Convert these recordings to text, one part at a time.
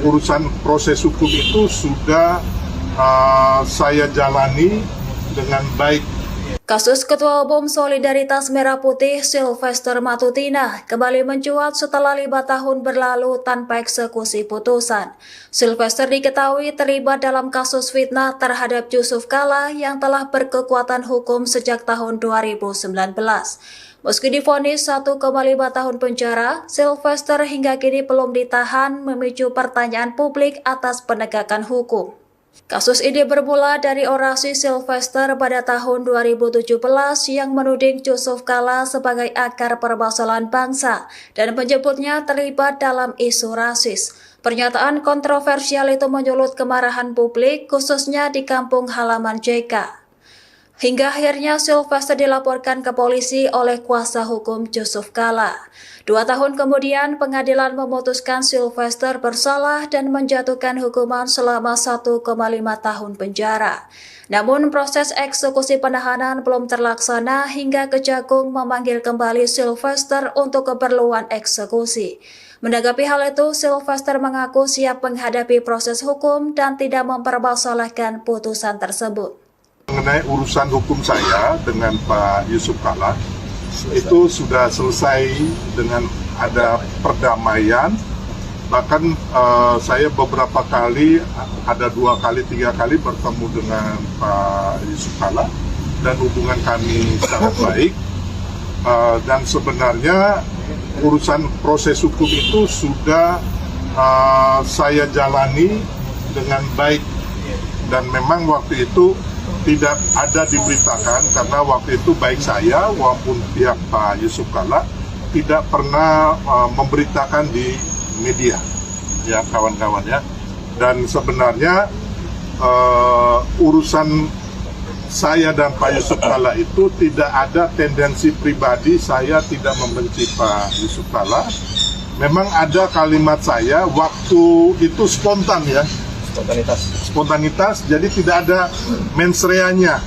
Urusan proses hukum itu sudah saya jalani dengan baik. Kasus Ketua Umum Solidaritas Merah Putih Sylvester Matutina kembali mencuat setelah 5 tahun berlalu tanpa eksekusi putusan. Sylvester diketahui terlibat dalam kasus fitnah terhadap Yusuf Kalla yang telah berkekuatan hukum sejak tahun 2019. Meski divonis 1,5 tahun penjara, Sylvester hingga kini belum ditahan, memicu pertanyaan publik atas penegakan hukum. Kasus ini bermula dari orasi Sylvester pada tahun 2017 yang menuding Yusuf Kalla sebagai akar permasalahan bangsa dan menyebutnya terlibat dalam isu rasis. Pernyataan kontroversial itu menyulut kemarahan publik, khususnya di kampung halaman JK. Hingga akhirnya Sylvester dilaporkan ke polisi oleh kuasa hukum Yusuf Kalla. 2 tahun kemudian, pengadilan memutuskan Sylvester bersalah dan menjatuhkan hukuman selama 1,5 tahun penjara. Namun, proses eksekusi penahanan belum terlaksana hingga Kejagung memanggil kembali Sylvester untuk keperluan eksekusi. Menanggapi hal itu, Sylvester mengaku siap menghadapi proses hukum dan tidak mempermasalahkan putusan tersebut. Mengenai urusan hukum saya dengan Pak Yusuf Kalla, itu sudah selesai dengan ada perdamaian. Bahkan saya beberapa kali, ada 2 kali, 3 kali bertemu dengan Pak Yusuf Kalla dan hubungan kami sangat baik. Dan sebenarnya urusan proses hukum itu sudah saya jalani dengan baik, dan memang waktu itu tidak ada diberitakan karena waktu itu baik saya maupun pihak Pak Yusuf Kalla tidak pernah memberitakan di media, ya kawan-kawan ya. Dan sebenarnya urusan saya dan Pak Yusuf Kalla itu tidak ada tendensi pribadi. Saya tidak membenci Pak Yusuf Kalla. Memang ada kalimat saya waktu itu spontan ya. Spontanitas, jadi tidak ada mens reanya.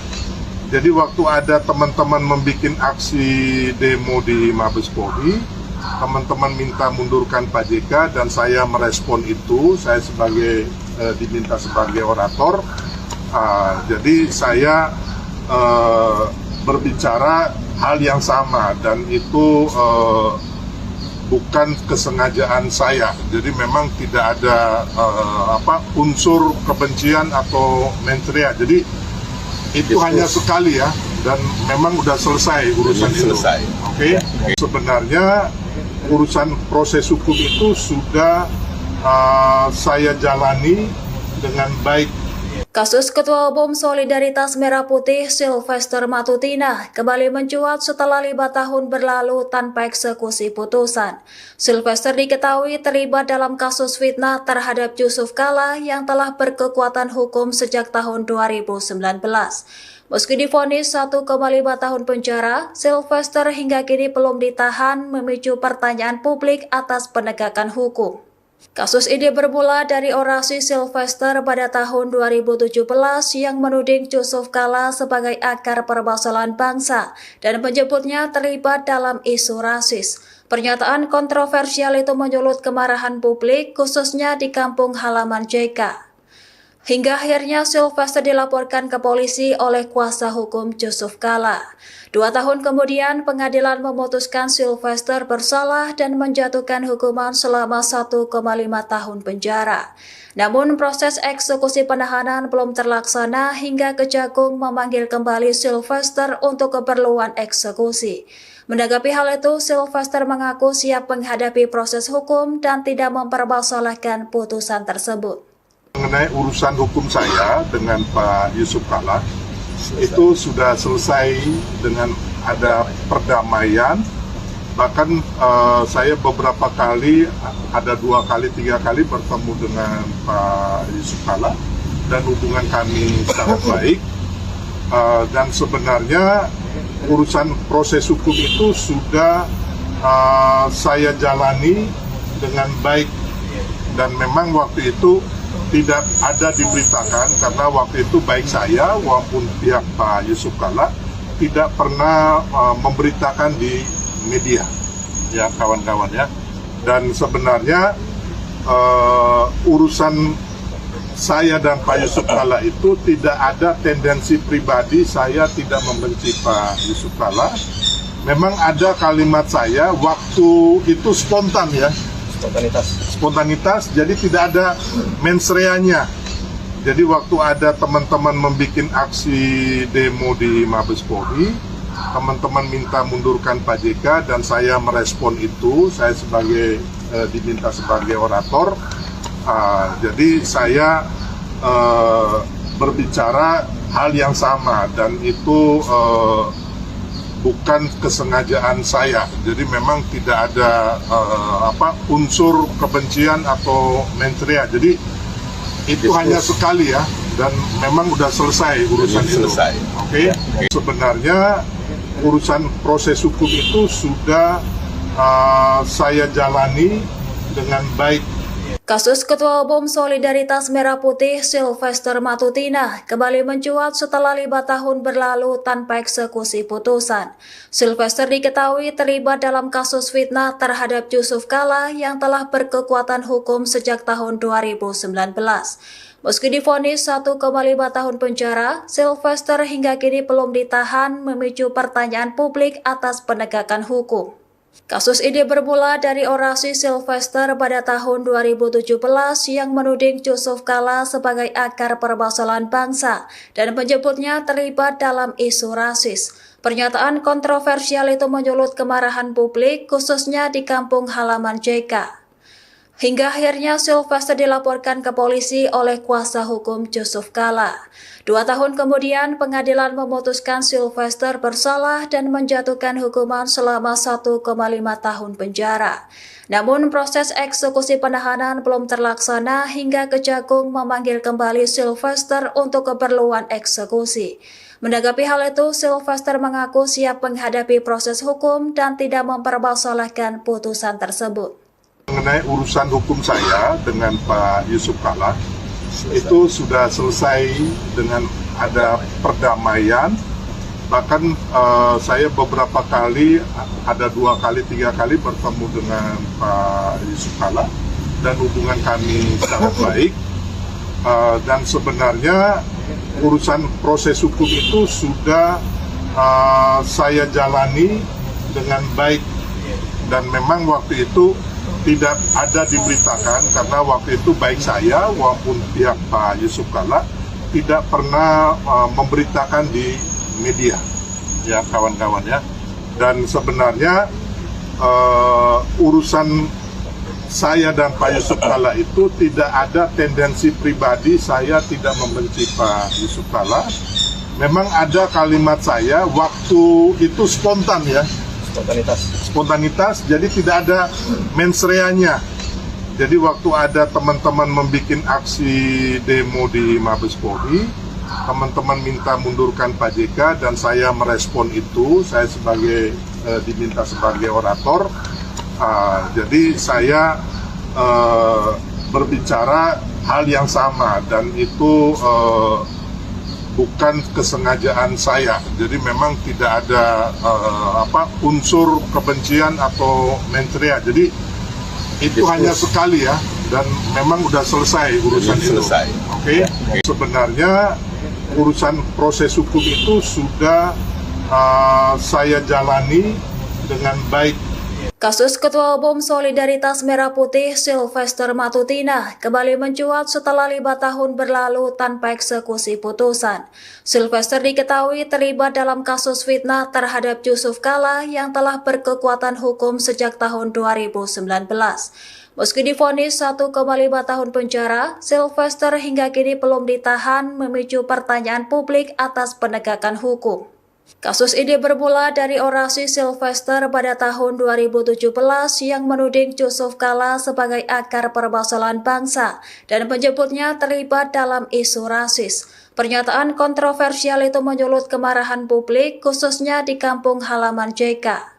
Jadi waktu ada teman-teman membuat aksi demo di Mabes Polri, teman-teman minta mundurkan Pak JK dan saya merespon itu. Saya diminta sebagai orator. Jadi saya berbicara hal yang sama, dan itu bukan kesengajaan saya. Jadi memang tidak ada unsur kebencian atau mens rea. Jadi itu hanya sekali ya, dan memang sudah selesai urusan itu. Oke. Sebenarnya urusan proses hukum itu sudah saya jalani dengan baik. Kasus Ketua Umum Solidaritas Merah Putih Sylvester Matutina kembali mencuat setelah 5 tahun berlalu tanpa eksekusi putusan. Sylvester diketahui terlibat dalam kasus fitnah terhadap Yusuf Kalla yang telah berkekuatan hukum sejak tahun 2019. Meski divonis 1,5 tahun penjara, Sylvester hingga kini belum ditahan, memicu pertanyaan publik atas penegakan hukum. Kasus ini bermula dari orasi Sylvester pada tahun 2017 yang menuding Yusuf Kalla sebagai akar permasalahan bangsa dan menyebutnya terlibat dalam isu rasis. Pernyataan kontroversial itu menyulut kemarahan publik, khususnya di kampung halaman JK. Hingga akhirnya Sylvester dilaporkan ke polisi oleh kuasa hukum Yusuf Kalla. 2 tahun kemudian, pengadilan memutuskan Sylvester bersalah dan menjatuhkan hukuman selama 1,5 tahun penjara. Namun, proses eksekusi penahanan belum terlaksana hingga Kejagung memanggil kembali Sylvester untuk keperluan eksekusi. Menanggapi hal itu, Sylvester mengaku siap menghadapi proses hukum dan tidak mempermasalahkan putusan tersebut. Mengenai urusan hukum saya dengan Pak Yusuf Kalla, itu sudah selesai dengan ada perdamaian. Bahkan saya beberapa kali, ada 2 kali, 3 kali bertemu dengan Pak Yusuf Kalla dan hubungan kami sangat baik. Dan sebenarnya urusan proses hukum itu sudah saya jalani dengan baik, dan memang waktu itu tidak ada diberitakan karena waktu itu baik saya maupun pihak Pak Yusuf Kalla tidak pernah memberitakan di media, ya kawan-kawan ya. Dan sebenarnya urusan saya dan Pak Yusuf Kalla itu tidak ada tendensi pribadi. Saya tidak membenci Pak Yusuf Kalla. Memang ada kalimat saya waktu itu spontan ya. Spontanitas, jadi tidak ada mensreanya. Jadi waktu ada teman-teman membuat aksi demo di Mabes Polri, teman-teman minta mundurkan Pak JK dan saya merespon itu. Saya diminta sebagai orator. Jadi saya berbicara hal yang sama dan itu bukan kesengajaan saya. Jadi memang tidak ada unsur kebencian atau mensrea. Jadi itu hanya sekali ya, dan memang udah selesai urusan itu. Oke. Sebenarnya urusan proses hukum itu sudah saya jalani dengan baik. Kasus Ketua Umum Solidaritas Merah Putih Sylvester Matutina kembali mencuat setelah 5 tahun berlalu tanpa eksekusi putusan. Sylvester diketahui terlibat dalam kasus fitnah terhadap Yusuf Kalla yang telah berkekuatan hukum sejak tahun 2019. Meski divonis 1,5 tahun penjara, Sylvester hingga kini belum ditahan, memicu pertanyaan publik atas penegakan hukum. Kasus ini bermula dari orasi Sylvester pada tahun 2017 yang menuding Yusuf Kalla sebagai akar permasalahan bangsa dan menyebutnya terlibat dalam isu rasis. Pernyataan kontroversial itu menyulut kemarahan publik, khususnya di kampung halaman JK. Hingga akhirnya Sylvester dilaporkan ke polisi oleh kuasa hukum Yusuf Kalla. 2 tahun kemudian, pengadilan memutuskan Sylvester bersalah dan menjatuhkan hukuman selama 1,5 tahun penjara. Namun proses eksekusi penahanan belum terlaksana hingga Kejagung memanggil kembali Sylvester untuk keperluan eksekusi. Menanggapi hal itu, Sylvester mengaku siap menghadapi proses hukum dan tidak mempermasalahkan putusan tersebut. Mengenai urusan hukum saya dengan Pak Yusuf Kalla, itu sudah selesai dengan ada perdamaian. Bahkan saya beberapa kali, ada 2 kali, 3 kali bertemu dengan Pak Yusuf Kalla dan hubungan kami sangat baik. Dan sebenarnya urusan proses hukum itu sudah saya jalani dengan baik, dan memang waktu itu tidak ada diberitakan karena waktu itu baik saya maupun pihak Pak Yusuf Kalla tidak pernah memberitakan di media, ya kawan-kawan ya. Dan sebenarnya urusan saya dan Pak Yusuf Kalla itu tidak ada tendensi pribadi. Saya tidak membenci Pak Yusuf Kalla. Memang ada kalimat saya waktu itu spontan ya. Spontanitas, jadi tidak ada mensreanya. Jadi waktu ada teman-teman membuat aksi demo di Mabes Polri, teman-teman minta mundurkan Pak JK dan saya merespon itu. Saya diminta sebagai orator. Jadi saya berbicara hal yang sama dan itu bukan kesengajaan saya. Jadi memang tidak ada unsur kebencian atau mensrea. Jadi itu hanya sekali ya, dan memang udah selesai urusan itu. Oke. Sebenarnya urusan proses hukum itu sudah saya jalani dengan baik. Kasus Ketua Umum Solidaritas Merah Putih Sylvester Matutina kembali mencuat setelah 5 tahun berlalu tanpa eksekusi putusan. Sylvester diketahui terlibat dalam kasus fitnah terhadap Yusuf Kalla yang telah berkekuatan hukum sejak tahun 2019. Meski divonis 1,5 tahun penjara, Sylvester hingga kini belum ditahan, memicu pertanyaan publik atas penegakan hukum. Kasus ini bermula dari orasi Sylvester pada tahun 2017 yang menuding Yusuf Kalla sebagai akar permasalahan bangsa dan menyebutnya terlibat dalam isu rasis. Pernyataan kontroversial itu menyulut kemarahan publik, khususnya di kampung halaman JK.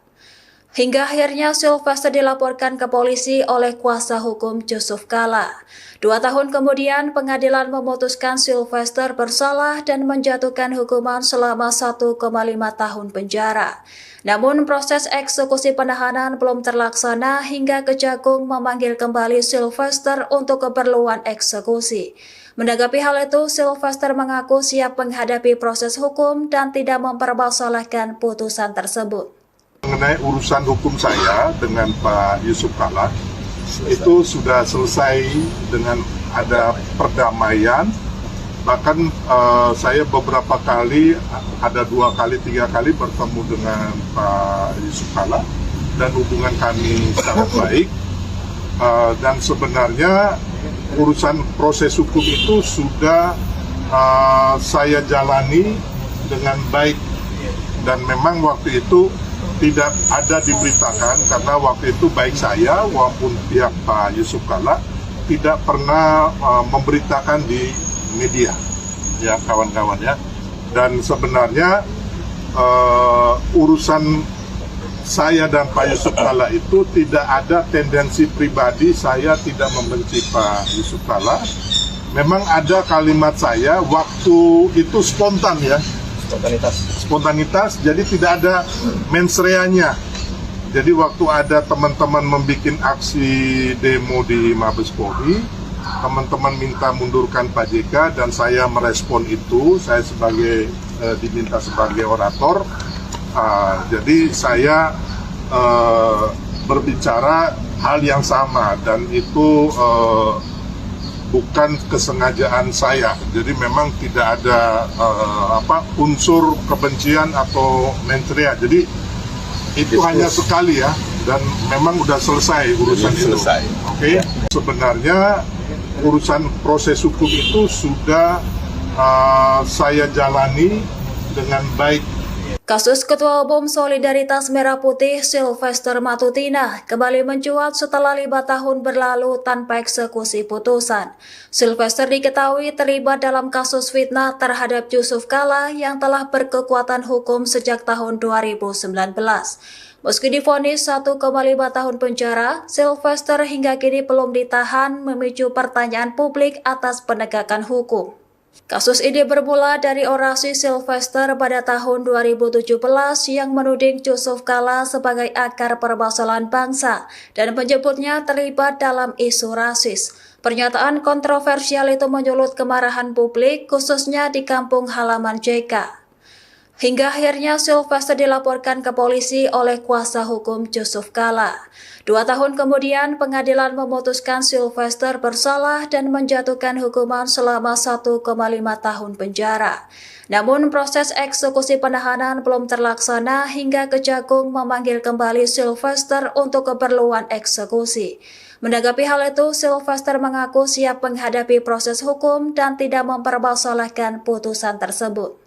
Hingga akhirnya Sylvester dilaporkan ke polisi oleh kuasa hukum Yusuf Kala. 2 tahun kemudian pengadilan memutuskan Sylvester bersalah dan menjatuhkan hukuman selama 1,5 tahun penjara. Namun proses eksekusi penahanan belum terlaksana hingga Kejagung memanggil kembali Sylvester untuk keperluan eksekusi. Menanggapi hal itu, Sylvester mengaku siap menghadapi proses hukum dan tidak mempermasalahkan putusan tersebut. Mengenai urusan hukum saya dengan Pak Yusuf Kala, itu sudah selesai dengan ada perdamaian. Bahkan saya beberapa kali, ada 2 kali, 3 kali bertemu dengan Pak Yusuf Kala dan hubungan kami sangat baik. Dan sebenarnya urusan proses hukum itu sudah saya jalani dengan baik, dan memang waktu itu tidak ada diberitakan karena waktu itu baik saya maupun pihak Pak Yusuf Kala tidak pernah memberitakan di media, ya kawan-kawan ya. Dan sebenarnya urusan saya dan Pak Yusuf Kala itu tidak ada tendensi pribadi. Saya tidak membenci Pak Yusuf Kala. Memang ada kalimat saya waktu itu spontan ya. Spontanitas, jadi tidak ada mens reanya. Jadi waktu ada teman-teman membuat aksi demo di Mabes Polri, teman-teman minta mundurkan Pak JK dan saya merespon itu. Saya diminta sebagai orator. Jadi saya berbicara hal yang sama, dan itu bukan kesengajaan saya. Jadi memang tidak ada unsur kebencian atau mensrea. Jadi itu hanya sekali ya, dan memang sudah selesai urusan itu. Oke. Sebenarnya urusan proses hukum itu sudah saya jalani dengan baik. Kasus Ketua Umum Solidaritas Merah Putih Sylvester Matutina kembali mencuat setelah 5 tahun berlalu tanpa eksekusi putusan. Sylvester diketahui terlibat dalam kasus fitnah terhadap Yusuf Kala yang telah berkekuatan hukum sejak tahun 2019. Meski divonis 1,5 tahun penjara, Sylvester hingga kini belum ditahan, memicu pertanyaan publik atas penegakan hukum. Kasus ini bermula dari orasi Sylvester pada tahun 2017 yang menuding Yusuf Kala sebagai akar permasalahan bangsa dan menyebutnya terlibat dalam isu rasis. Pernyataan kontroversial itu menyulut kemarahan publik, khususnya di kampung halaman JK. Hingga akhirnya Sylvester dilaporkan ke polisi oleh kuasa hukum Yusuf Kala. 2 tahun kemudian pengadilan memutuskan Sylvester bersalah dan menjatuhkan hukuman selama 1,5 tahun penjara. Namun proses eksekusi penahanan belum terlaksana hingga Kejagung memanggil kembali Sylvester untuk keperluan eksekusi. Menanggapi hal itu, Sylvester mengaku siap menghadapi proses hukum dan tidak mempermasalahkan putusan tersebut.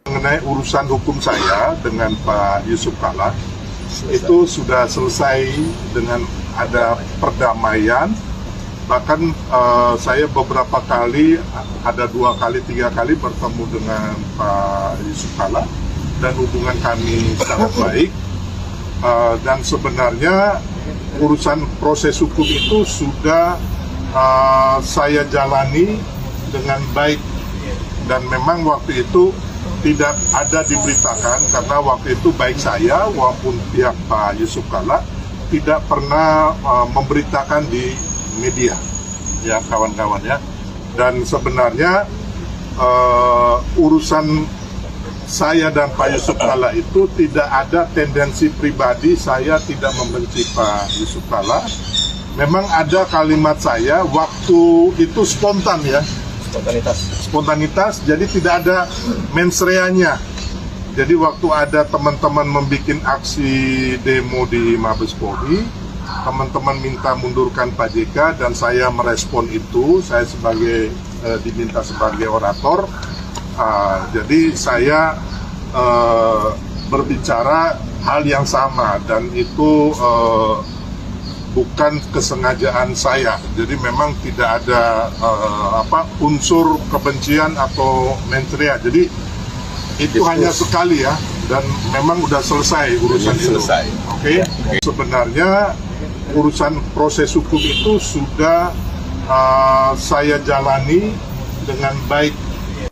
Mengenai urusan hukum saya dengan Pak Yusuf Kala, itu sudah selesai dengan ada perdamaian. Bahkan saya beberapa kali, ada 2 kali, 3 kali bertemu dengan Pak Yusuf Kala dan hubungan kami sangat baik. Dan sebenarnya urusan proses hukum itu sudah saya jalani dengan baik, dan memang waktu itu tidak ada diberitakan karena waktu itu baik saya maupun pihak Pak Yusuf Kala tidak pernah memberitakan di media, ya kawan-kawan ya. Dan sebenarnya urusan saya dan Pak Yusuf Kala itu tidak ada tendensi pribadi. Saya tidak membenci Pak Yusuf Kala. Memang ada kalimat saya waktu itu spontan ya. Spontanitas, jadi tidak ada mens reanya. Jadi waktu ada teman-teman membuat aksi demo di Mabes Polri, teman-teman minta mundurkan Pak JK dan saya merespon itu. Saya diminta sebagai orator. Jadi saya berbicara hal yang sama, dan itu bukan kesengajaan saya. Jadi memang tidak ada unsur kebencian atau mensrea. Jadi itu hanya sekali ya, dan memang udah selesai urusan itu. Oke. Sebenarnya urusan proses hukum itu sudah saya jalani dengan baik.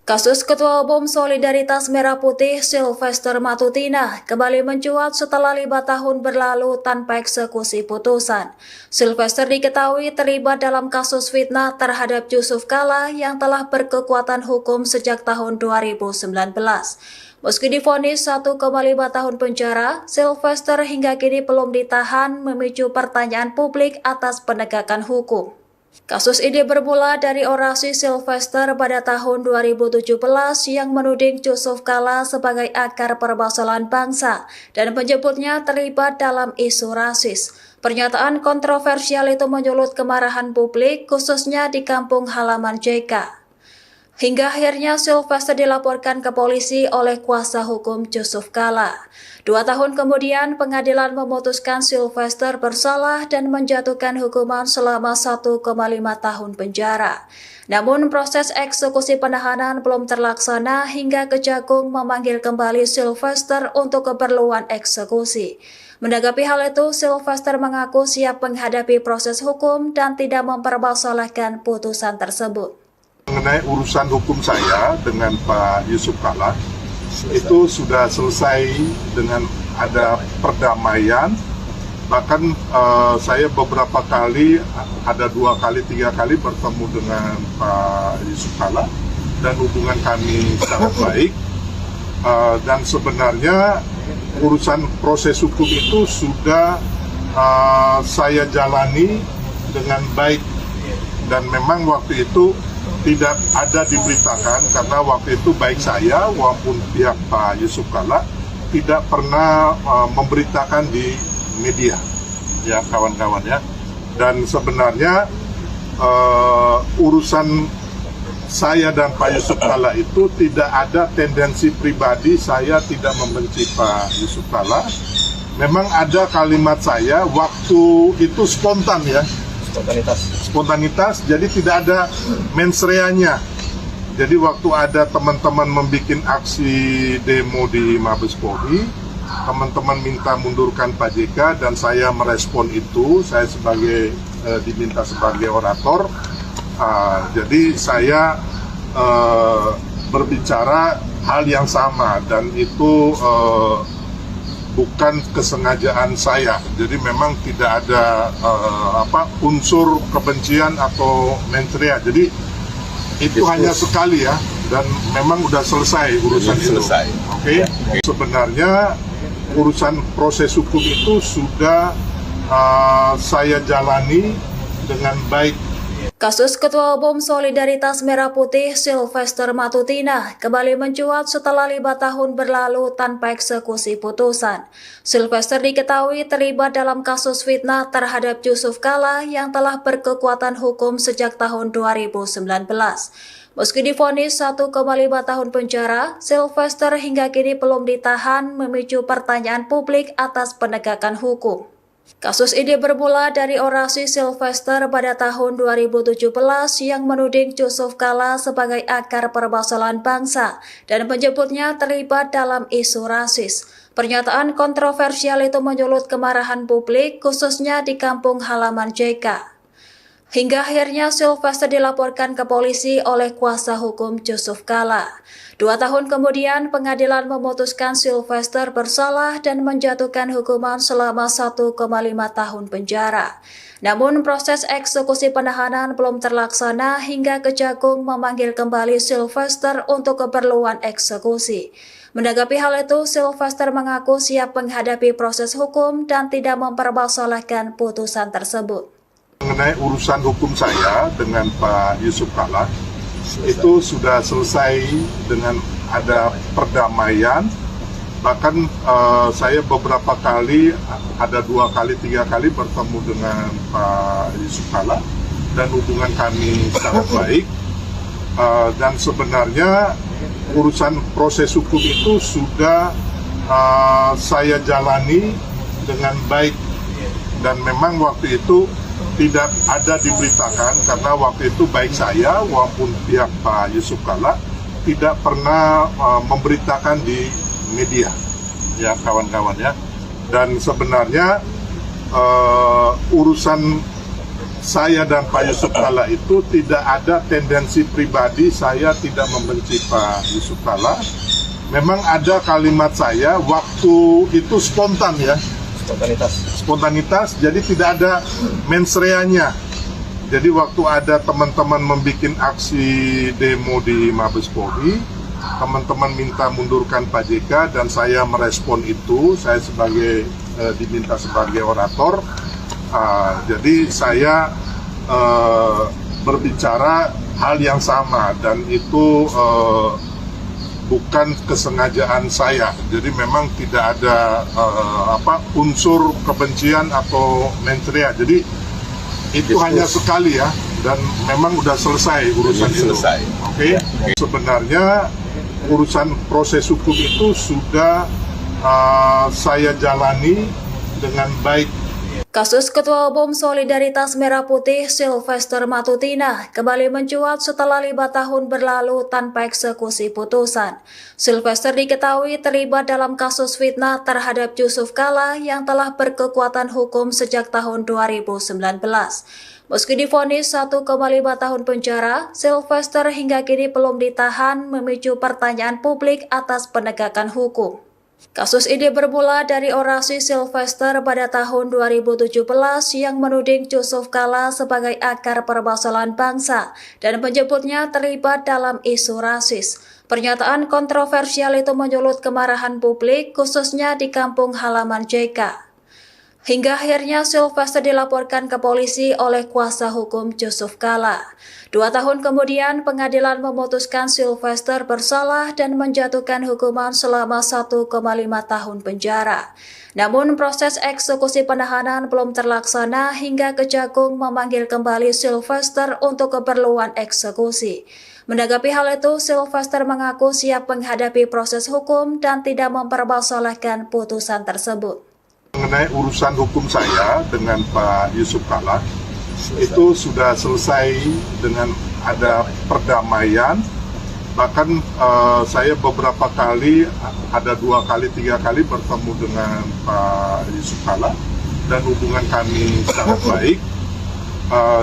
Kasus Ketua Umum Solidaritas Merah Putih Sylvester Matutina kembali mencuat setelah 5 tahun berlalu tanpa eksekusi putusan. Sylvester diketahui terlibat dalam kasus fitnah terhadap Yusuf Kalla yang telah berkekuatan hukum sejak tahun 2019. Meski divonis 1,5 tahun penjara, Sylvester hingga kini belum ditahan, memicu pertanyaan publik atas penegakan hukum. Kasus ini bermula dari orasi Sylvester pada tahun 2017 yang menuding Yusuf Kalla sebagai akar permasalahan bangsa dan menyebutnya terlibat dalam isu rasis. Pernyataan kontroversial itu menyulut kemarahan publik, khususnya di kampung halaman JK. Hingga akhirnya Sylvester dilaporkan ke polisi oleh kuasa hukum Yusuf Kalla. 2 tahun kemudian, pengadilan memutuskan Sylvester bersalah dan menjatuhkan hukuman selama 1,5 tahun penjara. Namun proses eksekusi penahanan belum terlaksana hingga Kejagung memanggil kembali Sylvester untuk keperluan eksekusi. Menanggapi hal itu, Sylvester mengaku siap menghadapi proses hukum dan tidak mempermasalahkan putusan tersebut. Mengenai urusan hukum saya dengan Pak Yusuf Kalla, itu sudah selesai dengan ada perdamaian. Bahkan saya beberapa kali, ada 2 kali, 3 kali bertemu dengan Pak Yusuf Kalla dan hubungan kami sangat baik. Dan sebenarnya urusan proses hukum itu sudah saya jalani dengan baik, dan memang waktu itu tidak ada diberitakan karena waktu itu baik saya maupun pihak Pak Yusuf Kalla tidak pernah memberitakan di media, ya kawan-kawan ya. Dan sebenarnya urusan saya dan Pak Yusuf Kalla itu tidak ada tendensi pribadi, saya tidak membenci Pak Yusuf Kalla. Memang ada kalimat saya waktu itu spontan ya. Spontanitas, jadi tidak ada mens reanya. Jadi waktu ada teman-teman membuat aksi demo di Mabes Polri, teman-teman minta mundurkan Pak JK dan saya merespon itu. Saya diminta sebagai orator. Jadi saya berbicara hal yang sama, dan itu bukan kesengajaan saya. Jadi memang tidak ada unsur kebencian atau mens rea. Jadi itu hanya sekali ya, dan memang udah selesai urusan itu. Oke. Sebenarnya urusan proses hukum itu sudah saya jalani dengan baik. Kasus Ketua Umum Solidaritas Merah Putih Sylvester Matutina kembali mencuat setelah 5 tahun berlalu tanpa eksekusi putusan. Sylvester diketahui terlibat dalam kasus fitnah terhadap Yusuf Kalla yang telah berkekuatan hukum sejak tahun 2019. Meski divonis 1,5 tahun penjara, Sylvester hingga kini belum ditahan, memicu pertanyaan publik atas penegakan hukum. Kasus ini bermula dari orasi Sylvester pada tahun 2017 yang menuding Yusuf Kalla sebagai akar permasalahan bangsa dan menyebutnya terlibat dalam isu rasis. Pernyataan kontroversial itu menyulut kemarahan publik, khususnya di kampung halaman JK. Hingga akhirnya Sylvester dilaporkan ke polisi oleh kuasa hukum Yusuf Kalla. 2 tahun kemudian, pengadilan memutuskan Sylvester bersalah dan menjatuhkan hukuman selama 1,5 tahun penjara. Namun proses eksekusi penahanan belum terlaksana hingga Kejagung memanggil kembali Sylvester untuk keperluan eksekusi. Menanggapi hal itu, Sylvester mengaku siap menghadapi proses hukum dan tidak mempermasalahkan putusan tersebut. Mengenai urusan hukum saya dengan Pak Yusuf Kalla, itu sudah selesai dengan ada perdamaian. Bahkan saya beberapa kali, ada 2 kali, 3 kali bertemu dengan Pak Yusuf Kalla dan hubungan kami sangat baik. Dan sebenarnya urusan proses hukum itu sudah saya jalani dengan baik, dan memang waktu itu tidak ada diberitakan karena waktu itu baik saya maupun pihak Pak Yusuf Kalla tidak pernah memberitakan di media, ya kawan-kawan ya. Dan sebenarnya urusan saya dan Pak Yusuf Kalla itu tidak ada tendensi pribadi. Saya tidak membenci Pak Yusuf Kalla. Memang ada kalimat saya waktu itu spontan ya. Spontanitas, jadi tidak ada mens reanya. Jadi waktu ada teman-teman membuat aksi demo di Mabes Polri, teman-teman minta mundurkan Pak JK dan saya merespon itu. Saya diminta sebagai orator. Jadi saya berbicara hal yang sama dan itu bukan kesengajaan saya. Jadi memang tidak ada unsur kebencian atau mens rea. Jadi itu hanya sekali ya, dan memang udah selesai urusan itu. Oke. Sebenarnya urusan proses hukum itu sudah saya jalani dengan baik. Kasus Ketua Umum Solidaritas Merah Putih Sylvester Matutina kembali mencuat setelah 5 tahun berlalu tanpa eksekusi putusan. Sylvester diketahui terlibat dalam kasus fitnah terhadap Yusuf Kalla yang telah berkekuatan hukum sejak tahun 2019. Meski divonis 1,5 tahun penjara, Sylvester hingga kini belum ditahan, memicu pertanyaan publik atas penegakan hukum. Kasus ini bermula dari orasi Sylvester pada tahun 2017 yang menuding Yusuf Kalla sebagai akar permasalahan bangsa dan menyebutnya terlibat dalam isu rasis. Pernyataan kontroversial itu menyulut kemarahan publik, khususnya di kampung halaman JK. Hingga akhirnya Sylvester dilaporkan ke polisi oleh kuasa hukum Yusuf Kalla. 2 tahun kemudian pengadilan memutuskan Sylvester bersalah dan menjatuhkan hukuman selama 1,5 tahun penjara. Namun proses eksekusi penahanan belum terlaksana hingga Kejagung memanggil kembali Sylvester untuk keperluan eksekusi. Menanggapi hal itu, Sylvester mengaku siap menghadapi proses hukum dan tidak mempermasalahkan putusan tersebut. Mengenai urusan hukum saya dengan Pak Yusuf Kalla itu sudah selesai dengan ada perdamaian. Bahkan saya beberapa kali, ada 2 kali 3 kali bertemu dengan Pak Yusuf Kalla dan hubungan kami sangat baik.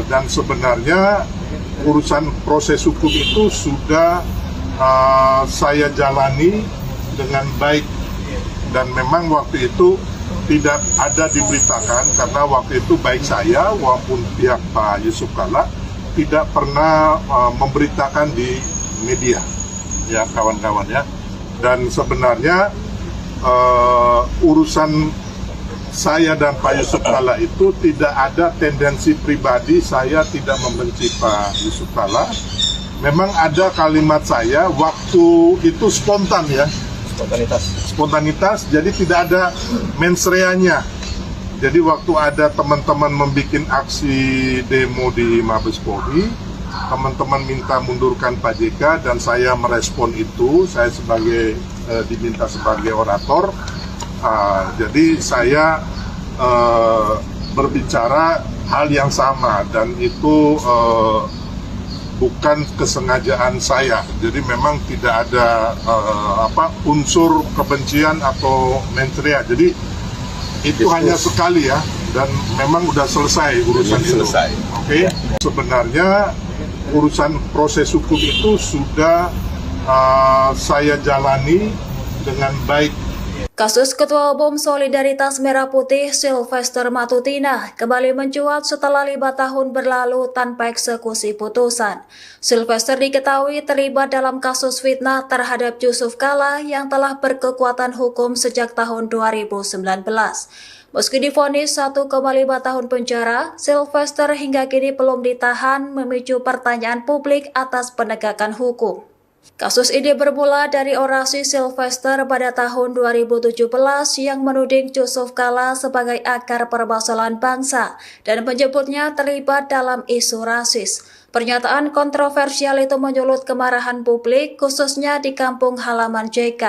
Dan sebenarnya urusan proses hukum itu sudah saya jalani dengan baik, dan memang waktu itu tidak ada diberitakan karena waktu itu baik saya maupun pihak Pak Yusuf Kalla tidak pernah memberitakan di media ya kawan-kawan ya. Dan sebenarnya urusan saya dan Pak Yusuf Kalla itu tidak ada tendensi pribadi. Saya tidak membenci Pak Yusuf Kalla. Memang ada kalimat saya waktu itu spontan ya. Spontanitas, jadi tidak ada mens reanya. Jadi waktu ada teman-teman membuat aksi demo di Mabes Polri, teman-teman minta mundurkan Pak JK dan saya merespon itu. Saya diminta sebagai orator. Jadi saya berbicara hal yang sama dan itu bukan kesengajaan saya. Jadi memang tidak ada unsur kebencian atau mens rea. Jadi itu hanya sekali ya, dan memang udah selesai urusan itu. Oke. Sebenarnya urusan proses hukum itu sudah saya jalani dengan baik. Kasus Ketua Umum Solidaritas Merah Putih Sylvester Matutina kembali mencuat setelah 5 tahun berlalu tanpa eksekusi putusan. Sylvester diketahui terlibat dalam kasus fitnah terhadap Yusuf Kalla yang telah berkekuatan hukum sejak tahun 2019. Meski divonis 1,5 tahun penjara, Sylvester hingga kini belum ditahan, memicu pertanyaan publik atas penegakan hukum. Kasus ini bermula dari orasi Sylvester pada tahun 2017 yang menuding Yusuf Kalla sebagai akar permasalahan bangsa dan menyebutnya terlibat dalam isu rasis. Pernyataan kontroversial itu menyulut kemarahan publik, khususnya di kampung halaman JK.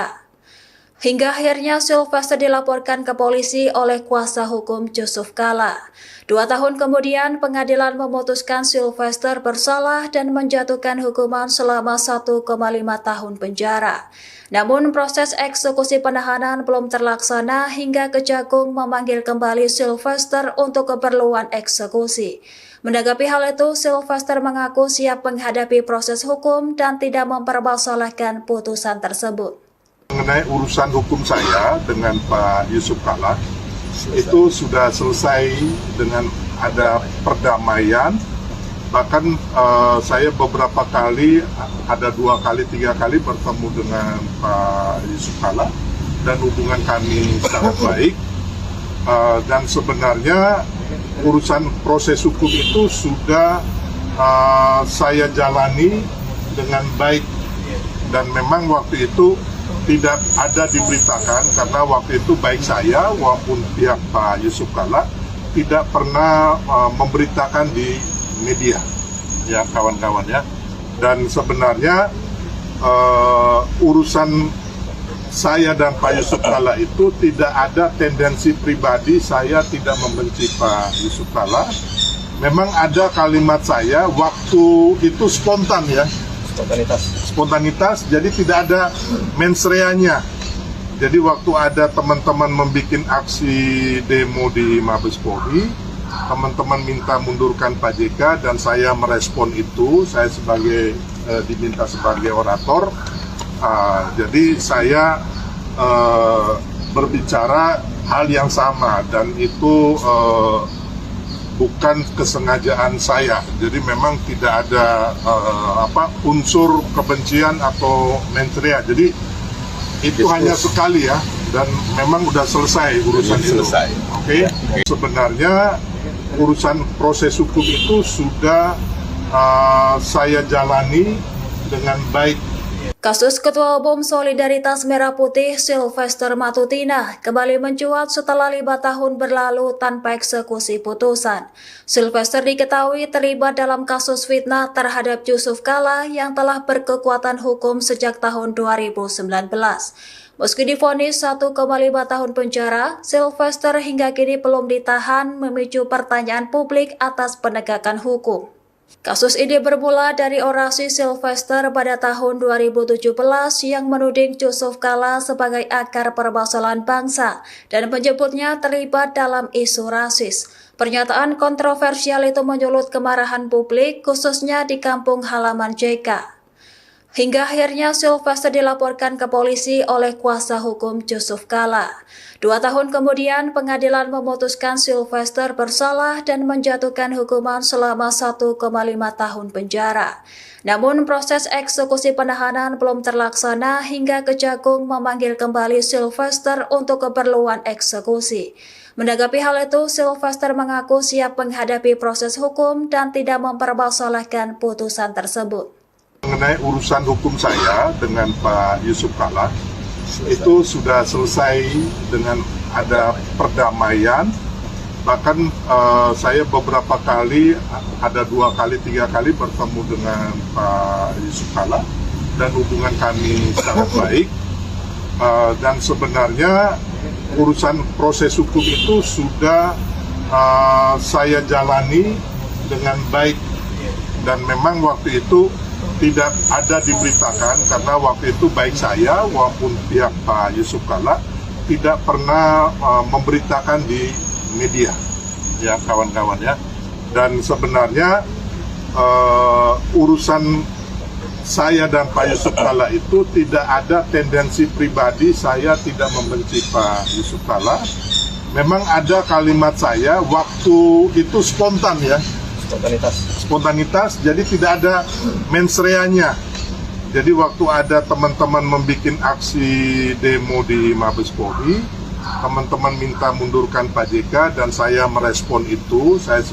Hingga akhirnya Sylvester dilaporkan ke polisi oleh kuasa hukum Yusuf Kalla. 2 tahun kemudian pengadilan memutuskan Sylvester bersalah dan menjatuhkan hukuman selama 1,5 tahun penjara. Namun proses eksekusi penahanan belum terlaksana hingga Kejagung memanggil kembali Sylvester untuk keperluan eksekusi. Menanggapi hal itu, Sylvester mengaku siap menghadapi proses hukum dan tidak mempermasalahkan putusan tersebut. Mengenai urusan hukum saya dengan Pak Yusuf Kalla, itu sudah selesai dengan ada perdamaian. Bahkan saya beberapa kali, ada 2 kali, 3 kali bertemu dengan Pak Yusuf Kalla dan hubungan kami sangat baik. Dan sebenarnya urusan proses hukum itu sudah saya jalani dengan baik, dan memang waktu itu tidak ada diberitakan karena waktu itu baik saya maupun pihak Pak Yusuf Kalla tidak pernah memberitakan di media, ya kawan-kawan ya. Dan sebenarnya urusan saya dan Pak Yusuf Kalla itu tidak ada tendensi pribadi. Saya tidak membenci Pak Yusuf Kalla. Memang ada kalimat saya waktu itu spontan ya. Spontanitas, jadi tidak ada mens reanya. Jadi waktu ada teman-teman membuat aksi demo di Mabes Polri, teman-teman minta mundurkan Pak JK dan saya merespon itu. Saya diminta sebagai orator. Jadi saya berbicara hal yang sama, dan itu bukan kesengajaan saya. Jadi memang tidak ada unsur kebencian atau mensrea. Jadi itu hanya sekali ya, dan memang udah selesai urusan itu. Oke. Sebenarnya urusan proses hukum itu sudah saya jalani dengan baik. Kasus Ketua Umum Solidaritas Merah Putih Sylvester Matutina kembali mencuat setelah 5 tahun berlalu tanpa eksekusi putusan. Sylvester diketahui terlibat dalam kasus fitnah terhadap Yusuf Kalla yang telah berkekuatan hukum sejak tahun 2019. Meski divonis 1,5 tahun penjara, Sylvester hingga kini belum ditahan, memicu pertanyaan publik atas penegakan hukum. Kasus ini bermula dari orasi Sylvester pada tahun 2017 yang menuding Yusuf Kalla sebagai akar permasalahan bangsa dan menyebutnya terlibat dalam isu rasis. Pernyataan kontroversial itu menyulut kemarahan publik, khususnya di kampung halaman JK. Hingga akhirnya Sylvester dilaporkan ke polisi oleh kuasa hukum Yusuf Kalla. 2 tahun kemudian pengadilan memutuskan Sylvester bersalah dan menjatuhkan hukuman selama 1,5 tahun penjara. Namun proses eksekusi penahanan belum terlaksana hingga Kejagung memanggil kembali Sylvester untuk keperluan eksekusi. Menanggapi hal itu, Sylvester mengaku siap menghadapi proses hukum dan tidak mempermasalahkan putusan tersebut. Mengenai urusan hukum saya dengan Pak Yusuf Kalla, itu sudah selesai dengan ada perdamaian. Bahkan saya beberapa kali, ada 2 kali, 3 kali bertemu dengan Pak Yusuf Kalla dan hubungan kami sangat baik. Dan sebenarnya urusan proses hukum itu sudah saya jalani dengan baik, dan memang waktu itu tidak ada diberitakan karena waktu itu baik saya maupun pihak Pak Yusuf Kalla tidak pernah memberitakan di media, ya kawan-kawan ya. Dan sebenarnya urusan saya dan Pak Yusuf Kalla itu tidak ada tendensi pribadi. Saya tidak membenci Pak Yusuf Kalla. Memang ada kalimat saya waktu itu spontan ya. Spontanitas, jadi tidak ada mens reanya. Jadi waktu ada teman-teman membuat aksi demo di Mabes Polri, teman-teman minta mundurkan Pak JK dan saya merespon itu. Saya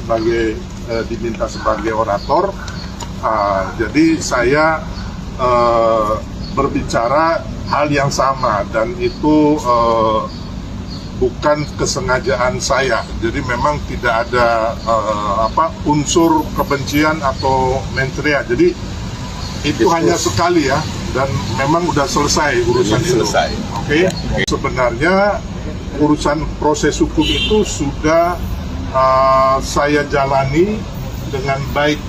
diminta sebagai orator. Jadi saya berbicara hal yang sama, dan itu bukan kesengajaan saya. Jadi memang tidak ada unsur kebencian atau mensrea. Jadi itu hanya sekali ya, dan memang udah selesai urusan itu. Oke. Sebenarnya urusan proses hukum itu sudah saya jalani dengan baik.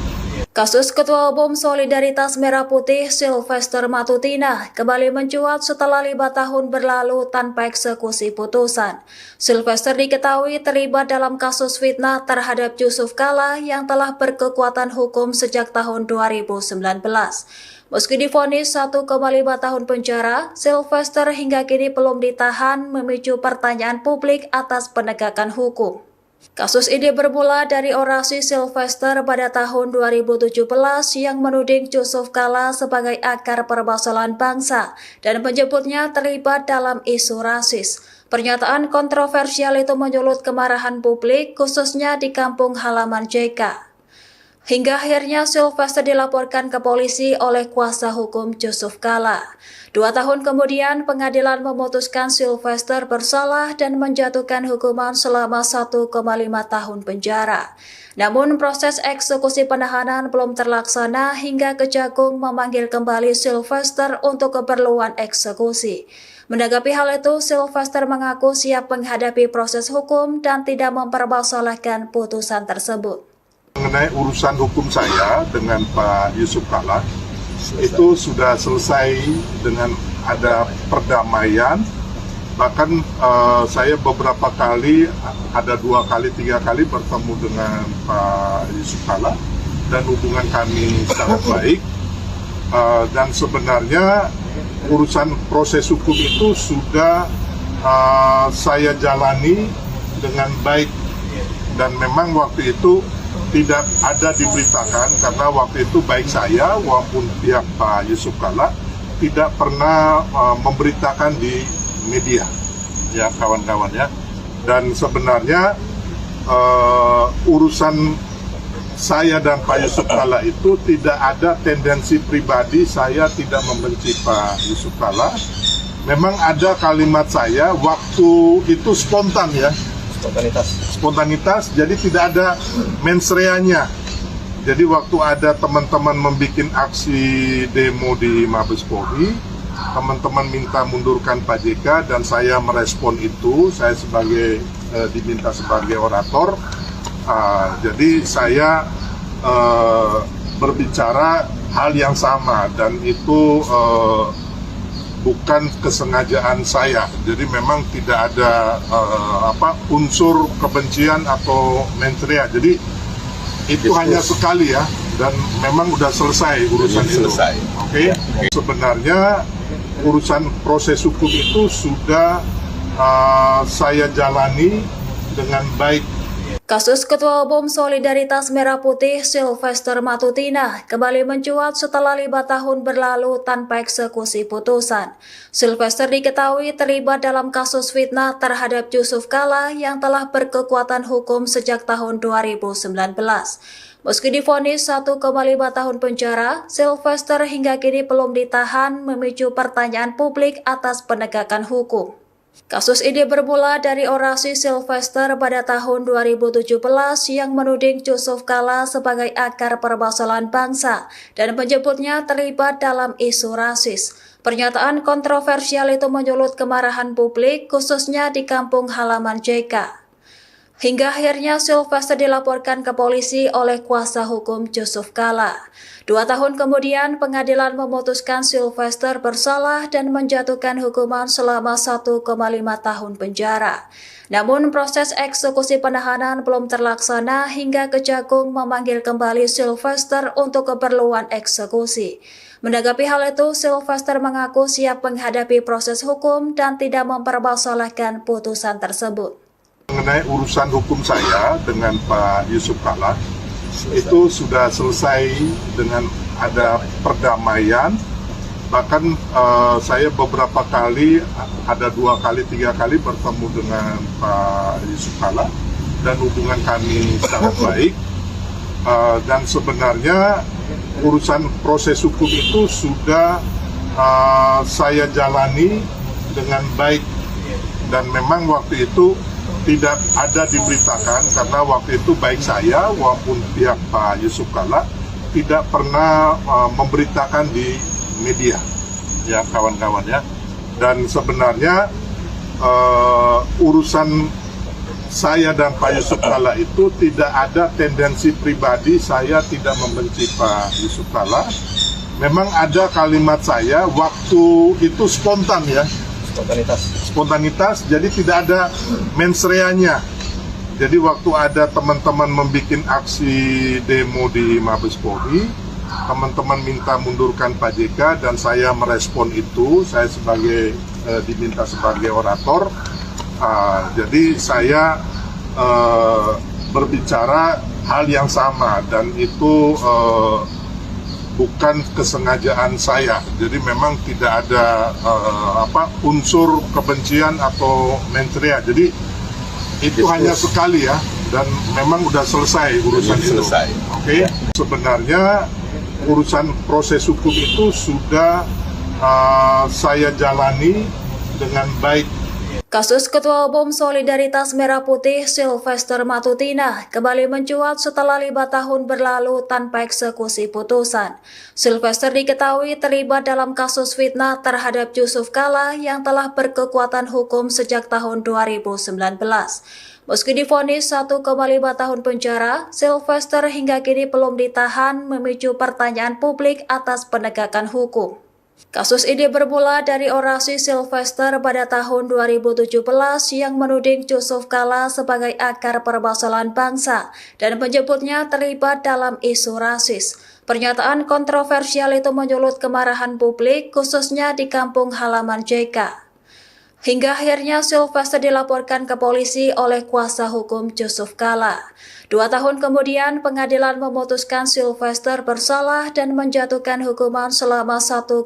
Kasus Ketua Umum Solidaritas Merah Putih Sylvester Matutina kembali mencuat setelah 5 tahun berlalu tanpa eksekusi putusan. Sylvester diketahui terlibat dalam kasus fitnah terhadap Yusuf Kalla yang telah berkekuatan hukum sejak tahun 2019. Meski divonis 1,5 tahun penjara, Sylvester hingga kini belum ditahan, memicu pertanyaan publik atas penegakan hukum. Kasus ini bermula dari orasi Sylvester pada tahun 2017 yang menuding Yusuf Kalla sebagai akar permasalahan bangsa dan menyebutnya terlibat dalam isu rasis. Pernyataan kontroversial itu menyulut kemarahan publik, khususnya di kampung halaman JK. Hingga akhirnya Sylvester dilaporkan ke polisi oleh kuasa hukum Yusuf Kalla. 2 tahun kemudian, pengadilan memutuskan Sylvester bersalah dan menjatuhkan hukuman selama 1,5 tahun penjara. Namun proses eksekusi penahanan belum terlaksana hingga Kejagung memanggil kembali Sylvester untuk keperluan eksekusi. Menanggapi hal itu, Sylvester mengaku siap menghadapi proses hukum dan tidak mempermasalahkan putusan tersebut. Mengenai urusan hukum saya dengan Pak Yusuf Kalla, itu sudah selesai dengan ada perdamaian. Bahkan saya beberapa kali, ada 2 kali, 3 kali bertemu dengan Pak Yusuf Kalla dan hubungan kami sangat baik. Dan sebenarnya urusan proses hukum itu sudah saya jalani dengan baik, dan memang waktu itu tidak ada diberitakan karena waktu itu baik saya maupun pihak Pak Yusuf Kalla tidak pernah memberitakan di media, ya kawan-kawan ya. Dan sebenarnya urusan saya dan Pak Yusuf Kalla itu tidak ada tendensi pribadi, saya tidak membenci Pak Yusuf Kalla. Memang ada kalimat saya waktu itu spontan ya. Spontanitas, jadi tidak ada mens reanya. Jadi waktu ada teman-teman membuat aksi demo di Mabes Polri, teman-teman minta mundurkan Pak JK dan saya merespon itu, saya diminta sebagai orator. Jadi saya berbicara hal yang sama dan itu bukan kesengajaan saya. Jadi memang tidak ada unsur kebencian atau mens rea. Jadi itu hanya sekali ya, dan memang udah selesai urusan itu. Oke. Sebenarnya urusan proses hukum itu sudah saya jalani dengan baik. Kasus Ketua Umum Solidaritas Merah Putih Sylvester Matutina kembali mencuat setelah 5 tahun berlalu tanpa eksekusi putusan. Sylvester diketahui terlibat dalam kasus fitnah terhadap Yusuf Kalla yang telah berkekuatan hukum sejak tahun 2019. Meski divonis 1,5 tahun penjara, Sylvester hingga kini belum ditahan, memicu pertanyaan publik atas penegakan hukum. Kasus ini bermula dari orasi Sylvester pada tahun 2017 yang menuding Yusuf Kalla sebagai akar permasalahan bangsa dan menyebutnya terlibat dalam isu rasis. Pernyataan kontroversial itu menyulut kemarahan publik, khususnya di kampung halaman JK. Hingga akhirnya Sylvester dilaporkan ke polisi oleh kuasa hukum Yusuf Kalla. 2 tahun kemudian, pengadilan memutuskan Sylvester bersalah dan menjatuhkan hukuman selama 1,5 tahun penjara. Namun proses eksekusi penahanan belum terlaksana hingga Kejagung memanggil kembali Sylvester untuk keperluan eksekusi. Menanggapi hal itu, Sylvester mengaku siap menghadapi proses hukum dan tidak mempermasalahkan putusan tersebut. Mengenai urusan hukum saya dengan Pak Yusuf Kalla, itu sudah selesai dengan ada perdamaian. Bahkan saya beberapa kali, ada 2 kali, 3 kali bertemu dengan Pak Yusuf Kalla dan hubungan kami sangat baik. Dan sebenarnya urusan proses hukum itu sudah saya jalani dengan baik, dan memang waktu itu tidak ada diberitakan karena waktu itu baik saya maupun pihak Pak Yusuf Kalla tidak pernah memberitakan di media, ya kawan-kawan ya. Dan sebenarnya urusan saya dan Pak Yusuf Kalla itu tidak ada tendensi pribadi. Saya tidak membenci Pak Yusuf Kalla. Memang ada kalimat saya waktu itu spontan ya, spontanitas, jadi tidak ada mens reanya. Jadi waktu ada teman-teman membuat aksi demo di Mabes Polri, teman-teman minta mundurkan Pak JK dan saya merespon itu. Saya diminta sebagai orator. Jadi saya berbicara hal yang sama dan itu bukan kesengajaan saya. Jadi memang tidak ada unsur kebencian atau mensrea. Jadi itu hanya sekali ya, dan memang udah selesai urusan itu. Oke. Sebenarnya urusan proses hukum itu sudah saya jalani dengan baik. Kasus Ketua Umum Solidaritas Merah Putih Sylvester Matutina kembali mencuat setelah 5 tahun berlalu tanpa eksekusi putusan. Sylvester diketahui terlibat dalam kasus fitnah terhadap Yusuf Kalla yang telah berkekuatan hukum sejak tahun 2019. Meski divonis 1,5 tahun penjara, Sylvester hingga kini belum ditahan, memicu pertanyaan publik atas penegakan hukum. Kasus ini bermula dari orasi Sylvester pada tahun 2017 yang menuding Yusuf Kalla sebagai akar permasalahan bangsa dan menyebutnya terlibat dalam isu rasis. Pernyataan kontroversial itu menyulut kemarahan publik, khususnya di kampung halaman JK. Hingga akhirnya Sylvester dilaporkan ke polisi oleh kuasa hukum Yusuf Kalla. 2 tahun kemudian, pengadilan memutuskan Sylvester bersalah dan menjatuhkan hukuman selama 1,5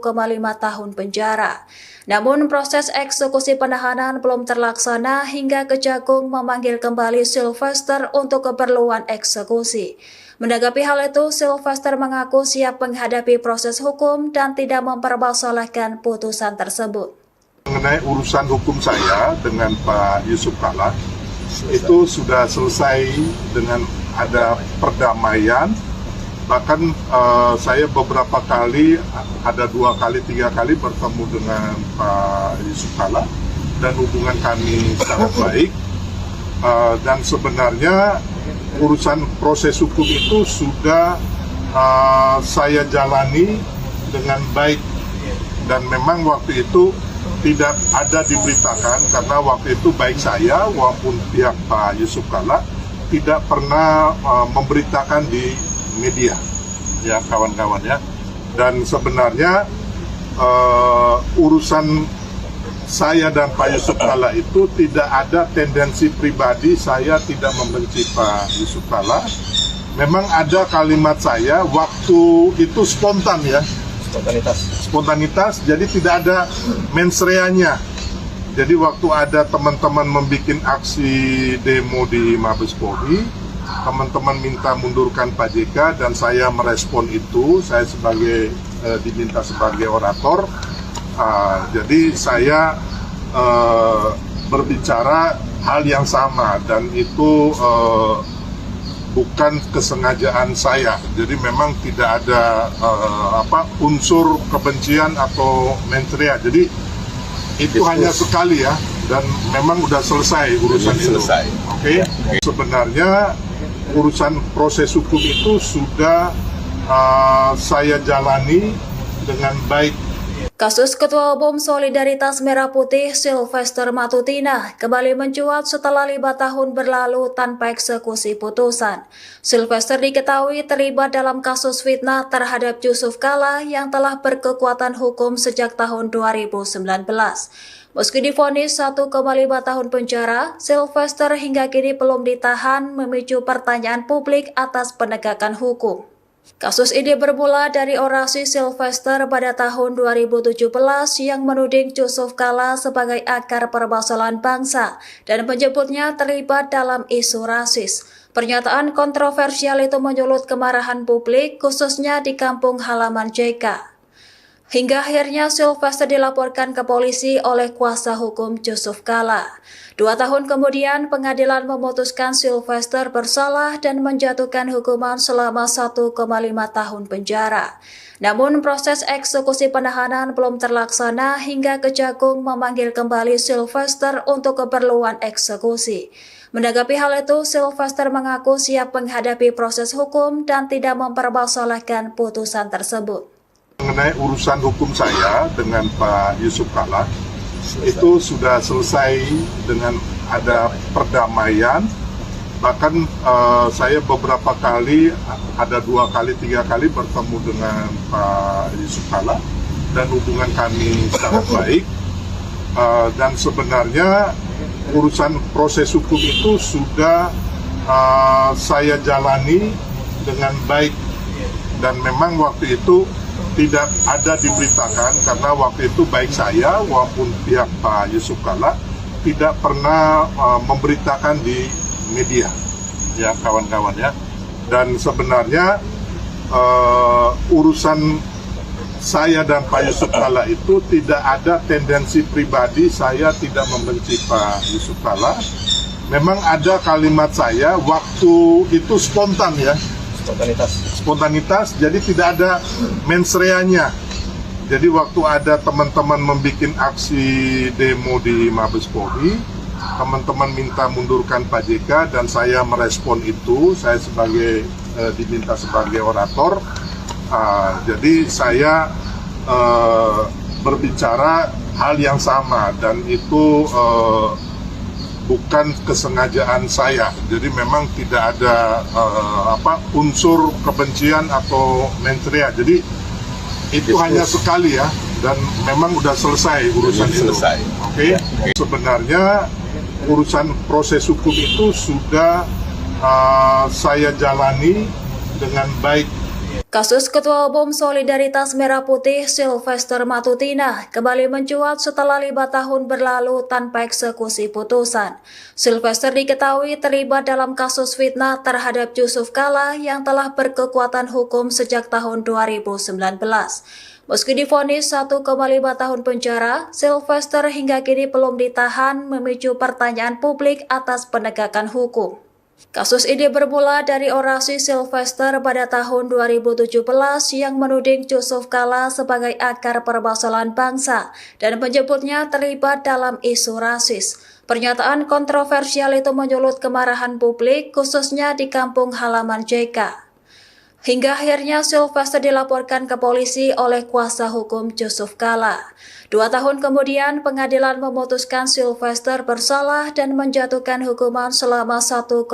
tahun penjara. Namun proses eksekusi penahanan belum terlaksana hingga Kejagung memanggil kembali Sylvester untuk keperluan eksekusi. Menanggapi hal itu, Sylvester mengaku siap menghadapi proses hukum dan tidak mempermasalahkan putusan tersebut. Mengenai urusan hukum saya dengan Pak Yusuf Kalla, itu sudah selesai dengan ada perdamaian. Bahkan saya beberapa kali, ada 2 kali, 3 kali bertemu dengan Pak Yusuf Kalla dan hubungan kami sangat baik. Dan sebenarnya urusan proses hukum itu sudah saya jalani dengan baik. Dan memang waktu itu tidak ada diberitakan karena waktu itu baik saya maupun pihak Pak Yusuf Kalla tidak pernah memberitakan di media ya kawan-kawan ya. Dan sebenarnya urusan saya dan Pak Yusuf Kalla itu tidak ada tendensi pribadi. Saya tidak membenci Pak Yusuf Kalla. Memang ada kalimat saya waktu itu spontan ya, spontanitas, jadi tidak ada mens reanya. Jadi waktu ada teman-teman membuat aksi demo di Mabes Polri, teman-teman minta mundurkan Pak JK dan saya merespon itu. Saya diminta sebagai orator. Jadi saya berbicara hal yang sama dan itu bukan kesengajaan saya. Jadi memang tidak ada unsur kebencian atau mensrea. Jadi itu hanya sekali ya, dan memang udah selesai urusan itu. Oke. Sebenarnya urusan proses hukum itu sudah saya jalani dengan baik. Kasus Ketua Umum Solidaritas Merah Putih Sylvester Matutina kembali mencuat setelah 5 tahun berlalu tanpa eksekusi putusan. Sylvester diketahui terlibat dalam kasus fitnah terhadap Yusuf Kalla yang telah berkekuatan hukum sejak tahun 2019. Meski divonis 1,5 tahun penjara, Sylvester hingga kini belum ditahan, memicu pertanyaan publik atas penegakan hukum. Kasus ini bermula dari orasi Sylvester pada tahun 2017 yang menuding Yusuf Kalla sebagai akar permasalahan bangsa dan menyebutnya terlibat dalam isu rasis. Pernyataan kontroversial itu menyulut kemarahan publik, khususnya di kampung halaman JK. Hingga akhirnya Sylvester dilaporkan ke polisi oleh kuasa hukum Yusuf Kala. 2 tahun kemudian pengadilan memutuskan Sylvester bersalah dan menjatuhkan hukuman selama 1,5 tahun penjara. Namun proses eksekusi penahanan belum terlaksana hingga Kejagung memanggil kembali Sylvester untuk keperluan eksekusi. Menanggapi hal itu, Sylvester mengaku siap menghadapi proses hukum dan tidak mempermasalahkan putusan tersebut. Mengenai urusan hukum saya dengan Pak Yusuf Kala, itu sudah selesai dengan ada perdamaian. Bahkan saya beberapa kali, ada 2 kali, 3 kali bertemu dengan Pak Yusuf Kala dan hubungan kami sangat baik. Dan sebenarnya urusan proses hukum itu sudah saya jalani dengan baik, dan memang waktu itu tidak ada diberitakan karena waktu itu baik saya maupun pihak Pak Yusuf Kala tidak pernah memberitakan di media, ya kawan-kawan ya. Dan sebenarnya urusan saya dan Pak Yusuf Kala itu tidak ada tendensi pribadi, saya tidak membenci Pak Yusuf Kala. Memang ada kalimat saya waktu itu spontan ya. Spontanitas, jadi tidak ada mens reanya. Jadi waktu ada teman-teman membuat aksi demo di Mabes Polri, teman-teman minta mundurkan Pak JK dan saya merespon itu. Saya diminta sebagai orator. Jadi saya berbicara hal yang sama, dan itu bukan kesengajaan saya. Jadi memang tidak ada unsur kebencian atau mensrea. Jadi itu hanya sekali ya, dan memang udah selesai urusan itu. Oke. Sebenarnya urusan proses hukum itu sudah saya jalani dengan baik. Kasus Ketua Umum Solidaritas Merah Putih Sylvester Matutina kembali mencuat setelah 5 tahun berlalu tanpa eksekusi putusan. Sylvester diketahui terlibat dalam kasus fitnah terhadap Yusuf Kala yang telah berkekuatan hukum sejak tahun 2019. Meski divonis 1,5 tahun penjara, Sylvester hingga kini belum ditahan, memicu pertanyaan publik atas penegakan hukum. Kasus ini bermula dari orasi Sylvester pada tahun 2017 yang menuding Yusuf Kala sebagai akar permasalahan bangsa dan menyebutnya terlibat dalam isu rasis. Pernyataan kontroversial itu menyulut kemarahan publik, khususnya di kampung halaman JK. Hingga akhirnya Sylvester dilaporkan ke polisi oleh kuasa hukum Yusuf Kala. 2 tahun kemudian pengadilan memutuskan Sylvester bersalah dan menjatuhkan hukuman selama 1,5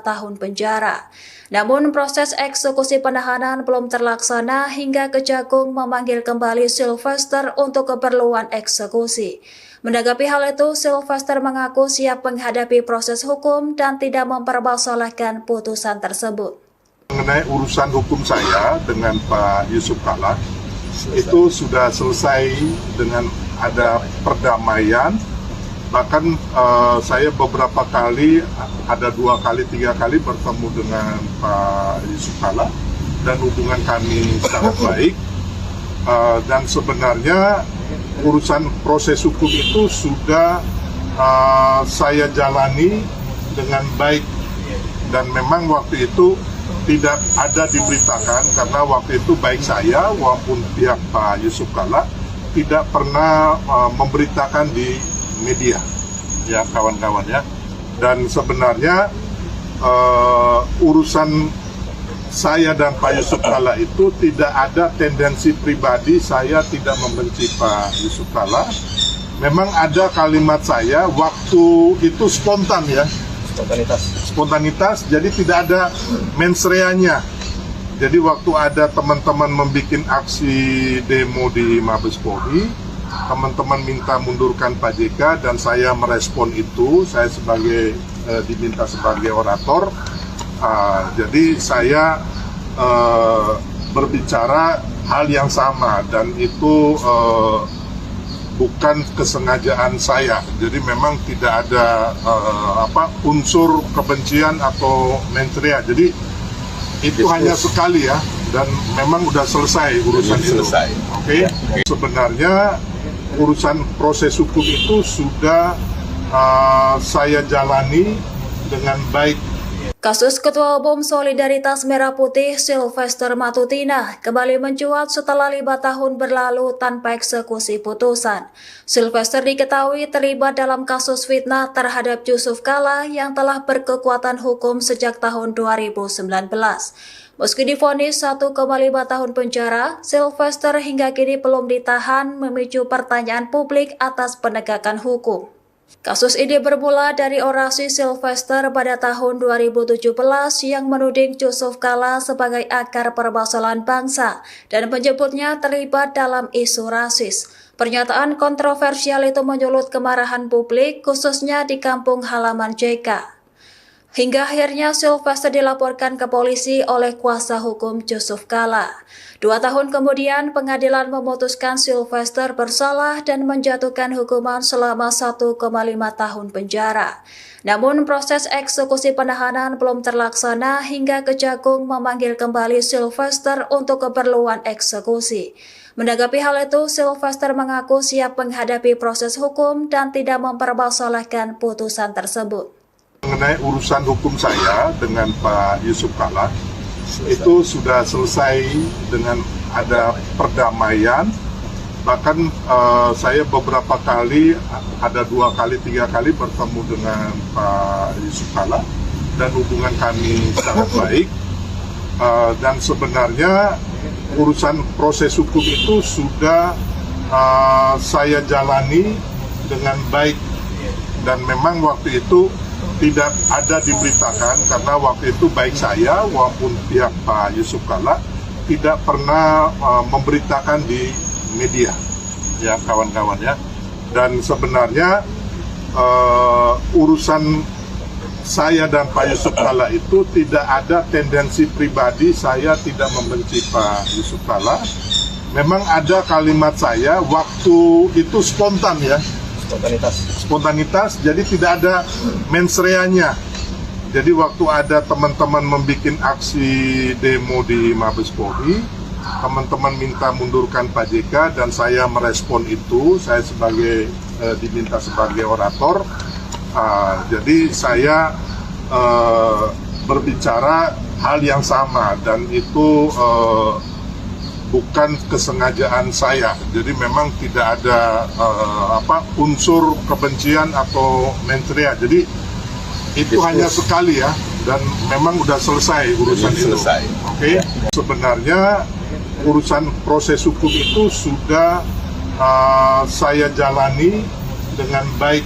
tahun penjara. Namun proses eksekusi penahanan belum terlaksana hingga Kejagung memanggil kembali Sylvester untuk keperluan eksekusi. Menanggapi hal itu, Sylvester mengaku siap menghadapi proses hukum dan tidak mempermasalahkan putusan tersebut. Mengenai urusan hukum saya dengan Pak Yusuf Kala, itu sudah selesai dengan ada perdamaian. Bahkan saya beberapa kali, ada 2 kali, 3 kali bertemu dengan Pak Yusuf Kala dan hubungan kami sangat baik. Dan sebenarnya urusan proses hukum itu sudah saya jalani dengan baik, dan memang waktu itu tidak ada diberitakan karena waktu itu baik saya maupun pihak Pak Yusuf Kala tidak pernah memberitakan di media, ya kawan-kawan ya. Dan sebenarnya urusan saya dan Pak Yusuf Kala itu tidak ada tendensi pribadi, saya tidak membenci Pak Yusuf Kala. Memang ada kalimat saya waktu itu spontan ya. Spontanitas, jadi tidak ada mens reanya. Jadi waktu ada teman-teman membuat aksi demo di Mabes Polri, teman-teman minta mundurkan Pak JK dan saya merespon itu. Saya diminta sebagai orator. Jadi saya berbicara hal yang sama, dan itu bukan kesengajaan saya. Jadi memang tidak ada unsur kebencian atau mensrea. Jadi itu hanya sekali ya, dan memang udah selesai urusan itu. Oke. Sebenarnya urusan proses hukum itu sudah saya jalani dengan baik. Kasus Ketua Umum Solidaritas Merah Putih Sylvester Matutina kembali mencuat setelah 5 tahun berlalu tanpa eksekusi putusan. Sylvester diketahui terlibat dalam kasus fitnah terhadap Yusuf Kalla yang telah berkekuatan hukum sejak tahun 2019. Meski divonis 1,5 tahun penjara, Sylvester hingga kini belum ditahan, memicu pertanyaan publik atas penegakan hukum. Kasus ini bermula dari orasi Sylvester pada tahun 2017 yang menuding Yusuf Kalla sebagai akar permasalahan bangsa dan menyebutnya terlibat dalam isu rasis. Pernyataan kontroversial itu menyulut kemarahan publik, khususnya di kampung halaman JK. Hingga akhirnya Sylvester dilaporkan ke polisi oleh kuasa hukum Yusuf Kalla. 2 tahun kemudian pengadilan memutuskan Sylvester bersalah dan menjatuhkan hukuman selama 1,5 tahun penjara. Namun proses eksekusi penahanan belum terlaksana hingga Kejagung memanggil kembali Sylvester untuk keperluan eksekusi. Menanggapi hal itu, Sylvester mengaku siap menghadapi proses hukum dan tidak mempermasalahkan putusan tersebut. Mengenai urusan hukum saya dengan Pak Yusuf Kalla, itu sudah selesai dengan ada perdamaian. Bahkan saya beberapa kali, ada 2 kali, 3 kali bertemu dengan Pak Yusuf Kalla dan hubungan kami sangat baik. Dan sebenarnya urusan proses hukum itu sudah saya jalani dengan baik. Dan memang waktu itu tidak ada diberitakan karena waktu itu baik saya maupun pihak Pak Yusuf Kalla tidak pernah memberitakan di media, ya kawan-kawan ya. Dan sebenarnya urusan saya dan Pak Yusuf Kalla itu tidak ada tendensi pribadi, saya tidak membenci Pak Yusuf Kalla. Memang ada kalimat saya waktu itu spontan ya. Spontanitas, jadi tidak ada mensreanya. Jadi waktu ada teman-teman membuat aksi demo di Mabes Polri, teman-teman minta mundurkan Pak JK dan saya merespon itu. Saya diminta sebagai orator. Jadi saya berbicara hal yang sama dan itu bukan kesengajaan saya. Jadi memang tidak ada unsur kebencian atau mensrea. Jadi itu hanya sekali ya, dan memang udah selesai urusan itu. Oke. Sebenarnya urusan proses hukum itu sudah saya jalani dengan baik.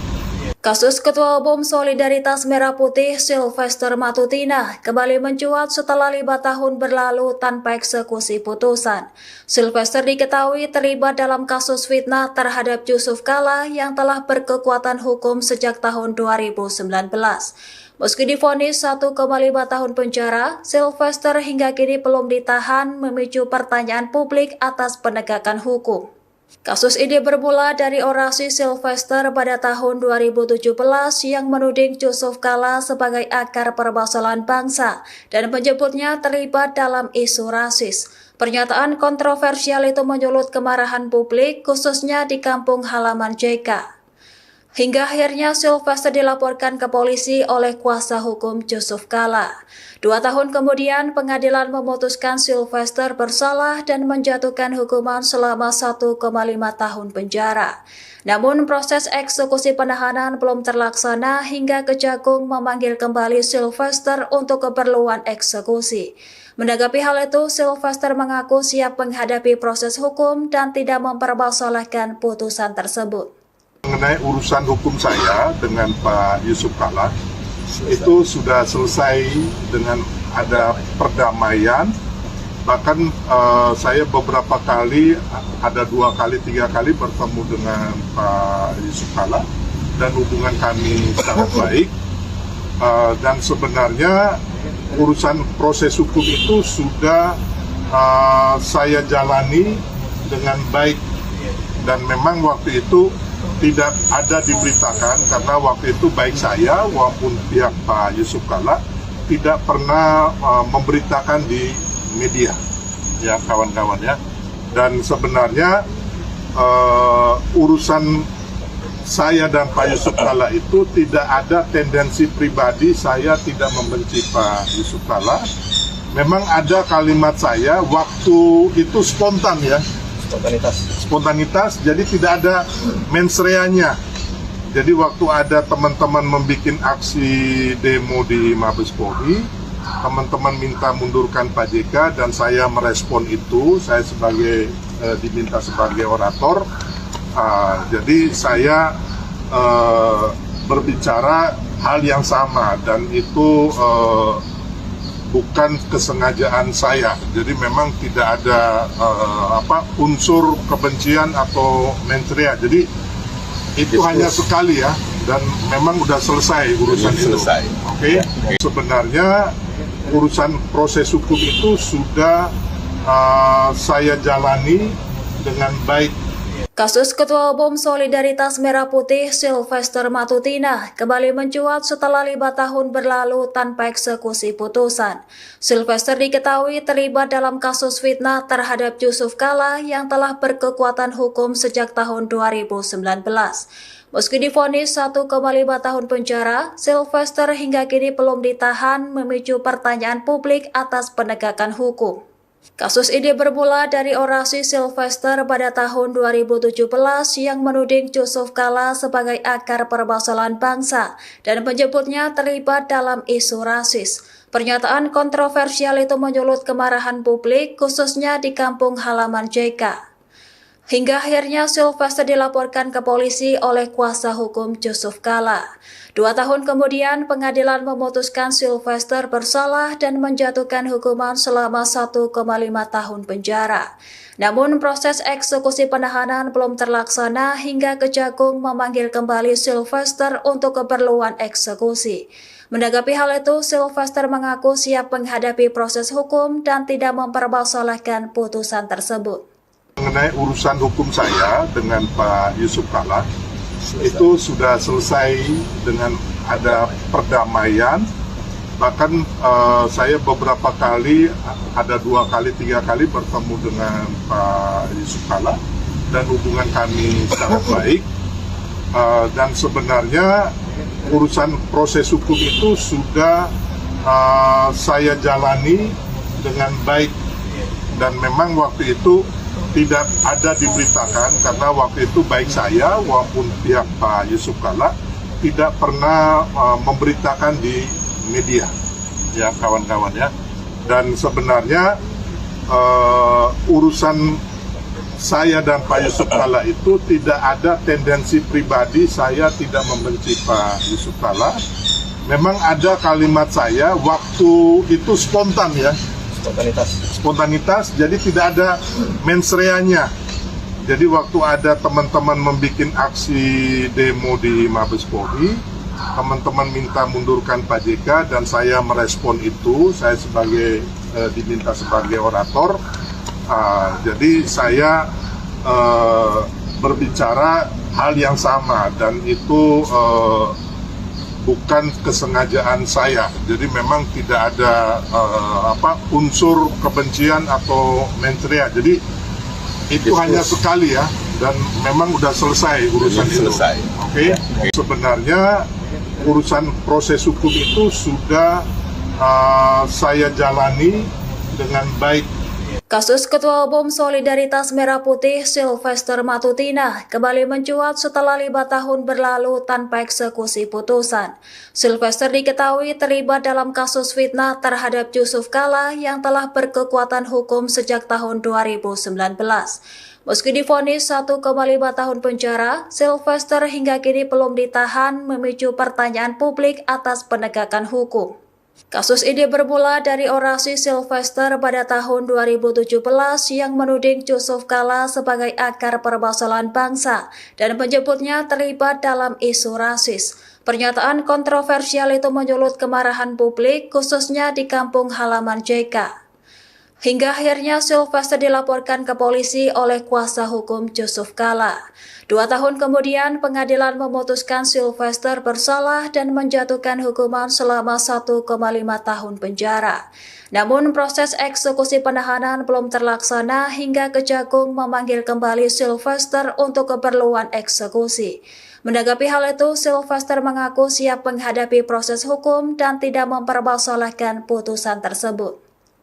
Kasus Ketua Umum Solidaritas Merah Putih Sylvester Matutina kembali mencuat setelah 5 tahun berlalu tanpa eksekusi putusan. Sylvester diketahui terlibat dalam kasus fitnah terhadap Yusuf Kalla yang telah berkekuatan hukum sejak tahun 2019. Meski divonis 1,5 tahun penjara, Sylvester hingga kini belum ditahan, memicu pertanyaan publik atas penegakan hukum. Kasus ini bermula dari orasi Sylvester pada tahun 2017 yang menuding Yusuf Kalla sebagai akar permasalahan bangsa dan menyebutnya terlibat dalam isu rasis. Pernyataan kontroversial itu menyulut kemarahan publik, khususnya di kampung halaman JK. Hingga akhirnya Sylvester dilaporkan ke polisi oleh kuasa hukum Yusuf Kalla. 2 tahun kemudian pengadilan memutuskan Sylvester bersalah dan menjatuhkan hukuman selama 1,5 tahun penjara. Namun proses eksekusi penahanan belum terlaksana hingga Kejagung memanggil kembali Sylvester untuk keperluan eksekusi. Menanggapi hal itu, Sylvester mengaku siap menghadapi proses hukum dan tidak mempermasalahkan putusan tersebut. Mengenai urusan hukum saya dengan Pak Yusuf Kalla, itu sudah selesai dengan ada perdamaian. Bahkan saya beberapa kali, ada 2 kali, 3 kali bertemu dengan Pak Yusuf Kalla dan hubungan kami sangat baik. Dan sebenarnya urusan proses hukum itu sudah saya jalani dengan baik. Dan memang waktu itu tidak ada diberitakan karena waktu itu baik saya maupun pihak Pak Yusuf Kalla tidak pernah memberitakan di media, ya kawan-kawan ya. Dan sebenarnya urusan saya dan Pak Yusuf Kalla itu tidak ada tendensi pribadi. Saya tidak membenci Pak Yusuf Kalla. Memang ada kalimat saya waktu itu spontan ya. Spontanitas, jadi tidak ada mens reanya. Jadi waktu ada teman-teman membuat aksi demo di Mabes Polri, teman-teman minta mundurkan Pak JK dan saya merespon itu. Saya diminta sebagai orator. Jadi saya berbicara hal yang sama dan itu bukan kesengajaan saya. Jadi memang tidak ada unsur kebencian atau mens rea. Jadi itu hanya sekali ya, dan memang udah selesai urusan itu. Oke. Sebenarnya urusan proses hukum itu sudah saya jalani dengan baik. Kasus Ketua Umum Solidaritas Merah Putih Sylvester Matutina kembali mencuat setelah 5 tahun berlalu tanpa eksekusi putusan. Sylvester diketahui terlibat dalam kasus fitnah terhadap Yusuf Kalla yang telah berkekuatan hukum sejak tahun 2019. Meski divonis 1,5 tahun penjara, Sylvester hingga kini belum ditahan, memicu pertanyaan publik atas penegakan hukum. Kasus ini bermula dari orasi Sylvester pada tahun 2017 yang menuding Yusuf Kalla sebagai akar permasalahan bangsa dan menyebutnya terlibat dalam isu rasis. Pernyataan kontroversial itu menyulut kemarahan publik, khususnya di kampung halaman JK. Hingga akhirnya Sylvester dilaporkan ke polisi oleh kuasa hukum Yusuf Kalla. 2 tahun kemudian, pengadilan memutuskan Sylvester bersalah dan menjatuhkan hukuman selama 1,5 tahun penjara. Namun, proses eksekusi penahanan belum terlaksana hingga Kejagung memanggil kembali Sylvester untuk keperluan eksekusi. Menanggapi hal itu, Sylvester mengaku siap menghadapi proses hukum dan tidak mempermasalahkan putusan tersebut. Mengenai urusan hukum saya dengan Pak Yusuf Kalla, itu sudah selesai dengan ada perdamaian. Bahkan saya beberapa kali, ada 2 kali, 3 kali bertemu dengan Pak Yusuf Kalla dan hubungan kami sangat baik. Dan sebenarnya urusan proses hukum itu sudah saya jalani dengan baik. Dan memang waktu itu tidak ada diberitakan karena waktu itu baik saya maupun pihak Pak Yusuf Kalla tidak pernah memberitakan di media, ya kawan-kawan ya. Dan sebenarnya urusan saya dan Pak Yusuf Kalla itu tidak ada tendensi pribadi. Saya tidak membenci Pak Yusuf Kalla. Memang ada kalimat saya waktu itu spontan ya. Spontanitas, jadi tidak ada mens reanya. Jadi waktu ada teman-teman membuat aksi demo di Mabes Polri, teman-teman minta mundurkan Pak JK dan saya merespon itu. Saya diminta sebagai orator. Jadi saya berbicara hal yang sama dan itu bukan kesengajaan saya. Jadi memang tidak ada unsur kebencian atau mens rea. Jadi itu hanya sekali ya, dan memang udah selesai urusan itu. Oke. Sebenarnya urusan proses hukum itu sudah saya jalani dengan baik. Kasus Ketua Umum Solidaritas Merah Putih Sylvester Matutina kembali mencuat setelah 5 tahun berlalu tanpa eksekusi putusan. Sylvester diketahui terlibat dalam kasus fitnah terhadap Yusuf Kalla yang telah berkekuatan hukum sejak tahun 2019. Meski divonis 1,5 tahun penjara, Sylvester hingga kini belum ditahan, memicu pertanyaan publik atas penegakan hukum. Kasus ini bermula dari orasi Sylvester pada tahun 2017 yang menuding Yusuf Kalla sebagai akar permasalahan bangsa dan menyebutnya terlibat dalam isu rasis. Pernyataan kontroversial itu menyulut kemarahan publik, khususnya di kampung halaman JK. Hingga akhirnya Sylvester dilaporkan ke polisi oleh kuasa hukum Yusuf Kala. 2 tahun kemudian pengadilan memutuskan Sylvester bersalah dan menjatuhkan hukuman selama 1,5 tahun penjara. Namun proses eksekusi penahanan belum terlaksana hingga Kejagung memanggil kembali Sylvester untuk keperluan eksekusi. Menanggapi hal itu, Sylvester mengaku siap menghadapi proses hukum dan tidak mempermasalahkan putusan tersebut.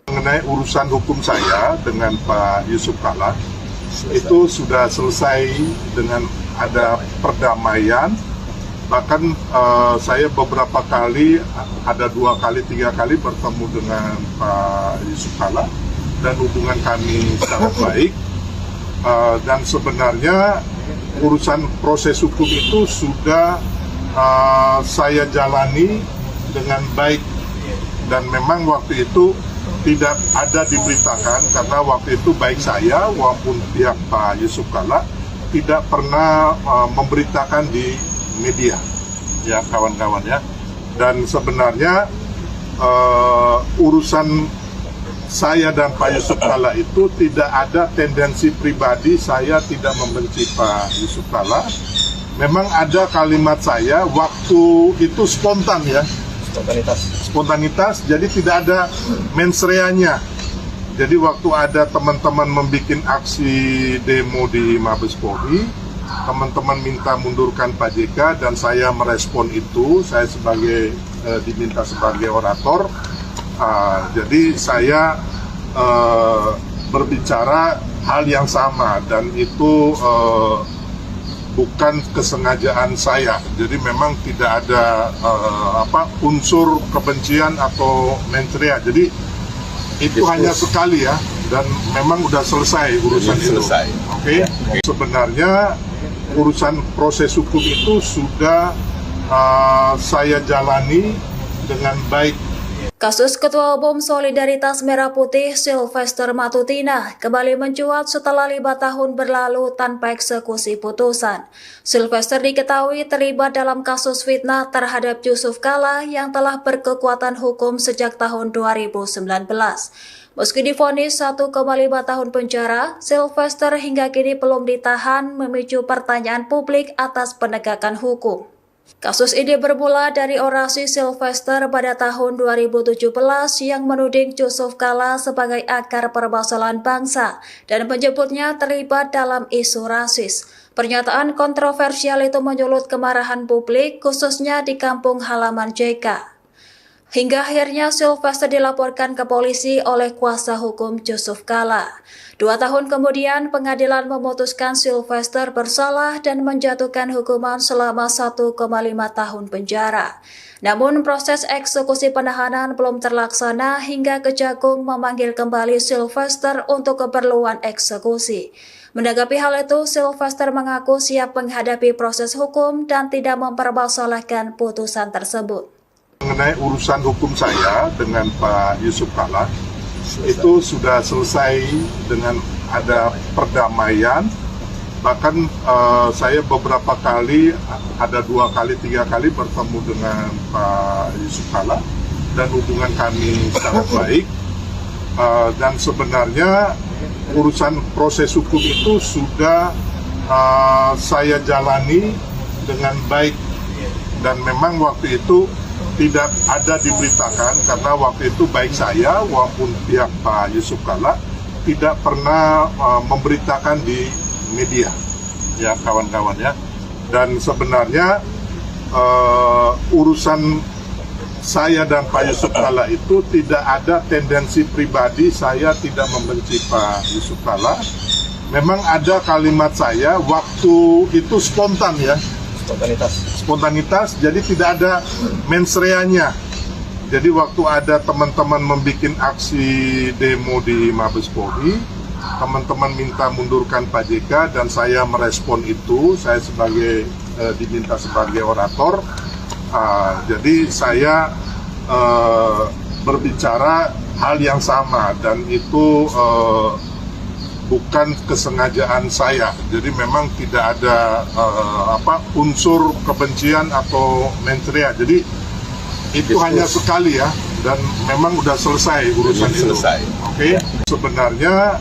Mengenai urusan hukum saya dengan Pak Yusuf Kala, itu sudah selesai dengan ada perdamaian. Bahkan saya beberapa kali, ada 2 kali, 3 kali bertemu dengan Pak Yusuf Kala dan hubungan kami sangat baik. Dan sebenarnya urusan proses hukum itu sudah saya jalani dengan baik, dan memang waktu itu tidak ada diberitakan karena waktu itu baik saya maupun pihak Pak Yusuf Kala tidak pernah memberitakan di media, ya kawan-kawan ya. Dan sebenarnya urusan saya dan Pak Yusuf Kala itu tidak ada tendensi pribadi, saya tidak membenci Pak Yusuf Kala. Memang ada kalimat saya waktu itu spontan ya. Spontanitas, jadi tidak ada mens reanya. Jadi waktu ada teman-teman membuat aksi demo di Mabes Polri, teman-teman minta mundurkan Pak JK dan saya merespon itu, saya diminta sebagai orator. Jadi saya berbicara hal yang sama dan itu bukan kesengajaan saya. Jadi memang tidak ada unsur kebencian atau mensrea. Jadi itu hanya sekali ya, dan memang udah selesai urusan itu. Oke. Sebenarnya urusan proses hukum itu sudah saya jalani dengan baik. Kasus Ketua Umum Solidaritas Merah Putih Sylvester Matutina kembali mencuat setelah 5 tahun berlalu tanpa eksekusi putusan. Sylvester diketahui terlibat dalam kasus fitnah terhadap Yusuf Kala yang telah berkekuatan hukum sejak tahun 2019. Meski divonis 1,5 tahun penjara, Sylvester hingga kini belum ditahan, memicu pertanyaan publik atas penegakan hukum. Kasus ini bermula dari orasi Sylvester pada tahun 2017 yang menuding Yusuf Kala sebagai akar permasalahan bangsa dan menyebutnya terlibat dalam isu rasis. Pernyataan kontroversial itu menyulut kemarahan publik, khususnya di kampung halaman JK. Hingga akhirnya Sylvester dilaporkan ke polisi oleh kuasa hukum Yusuf Kala. 2 tahun kemudian pengadilan memutuskan Sylvester bersalah dan menjatuhkan hukuman selama 1,5 tahun penjara. Namun proses eksekusi penahanan belum terlaksana hingga Kejagung memanggil kembali Sylvester untuk keperluan eksekusi. Menanggapi hal itu, Sylvester mengaku siap menghadapi proses hukum dan tidak mempermasalahkan putusan tersebut. Mengenai urusan hukum saya dengan Pak Yusuf Kala, itu sudah selesai dengan ada perdamaian. Bahkan saya beberapa kali, ada 2 kali, 3 kali bertemu dengan Pak Yusuf Kala dan hubungan kami sangat baik. Dan sebenarnya urusan proses hukum itu sudah saya jalani dengan baik, dan memang waktu itu tidak ada diberitakan karena waktu itu baik saya maupun pihak Pak Yusuf Kala tidak pernah memberitakan di media, ya kawan-kawan ya. Dan sebenarnya urusan saya dan Pak Yusuf Kala itu tidak ada tendensi pribadi, saya tidak membenci Pak Yusuf Kala. Memang ada kalimat saya waktu itu spontan ya. Spontanitas, jadi tidak ada mens reanya. Jadi waktu ada teman-teman membuat aksi demo di Mabes Polri, teman-teman minta mundurkan Pak JK dan saya merespon itu, saya diminta sebagai orator. Jadi saya berbicara hal yang sama dan itu bukan kesengajaan saya. Jadi memang tidak ada unsur kebencian atau mensrea. Jadi itu hanya sekali ya, dan memang udah selesai urusan itu. Oke. Sebenarnya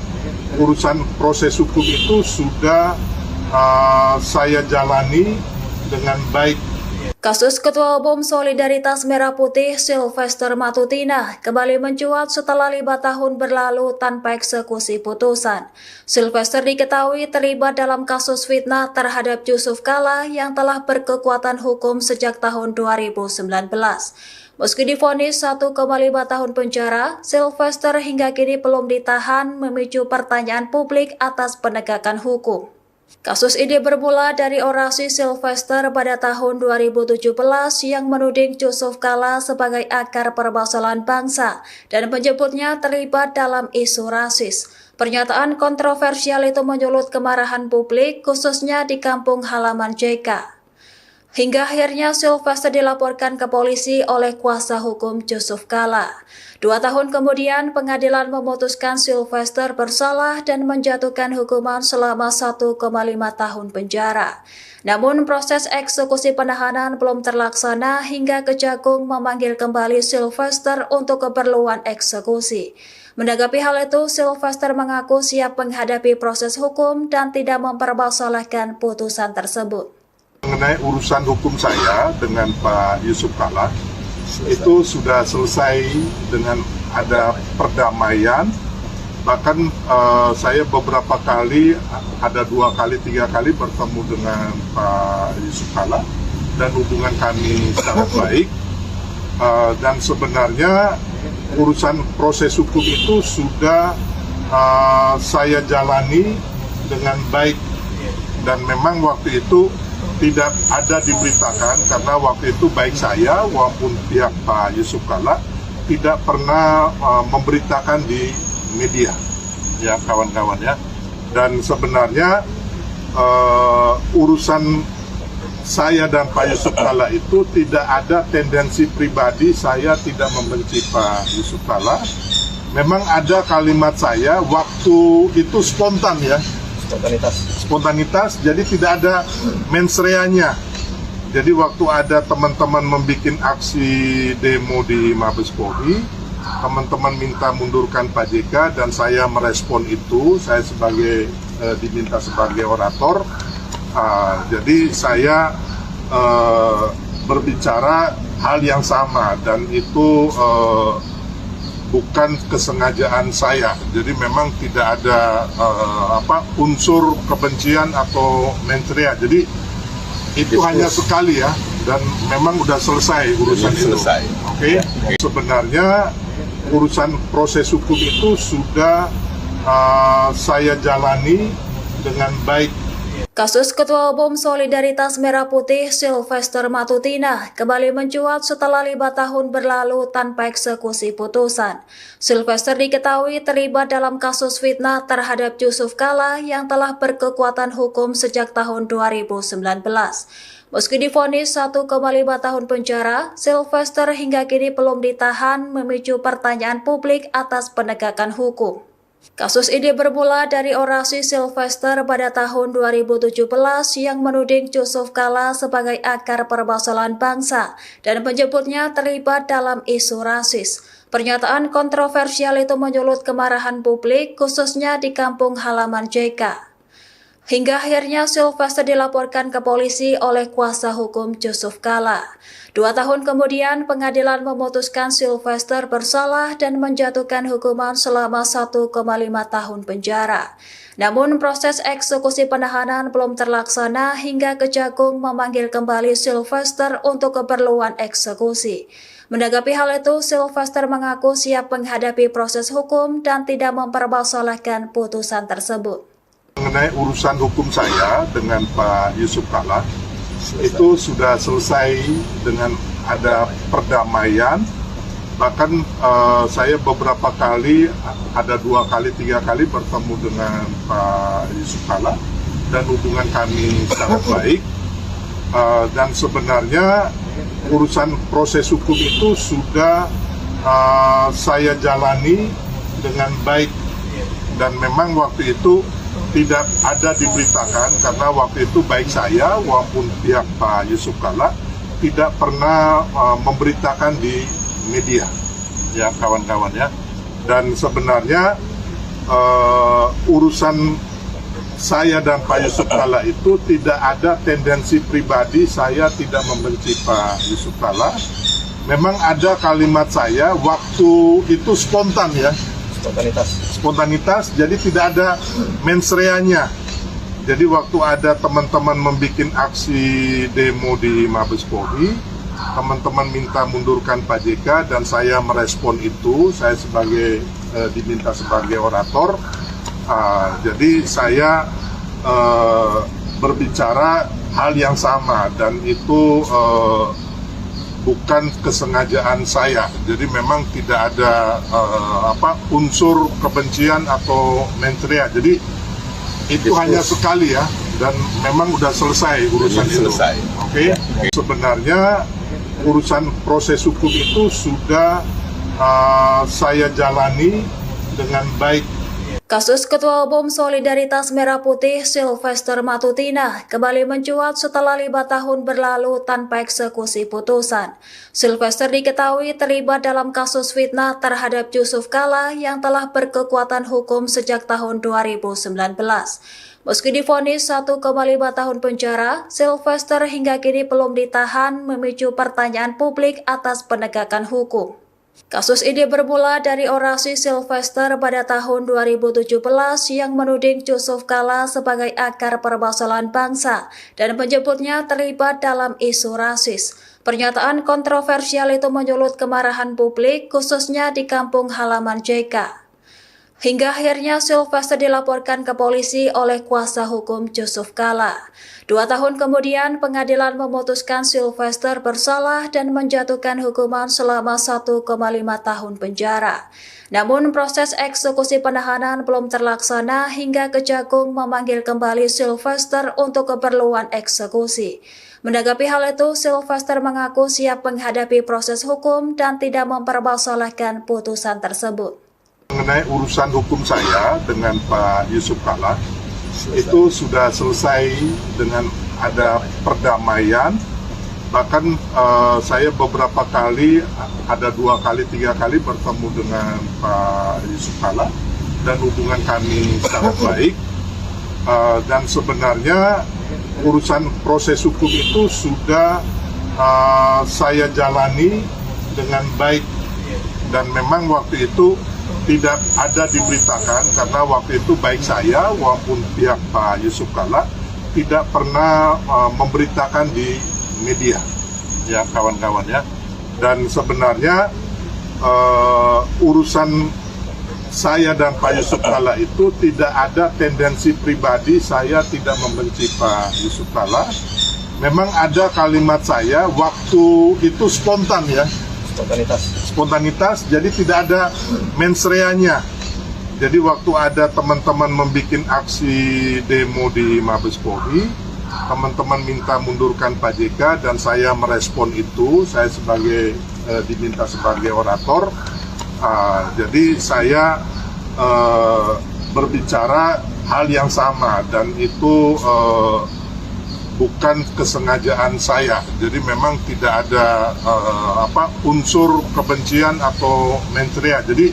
urusan proses hukum itu sudah saya jalani dengan baik. Kasus Ketua Umum Solidaritas Merah Putih Sylvester Matutina kembali mencuat setelah 5 tahun berlalu tanpa eksekusi putusan. Sylvester diketahui terlibat dalam kasus fitnah terhadap Yusuf Kala yang telah berkekuatan hukum sejak tahun 2019. Meski divonis 1,5 tahun penjara, Sylvester hingga kini belum ditahan, memicu pertanyaan publik atas penegakan hukum. Kasus ini bermula dari orasi Sylvester pada tahun 2017 yang menuding Yusuf Kala sebagai akar permasalahan bangsa dan menyebutnya terlibat dalam isu rasis. Pernyataan kontroversial itu menyulut kemarahan publik, khususnya di kampung halaman JK. Hingga akhirnya Sylvester dilaporkan ke polisi oleh kuasa hukum Yusuf Kala. 2 tahun kemudian, pengadilan memutuskan Sylvester bersalah dan menjatuhkan hukuman selama 1,5 tahun penjara. Namun proses eksekusi penahanan belum terlaksana hingga Kejagung memanggil kembali Sylvester untuk keperluan eksekusi. Menanggapi hal itu, Sylvester mengaku siap menghadapi proses hukum dan tidak mempermasalahkan putusan tersebut. Mengenai urusan hukum saya dengan Pak Yusuf Kala, itu sudah selesai dengan ada perdamaian. Bahkan saya beberapa kali, ada 2 kali, 3 kali bertemu dengan Pak Yusuf Kala dan hubungan kami sangat baik. Dan sebenarnya urusan proses hukum itu sudah saya jalani dengan baik, dan memang waktu itu tidak ada diberitakan karena waktu itu baik saya maupun pihak Pak Yusuf Kala tidak pernah memberitakan di media, ya kawan-kawan ya. Dan sebenarnya urusan saya dan Pak Yusuf Kala itu tidak ada tendensi pribadi, saya tidak membenci Pak Yusuf Kala. Memang ada kalimat saya waktu itu spontan ya. Spontanitas, jadi tidak ada mensreanya. Jadi waktu ada teman-teman membuat aksi demo di Mabes Polri, teman-teman minta mundurkan Pak JK dan saya merespon itu. Saya diminta sebagai orator. Jadi saya berbicara hal yang sama dan itu bukan kesengajaan saya. Jadi memang tidak ada unsur kebencian atau mensrea. Jadi itu hanya sekali ya, dan memang udah selesai urusan itu. Oke. Sebenarnya urusan proses hukum itu sudah saya jalani dengan baik. Kasus Ketua Umum Solidaritas Merah Putih Sylvester Matutina kembali mencuat setelah 5 tahun berlalu tanpa eksekusi putusan. Sylvester diketahui terlibat dalam kasus fitnah terhadap Yusuf Kala yang telah berkekuatan hukum sejak tahun 2019. Meski divonis 1,5 tahun penjara, Sylvester hingga kini belum ditahan, memicu pertanyaan publik atas penegakan hukum. Kasus ini bermula dari orasi Sylvester pada tahun 2017 yang menuding Yusuf Kala sebagai akar permasalahan bangsa dan menyebutnya terlibat dalam isu rasis. Pernyataan kontroversial itu menyulut kemarahan publik, khususnya di kampung halaman JK. Hingga akhirnya Sylvester dilaporkan ke polisi oleh kuasa hukum Yusuf Kala. 2 tahun kemudian, pengadilan memutuskan Sylvester bersalah dan menjatuhkan hukuman selama 1,5 tahun penjara. Namun proses eksekusi penahanan belum terlaksana hingga Kejagung memanggil kembali Sylvester untuk keperluan eksekusi. Menanggapi hal itu, Sylvester mengaku siap menghadapi proses hukum dan tidak mempermasalahkan putusan tersebut. Mengenai urusan hukum saya dengan Pak Yusuf Kala, itu sudah selesai dengan ada perdamaian. Bahkan saya beberapa kali, ada 2 kali, 3 kali bertemu dengan Pak Yusuf Kala dan hubungan kami sangat baik. Dan sebenarnya urusan proses hukum itu sudah saya jalani dengan baik, dan memang waktu itu tidak ada diberitakan karena waktu itu baik saya maupun pihak Pak Yusuf Kala tidak pernah memberitakan di media, ya kawan-kawan ya. Dan sebenarnya urusan saya dan Pak Yusuf Kalla itu tidak ada tendensi pribadi. Saya tidak membenci Pak Yusuf Kalla. Memang ada kalimat saya waktu itu spontan ya. Spontanitas, jadi tidak ada mens reanya. Jadi waktu ada teman-teman membuat aksi demo di Mabes Polri, teman-teman minta mundurkan Pak JK dan saya merespon itu. Saya diminta sebagai orator. Jadi saya berbicara hal yang sama dan itu bukan kesengajaan saya. Jadi memang tidak ada unsur kebencian atau mensrea. Jadi itu hanya sekali ya, dan memang udah selesai urusan itu. Oke. Sebenarnya urusan proses hukum itu sudah saya jalani dengan baik. Kasus Ketua Umum Solidaritas Merah Putih Sylvester Matutina kembali mencuat setelah 5 tahun berlalu tanpa eksekusi putusan. Sylvester diketahui terlibat dalam kasus fitnah terhadap Yusuf Kalla yang telah berkekuatan hukum sejak tahun 2019. Meski divonis 1,5 tahun penjara, Sylvester hingga kini belum ditahan, memicu pertanyaan publik atas penegakan hukum. Kasus ini bermula dari orasi Sylvester pada tahun 2017 yang menuding Yusuf Kalla sebagai akar permasalahan bangsa dan menyebutnya terlibat dalam isu rasis. Pernyataan kontroversial itu menyulut kemarahan publik, khususnya di kampung halaman JK. Hingga akhirnya Sylvester dilaporkan ke polisi oleh kuasa hukum Yusuf Kalla. 2 tahun kemudian, pengadilan memutuskan Sylvester bersalah dan menjatuhkan hukuman selama 1,5 tahun penjara. Namun proses eksekusi penahanan belum terlaksana hingga Kejagung memanggil kembali Sylvester untuk keperluan eksekusi. Menanggapi hal itu, Sylvester mengaku siap menghadapi proses hukum dan tidak mempermasalahkan putusan tersebut. Mengenai urusan hukum saya dengan Pak Yusuf Kalla itu sudah selesai dengan ada perdamaian. Bahkan saya beberapa kali, ada 2 kali 3 kali bertemu dengan Pak Yusuf Kalla dan hubungan kami sangat baik. Dan sebenarnya urusan proses hukum itu sudah saya jalani dengan baik, dan memang waktu itu tidak ada diberitakan karena waktu itu baik saya maupun pihak Pak Yusuf Kalla tidak pernah memberitakan di media, ya kawan-kawan ya. Dan sebenarnya urusan saya dan Pak Yusuf Kalla itu tidak ada tendensi pribadi. Saya tidak membenci Pak Yusuf Kalla. Memang ada kalimat saya waktu itu spontan ya. Spontanitas, jadi tidak ada mens reanya. Jadi waktu ada teman-teman membuat aksi demo di Mabes Polri, teman-teman minta mundurkan Pak JK dan saya merespon itu. Saya diminta sebagai orator. Jadi saya berbicara hal yang sama dan itu bukan kesengajaan saya. Jadi memang tidak ada unsur kebencian atau mensrea. Jadi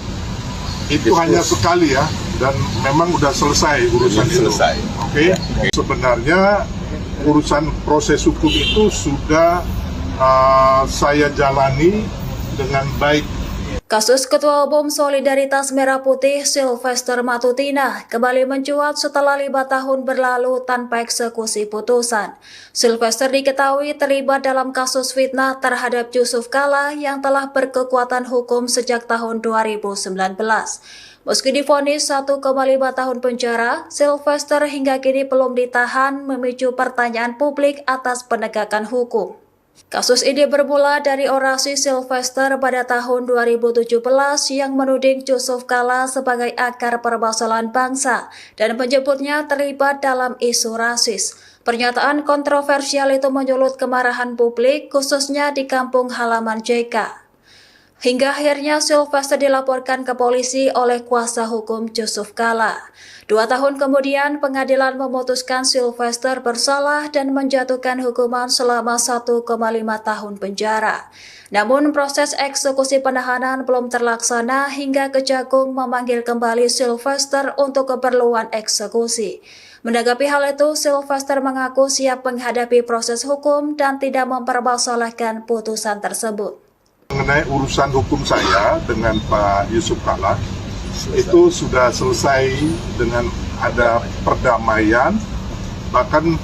itu hanya sekali ya, dan memang udah selesai urusan itu. Oke. Sebenarnya urusan proses hukum itu sudah saya jalani dengan baik. Kasus Ketua Umum Solidaritas Merah Putih Sylvester Matutina kembali mencuat setelah 5 tahun berlalu tanpa eksekusi putusan. Sylvester diketahui terlibat dalam kasus fitnah terhadap Yusuf Kalla yang telah berkekuatan hukum sejak tahun 2019. Meski divonis 1,5 tahun penjara, Sylvester hingga kini belum ditahan, memicu pertanyaan publik atas penegakan hukum. Kasus ini bermula dari orasi Sylvester pada tahun 2017 yang menuding Yusuf Kalla sebagai akar permasalahan bangsa dan menyebutnya terlibat dalam isu rasis. Pernyataan kontroversial itu menyulut kemarahan publik, khususnya di kampung halaman JK. Hingga akhirnya Sylvester dilaporkan ke polisi oleh kuasa hukum Yusuf Kalla. 2 tahun kemudian pengadilan memutuskan Sylvester bersalah dan menjatuhkan hukuman selama 1,5 tahun penjara. Namun proses eksekusi penahanan belum terlaksana hingga Kejagung memanggil kembali Sylvester untuk keperluan eksekusi. Menanggapi hal itu, Sylvester mengaku siap menghadapi proses hukum dan tidak mempermasalahkan putusan tersebut. Mengenai urusan hukum saya dengan Pak Yusuf Kalla, itu sudah selesai dengan ada perdamaian. Bahkan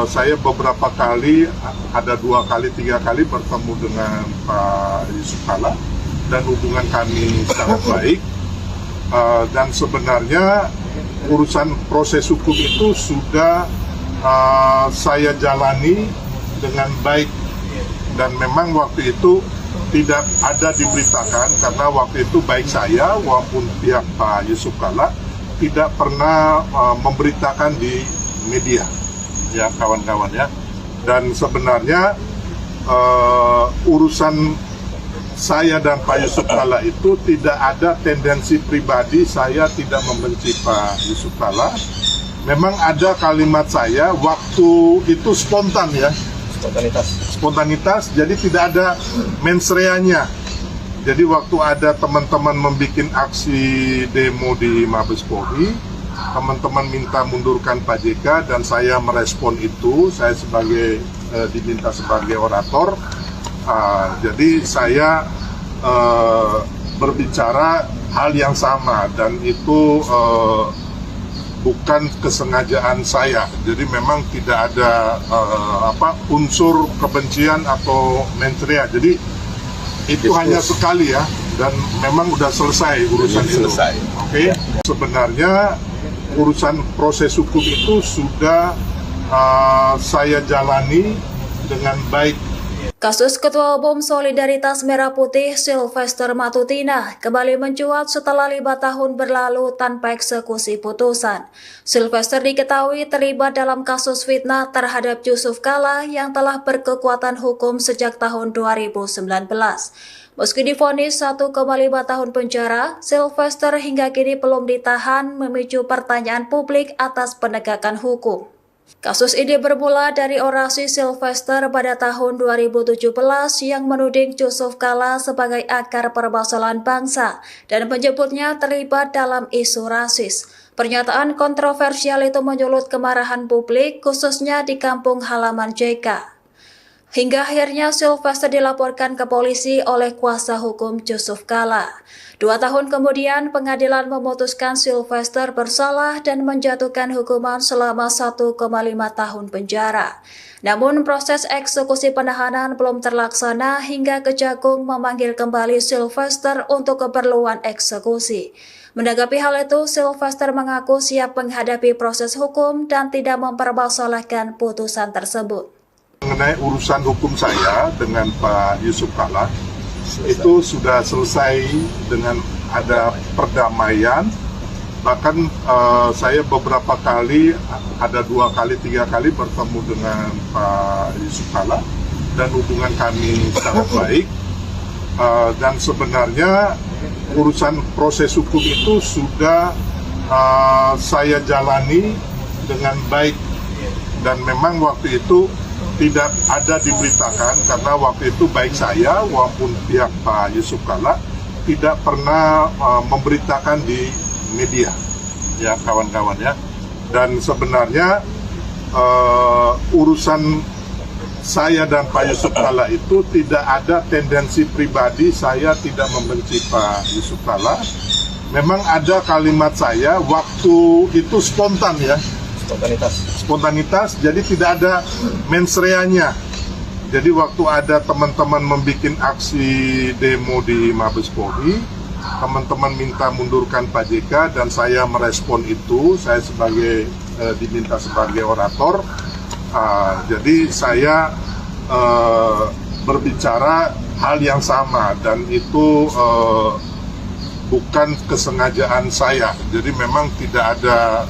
saya beberapa kali, ada 2 kali, 3 kali bertemu dengan Pak Yusuf Kalla dan hubungan kami sangat baik. Dan sebenarnya urusan proses hukum itu sudah saya jalani dengan baik, dan memang waktu itu tidak ada diberitakan karena waktu itu baik saya maupun pihak Pak Yusuf Kalla tidak pernah memberitakan di media, ya kawan-kawan ya. Dan sebenarnya urusan saya dan Pak Yusuf Kalla itu tidak ada tendensi pribadi. Saya tidak membenci Pak Yusuf Kalla. Memang ada kalimat saya waktu itu spontan ya. Spontanitas, jadi tidak ada mensreanya. Jadi waktu ada teman-teman membuat aksi demo di Mabes Polri, teman-teman minta mundurkan Pak JK dan saya merespon itu. Saya diminta sebagai orator. Jadi saya berbicara hal yang sama, dan itu bukan kesengajaan saya. Jadi memang tidak ada unsur kebencian atau mensrea. Jadi itu hanya sekali ya, dan memang udah selesai urusan itu. Oke. Sebenarnya urusan proses hukum itu sudah saya jalani dengan baik. Kasus Ketua Umum Solidaritas Merah Putih Sylvester Matutina kembali mencuat setelah 5 tahun berlalu tanpa eksekusi putusan. Sylvester diketahui terlibat dalam kasus fitnah terhadap Yusuf Kalla yang telah berkekuatan hukum sejak tahun 2019. Meski divonis 1,5 tahun penjara, Sylvester hingga kini belum ditahan, memicu pertanyaan publik atas penegakan hukum. Kasus ini bermula dari orasi Sylvester pada tahun 2017 yang menuding Yusuf Kalla sebagai akar permasalahan bangsa dan menyebutnya terlibat dalam isu rasis. Pernyataan kontroversial itu menyulut kemarahan publik, khususnya di kampung halaman JK. Hingga akhirnya Sylvester dilaporkan ke polisi oleh kuasa hukum Yusuf Kalla. 2 tahun kemudian pengadilan memutuskan Sylvester bersalah dan menjatuhkan hukuman selama 1,5 tahun penjara. Namun proses eksekusi penahanan belum terlaksana hingga Kejagung memanggil kembali Sylvester untuk keperluan eksekusi. Menanggapi hal itu, Sylvester mengaku siap menghadapi proses hukum dan tidak mempermasalahkan putusan tersebut. Mengenai urusan hukum saya dengan Pak Yusuf Kalla, itu sudah selesai dengan ada perdamaian. Bahkan saya beberapa kali, ada 2 kali, 3 kali bertemu dengan Pak Yusuf Kalla dan hubungan kami sangat baik. Dan sebenarnya urusan proses hukum itu sudah saya jalani dengan baik, dan memang waktu itu tidak ada diberitakan karena waktu itu baik saya maupun pihak Pak Yusuf Kalla tidak pernah memberitakan di media, ya kawan-kawan ya. Dan sebenarnya urusan saya dan Pak Yusuf Kalla itu tidak ada tendensi pribadi. Saya tidak membenci Pak Yusuf Kalla. Memang ada kalimat saya waktu itu spontan ya. Spontanitas, jadi tidak ada mensreanya. Jadi waktu ada teman-teman membuat aksi demo di Mabes Polri, teman-teman minta mundurkan Pak JK dan saya merespon itu. Saya diminta sebagai orator. Jadi saya berbicara hal yang sama, dan itu bukan kesengajaan saya. Jadi memang tidak ada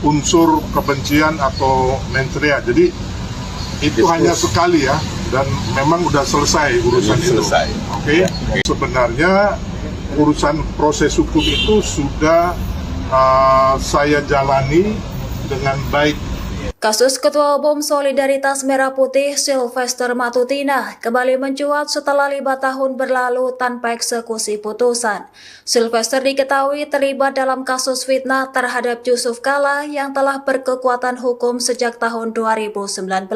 unsur kebencian atau mensrea. Jadi itu hanya sekali ya, dan memang udah selesai urusan itu. Oke. Sebenarnya urusan proses hukum itu sudah saya jalani dengan baik. Kasus Ketua Umum Solidaritas Merah Putih Sylvester Matutina kembali mencuat setelah 5 tahun berlalu tanpa eksekusi putusan. Sylvester diketahui terlibat dalam kasus fitnah terhadap Yusuf Kala yang telah berkekuatan hukum sejak tahun 2019.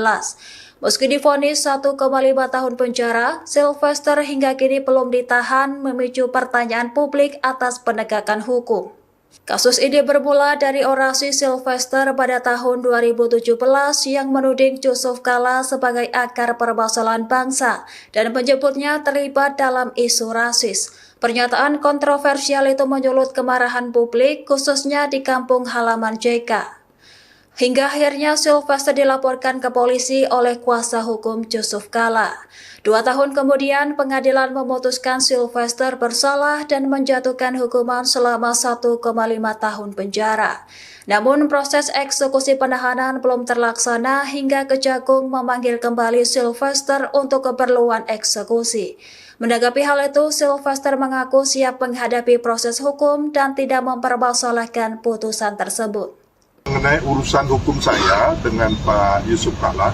Meski divonis 1,5 tahun penjara, Sylvester hingga kini belum ditahan, memicu pertanyaan publik atas penegakan hukum. Kasus ini bermula dari orasi Sylvester pada tahun 2017 yang menuding Yusuf Kala sebagai akar permasalahan bangsa dan menyebutnya terlibat dalam isu rasis. Pernyataan kontroversial itu menyulut kemarahan publik, khususnya di kampung halaman JK. Hingga akhirnya Sylvester dilaporkan ke polisi oleh kuasa hukum Yusuf Kala. 2 tahun kemudian, pengadilan memutuskan Sylvester bersalah dan menjatuhkan hukuman selama 1,5 tahun penjara. Namun proses eksekusi penahanan belum terlaksana hingga Kejagung memanggil kembali Sylvester untuk keperluan eksekusi. Menanggapi hal itu, Sylvester mengaku siap menghadapi proses hukum dan tidak mempermasalahkan putusan tersebut. Mengenai urusan hukum saya dengan Pak Yusuf Kala,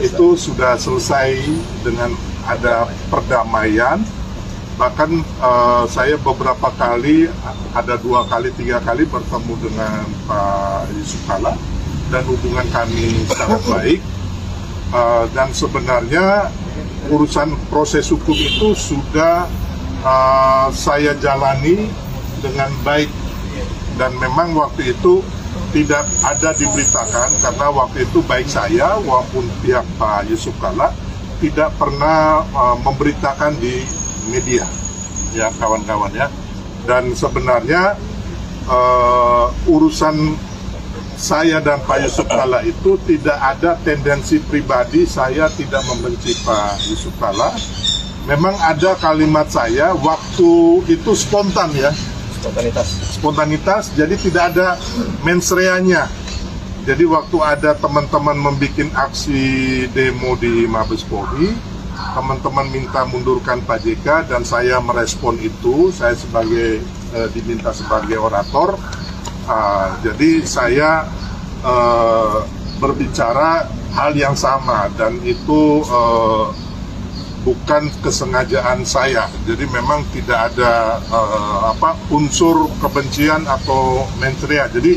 itu sudah selesai dengan ada perdamaian. Bahkan saya beberapa kali, ada 2 kali, 3 kali bertemu dengan Pak Yusuf Kala dan hubungan kami sangat baik. Dan sebenarnya urusan proses hukum itu sudah saya jalani dengan baik, dan memang waktu itu tidak ada diberitakan karena waktu itu baik saya maupun pihak Pak Yusuf Kala tidak pernah memberitakan di media, ya kawan-kawan ya. Dan sebenarnya urusan saya dan Pak Yusuf Kala itu tidak ada tendensi pribadi. Saya tidak membenci Pak Yusuf Kala. Memang ada kalimat saya waktu itu spontan ya. Spontanitas, jadi tidak ada mensreanya. Jadi waktu ada teman-teman membuat aksi demo di Mabes Polri, teman-teman minta mundurkan Pak JK dan saya merespon itu. Saya diminta sebagai orator. Jadi saya berbicara hal yang sama dan itu bukan kesengajaan saya. Jadi memang tidak ada unsur kebencian atau mensrea. Jadi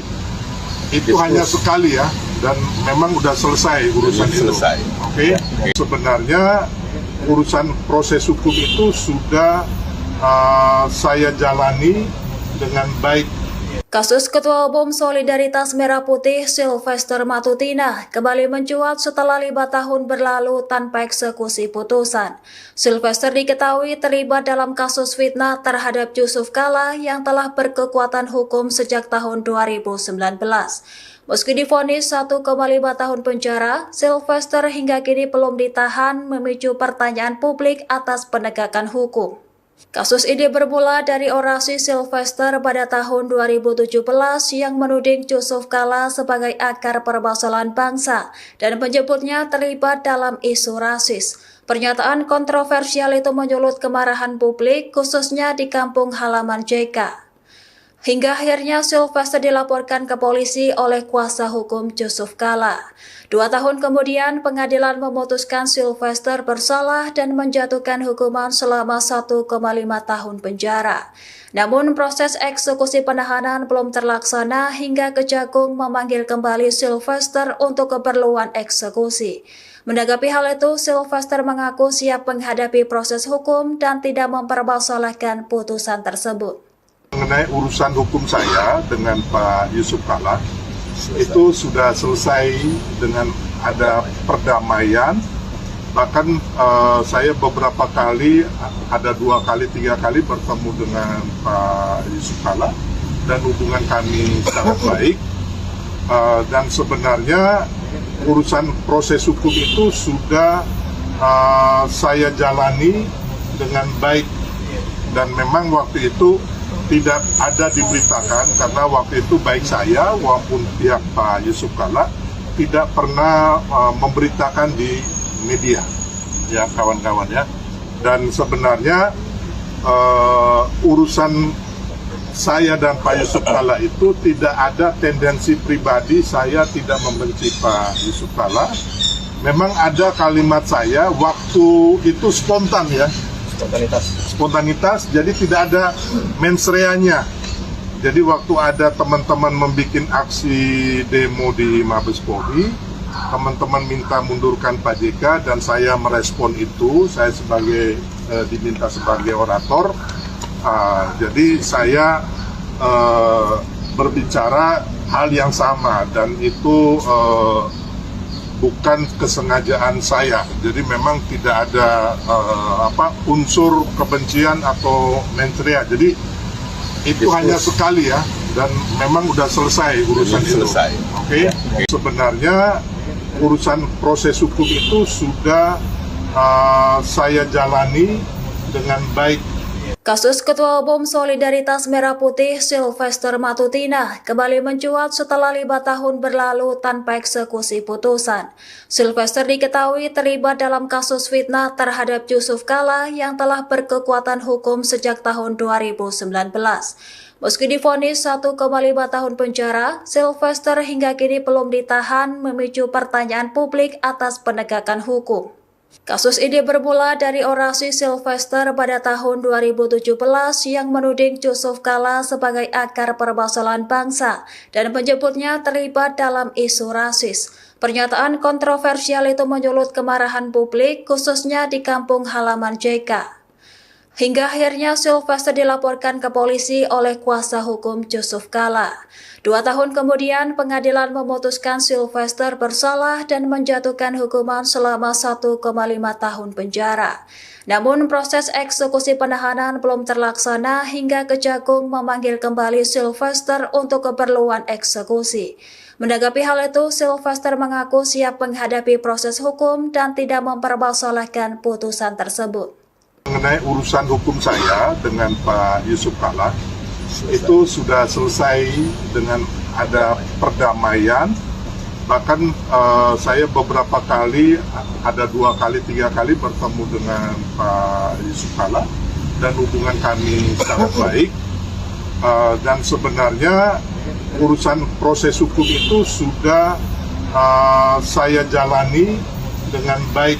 itu hanya sekali ya, dan memang udah selesai urusan itu. Oke. Sebenarnya urusan proses hukum itu sudah saya jalani dengan baik. Kasus Ketua Umum Solidaritas Merah Putih Sylvester Matutina kembali mencuat setelah 5 tahun berlalu tanpa eksekusi putusan. Sylvester diketahui terlibat dalam kasus fitnah terhadap Yusuf Kala yang telah berkekuatan hukum sejak tahun 2019. Meski divonis 1,5 tahun penjara, Sylvester hingga kini belum ditahan, memicu pertanyaan publik atas penegakan hukum. Kasus ini bermula dari orasi Sylvester pada tahun 2017 yang menuding Yusuf Kala sebagai akar permasalahan bangsa dan menyebutnya terlibat dalam isu rasis. Pernyataan kontroversial itu menyulut kemarahan publik, khususnya di kampung halaman JK. Hingga akhirnya Sylvester dilaporkan ke polisi oleh kuasa hukum Yusuf Kala. 2 tahun kemudian, pengadilan memutuskan Sylvester bersalah dan menjatuhkan hukuman selama 1,5 tahun penjara. Namun proses eksekusi penahanan belum terlaksana hingga Kejagung memanggil kembali Sylvester untuk keperluan eksekusi. Menanggapi hal itu, Sylvester mengaku siap menghadapi proses hukum dan tidak mempermasalahkan putusan tersebut. Mengenai urusan hukum saya dengan Pak Yusuf Kala, itu sudah selesai dengan ada perdamaian. Bahkan saya beberapa kali, ada 2 kali, 3 kali bertemu dengan Pak Yusuf Kala dan hubungan kami sangat baik. Dan sebenarnya urusan proses hukum itu sudah saya jalani dengan baik, dan memang waktu itu tidak ada diberitakan karena waktu itu baik saya maupun pihak Pak Yusuf Kala tidak pernah memberitakan di media, ya kawan-kawan ya. Dan sebenarnya urusan saya dan Pak Yusuf Kalla itu tidak ada tendensi pribadi. Saya tidak membenci Pak Yusuf Kalla. Memang ada kalimat saya waktu itu spontan ya. Spontanitas, jadi tidak ada mens reanya. Jadi waktu ada teman-teman membuat aksi demo di Mabes Polri, teman-teman minta mundurkan Pak JK dan saya merespon itu. Saya diminta sebagai orator. Jadi saya berbicara hal yang sama dan itu bukan kesengajaan saya. Jadi memang tidak ada unsur kebencian atau mensrea. Jadi itu hanya sekali ya, dan memang udah selesai urusan itu. Oke. Sebenarnya urusan proses hukum itu sudah saya jalani dengan baik. Kasus Ketua Umum Solidaritas Merah Putih Sylvester Matutina kembali mencuat setelah 5 tahun berlalu tanpa eksekusi putusan. Sylvester diketahui terlibat dalam kasus fitnah terhadap Yusuf Kalla yang telah berkekuatan hukum sejak tahun 2019. Meski divonis 1,5 tahun penjara, Sylvester hingga kini belum ditahan, memicu pertanyaan publik atas penegakan hukum. Kasus ini bermula dari orasi Sylvester pada tahun 2017 yang menuding Yusuf Kalla sebagai akar permasalahan bangsa dan menyebutnya terlibat dalam isu rasis. Pernyataan kontroversial itu menyulut kemarahan publik, khususnya di kampung halaman JK. Hingga akhirnya Sylvester dilaporkan ke polisi oleh kuasa hukum Yusuf Kalla. 2 tahun kemudian, pengadilan memutuskan Sylvester bersalah dan menjatuhkan hukuman selama 1,5 tahun penjara. Namun proses eksekusi penahanan belum terlaksana hingga Kejagung memanggil kembali Sylvester untuk keperluan eksekusi. Menanggapi hal itu, Sylvester mengaku siap menghadapi proses hukum dan tidak mempermasalahkan putusan tersebut. Mengenai urusan hukum saya dengan Pak Yusuf Kalla, itu sudah selesai dengan ada perdamaian. Bahkan saya beberapa kali, ada 2 kali, 3 kali bertemu dengan Pak Yusuf Kalla dan hubungan kami sangat baik. Dan sebenarnya urusan proses hukum itu sudah saya jalani dengan baik.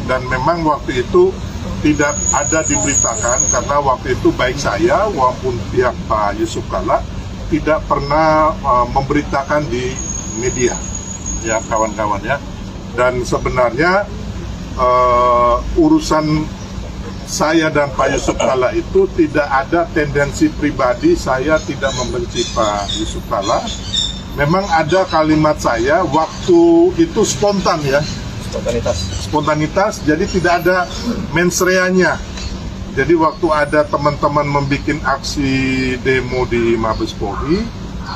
Dan memang waktu itu tidak ada diberitakan karena waktu itu baik saya maupun pihak Pak Yusuf Kalla tidak pernah memberitakan di media, ya kawan-kawan ya. Dan sebenarnya urusan saya dan Pak Yusuf Kalla itu tidak ada tendensi pribadi. Saya tidak membenci Pak Yusuf Kalla. Memang ada kalimat saya waktu itu spontan ya. Spontanitas, jadi tidak ada mens reanya. Jadi waktu ada teman-teman membuat aksi demo di Mabes Polri,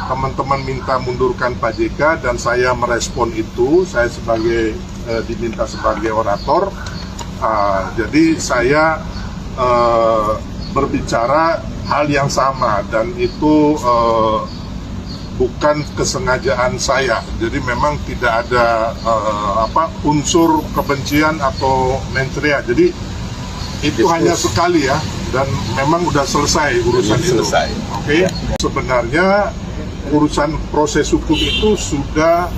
teman-teman minta mundurkan Pak JK dan saya merespon itu. Saya diminta sebagai orator. Jadi saya berbicara hal yang sama dan itu bukan kesengajaan saya. Jadi memang tidak ada unsur kebencian atau mensrea. Jadi itu hanya sekali ya, dan memang udah selesai urusan itu. Oke. Sebenarnya urusan proses hukum itu sudah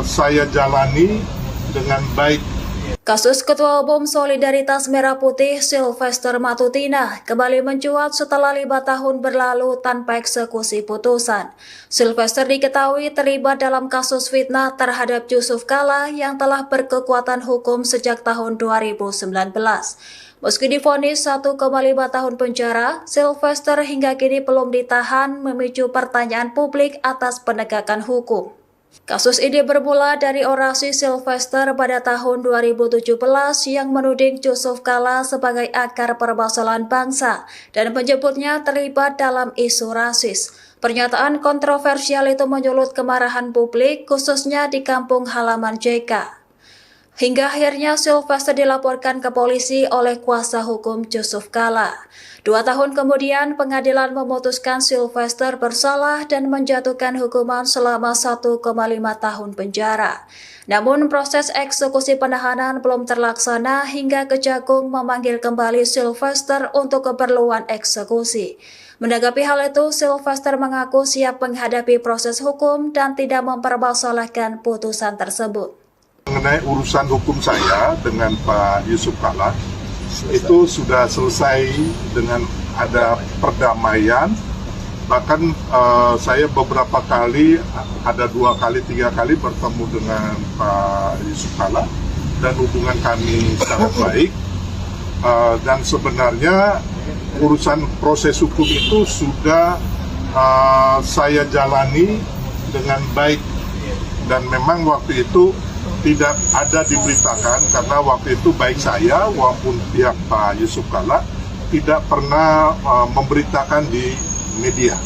saya jalani dengan baik. Kasus Ketua Umum Solidaritas Merah Putih Sylvester Matutina kembali mencuat setelah 5 tahun berlalu tanpa eksekusi putusan. Sylvester diketahui terlibat dalam kasus fitnah terhadap Yusuf Kalla yang telah berkekuatan hukum sejak tahun 2019. Meski divonis 1,5 tahun penjara, Sylvester hingga kini belum ditahan, memicu pertanyaan publik atas penegakan hukum. Kasus ini bermula dari orasi Sylvester pada tahun 2017 yang menuding Yusuf Kalla sebagai akar permasalahan bangsa dan menyebutnya terlibat dalam isu rasis. Pernyataan kontroversial itu menyulut kemarahan publik, khususnya di kampung halaman JK. Hingga akhirnya Sylvester dilaporkan ke polisi oleh kuasa hukum Yusuf Kala. 2 tahun kemudian pengadilan memutuskan Sylvester bersalah dan menjatuhkan hukuman selama 1,5 tahun penjara. Namun proses eksekusi penahanan belum terlaksana hingga Kejagung memanggil kembali Sylvester untuk keperluan eksekusi. Menanggapi hal itu, Sylvester mengaku siap menghadapi proses hukum dan tidak mempermasalahkan putusan tersebut. Mengenai urusan hukum saya dengan Pak Yusuf Kala, itu sudah selesai dengan ada perdamaian. Bahkan saya beberapa kali, ada 2 kali, 3 kali bertemu dengan Pak Yusuf Kala dan hubungan kami sangat baik. Dan sebenarnya urusan proses hukum itu sudah saya jalani dengan baik, dan memang waktu itu tidak ada diberitakan karena waktu itu baik saya maupun pihak Pak Yusuf Kala tidak pernah memberitakan di media,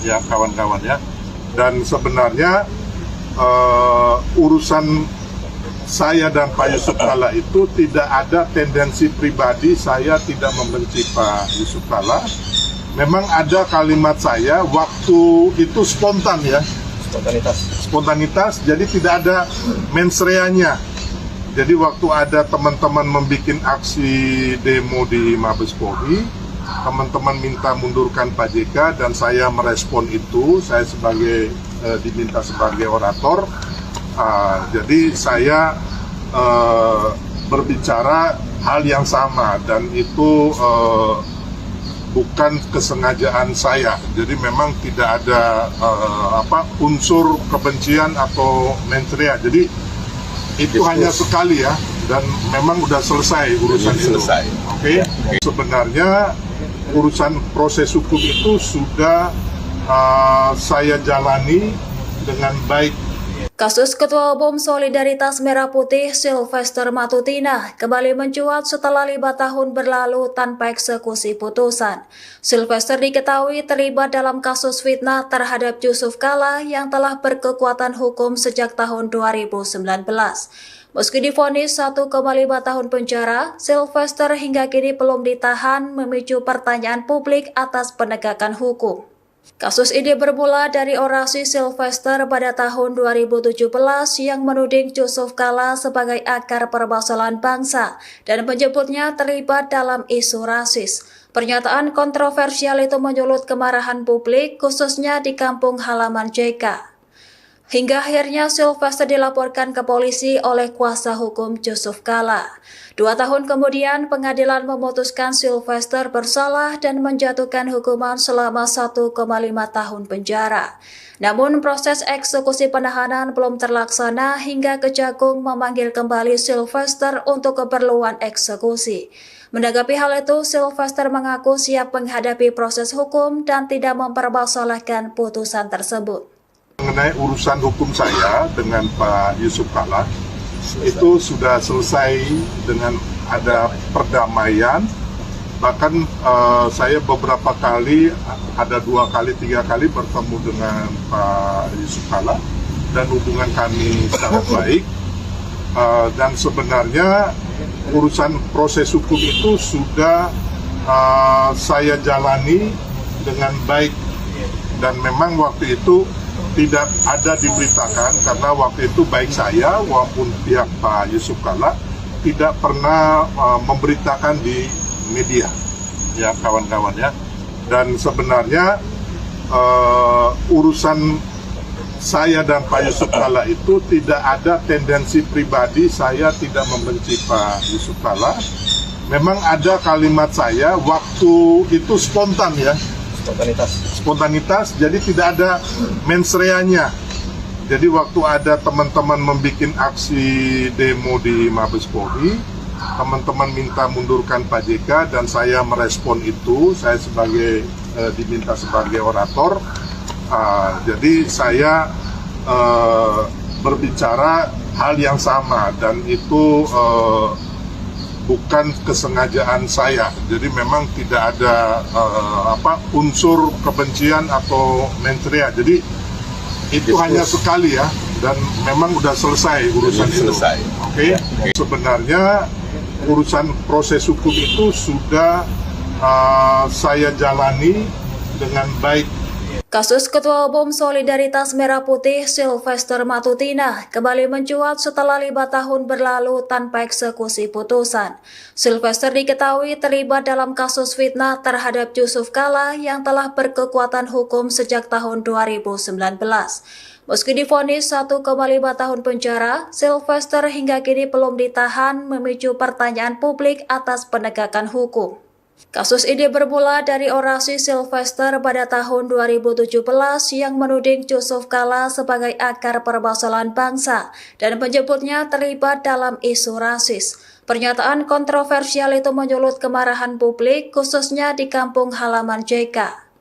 ya kawan-kawan ya. Dan sebenarnya urusan saya dan Pak Yusuf Kala itu tidak ada tendensi pribadi, saya tidak membenci Pak Yusuf Kala. Memang ada kalimat saya waktu itu spontan ya. Spontanitas, jadi tidak ada mens reanya. Jadi waktu ada teman-teman membuat aksi demo di Mabes Polri, teman-teman minta mundurkan Pak JK dan saya merespon itu, saya diminta sebagai orator. Jadi saya berbicara hal yang sama dan itu bukan kesengajaan saya. Jadi memang tidak ada unsur kebencian atau mens rea. Jadi itu hanya sekali ya, dan memang udah selesai urusan itu. Oke. Sebenarnya urusan proses hukum itu sudah saya jalani dengan baik. Kasus Ketua Umum Solidaritas Merah Putih Sylvester Matutina kembali mencuat setelah 5 tahun berlalu tanpa eksekusi putusan. Sylvester diketahui terlibat dalam kasus fitnah terhadap Yusuf Kala yang telah berkekuatan hukum sejak tahun 2019. Meski divonis 1,5 tahun penjara, Sylvester hingga kini belum ditahan, memicu pertanyaan publik atas penegakan hukum. Kasus ini bermula dari orasi Sylvester pada tahun 2017 yang menuding Yusuf Kala sebagai akar permasalahan bangsa dan menyebutnya terlibat dalam isu rasis. Pernyataan kontroversial itu menyulut kemarahan publik, khususnya di kampung halaman JK. Hingga akhirnya Sylvester dilaporkan ke polisi oleh kuasa hukum Yusuf Kala. 2 tahun kemudian pengadilan memutuskan Sylvester bersalah dan menjatuhkan hukuman selama 1,5 tahun penjara. Namun proses eksekusi penahanan belum terlaksana hingga Kejagung memanggil kembali Sylvester untuk keperluan eksekusi. Menanggapi hal itu, Sylvester mengaku siap menghadapi proses hukum dan tidak mempermasalahkan putusan tersebut. Mengenai urusan hukum saya dengan Pak Yusuf Kala, itu sudah selesai dengan ada perdamaian. Bahkan saya beberapa kali, ada 2 kali, 3 kali bertemu dengan Pak Yusuf Kala dan hubungan kami sangat baik. Dan sebenarnya urusan proses hukum itu sudah saya jalani dengan baik, dan memang waktu itu tidak ada diberitakan karena waktu itu baik saya maupun pihak Pak Yusuf Kala tidak pernah memberitakan di media, ya kawan-kawan ya. Dan sebenarnya urusan saya dan Pak Yusuf Kala itu tidak ada tendensi pribadi, saya tidak membenci Pak Yusuf Kala. Memang ada kalimat saya waktu itu spontan ya. Spontanitas, jadi tidak ada mens reanya. Jadi waktu ada teman-teman membuat aksi demo di Mabes Polri, teman-teman minta mundurkan Pak JK dan saya merespon itu, saya diminta sebagai orator. Jadi saya berbicara hal yang sama dan itu bukan kesengajaan saya. Jadi memang tidak ada unsur kebencian atau mens rea. Jadi itu hanya sekali ya, dan memang udah selesai urusan itu. Oke. Sebenarnya urusan proses hukum itu sudah saya jalani dengan baik. Kasus Ketua Umum Solidaritas Merah Putih Sylvester Matutina kembali mencuat setelah 5 tahun berlalu tanpa eksekusi putusan. Sylvester diketahui terlibat dalam kasus fitnah terhadap Yusuf Kala yang telah berkekuatan hukum sejak tahun 2019. Meski divonis 1,5 tahun penjara, Sylvester hingga kini belum ditahan, memicu pertanyaan publik atas penegakan hukum. Kasus ini bermula dari orasi Sylvester pada tahun 2017 yang menuding Yusuf Kala sebagai akar permasalahan bangsa dan menyebutnya terlibat dalam isu rasis. Pernyataan kontroversial itu menyulut kemarahan publik, khususnya di kampung halaman JK.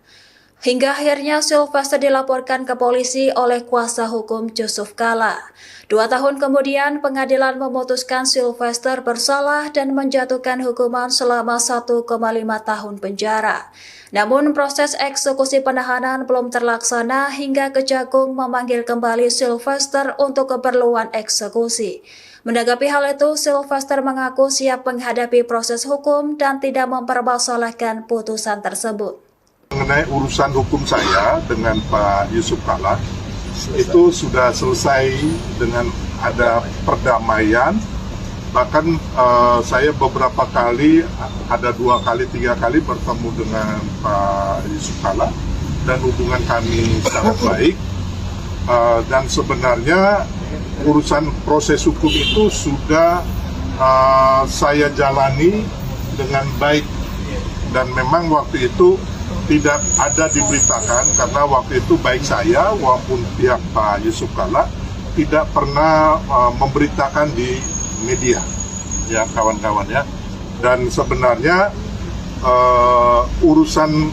Hingga akhirnya Sylvester dilaporkan ke polisi oleh kuasa hukum Yusuf Kala. 2 tahun kemudian pengadilan memutuskan Sylvester bersalah dan menjatuhkan hukuman selama 1,5 tahun penjara. Namun proses eksekusi penahanan belum terlaksana hingga Kejagung memanggil kembali Sylvester untuk keperluan eksekusi. Menanggapi hal itu, Sylvester mengaku siap menghadapi proses hukum dan tidak mempermasalahkan putusan tersebut. Mengenai urusan hukum saya dengan Pak Yusuf Kala, itu sudah selesai dengan ada perdamaian. Bahkan saya beberapa kali, ada 2 kali, 3 kali bertemu dengan Pak Yusuf Kala dan hubungan kami sangat baik. Dan sebenarnya urusan proses hukum itu sudah saya jalani dengan baik, dan memang waktu itu tidak ada diberitakan karena waktu itu baik saya maupun pihak Pak Yusuf Kala tidak pernah memberitakan di media, ya kawan-kawan ya. Dan sebenarnya urusan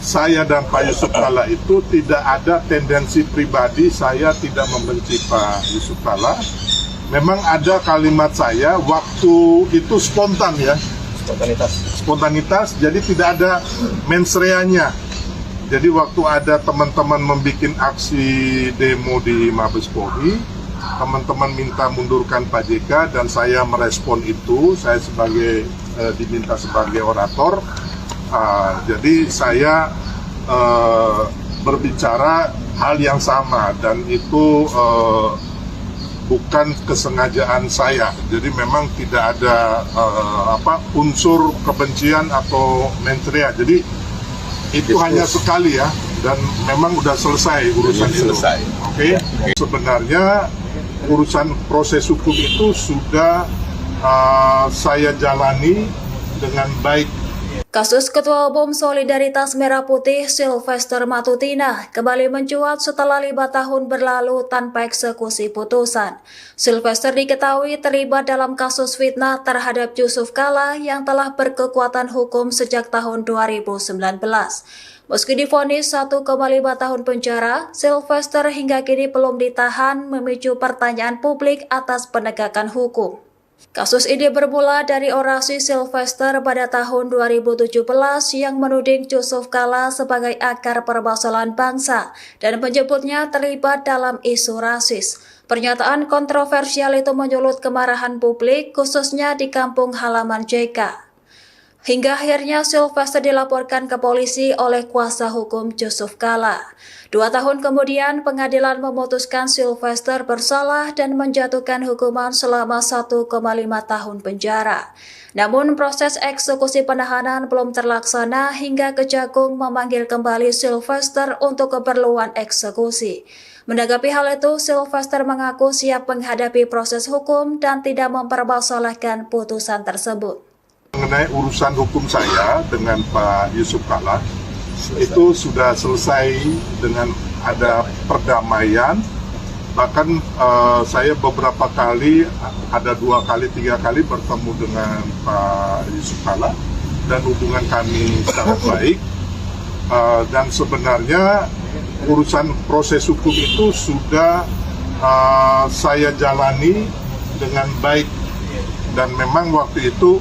saya dan Pak Yusuf Kala itu tidak ada tendensi pribadi, saya tidak membenci Pak Yusuf Kala. Memang ada kalimat saya waktu itu spontan ya. Spontanitas, jadi tidak ada mensreanya. Jadi waktu ada teman-teman membuat aksi demo di Mabes Polri, teman-teman minta mundurkan Pak JK dan saya merespon itu. Saya diminta sebagai orator. Jadi saya berbicara hal yang sama dan itu bukan kesengajaan saya. Jadi memang tidak ada unsur kebencian atau mensrea. Jadi itu hanya sekali ya, dan memang udah selesai urusan itu. Oke. Sebenarnya urusan proses hukum itu sudah saya jalani dengan baik. Kasus Ketua Umum Solidaritas Merah Putih Sylvester Matutina kembali mencuat setelah 5 tahun berlalu tanpa eksekusi putusan. Sylvester diketahui terlibat dalam kasus fitnah terhadap Yusuf Kala yang telah berkekuatan hukum sejak tahun 2019. Meski divonis 1,5 tahun penjara, Sylvester hingga kini belum ditahan, memicu pertanyaan publik atas penegakan hukum. Kasus ini bermula dari orasi Sylvester pada tahun 2017 yang menuding Yusuf Kala sebagai akar permasalahan bangsa dan menyebutnya terlibat dalam isu rasis. Pernyataan kontroversial itu menyulut kemarahan publik, khususnya di kampung halaman JK. Hingga akhirnya Sylvester dilaporkan ke polisi oleh kuasa hukum Yusuf Kala. 2 tahun kemudian pengadilan memutuskan Sylvester bersalah dan menjatuhkan hukuman selama 1,5 tahun penjara. Namun proses eksekusi penahanan belum terlaksana hingga Kejagung memanggil kembali Sylvester untuk keperluan eksekusi. Menanggapi hal itu, Sylvester mengaku siap menghadapi proses hukum dan tidak mempermasalahkan putusan tersebut. Mengenai urusan hukum saya dengan Pak Yusuf Kala, itu sudah selesai dengan ada perdamaian. Bahkan saya beberapa kali, ada 2 kali, 3 kali bertemu dengan Pak Yusuf Kala dan hubungan kami sangat baik. Dan sebenarnya urusan proses hukum itu sudah saya jalani dengan baik, dan memang waktu itu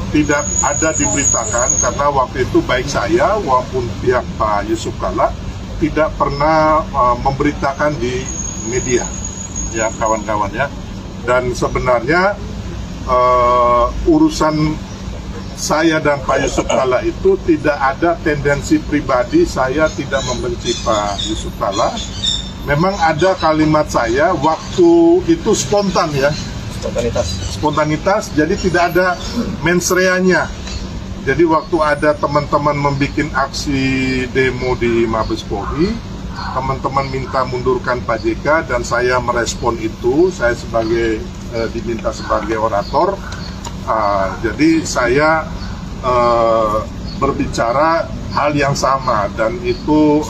tidak ada diberitakan karena waktu itu baik saya maupun pihak Pak Yusuf Kala tidak pernah memberitakan di media, ya kawan-kawan ya. Dan sebenarnya urusan saya dan Pak Yusuf Kalla itu tidak ada tendensi pribadi. Saya tidak membenci Pak Yusuf Kalla. Memang ada kalimat saya waktu itu spontan ya. Spontanitas, jadi tidak ada mens reanya. Jadi waktu ada teman-teman membuat aksi demo di Mabes Polri, teman-teman minta mundurkan Pak JK dan saya merespon itu. Saya diminta sebagai orator. Jadi saya berbicara hal yang sama dan itu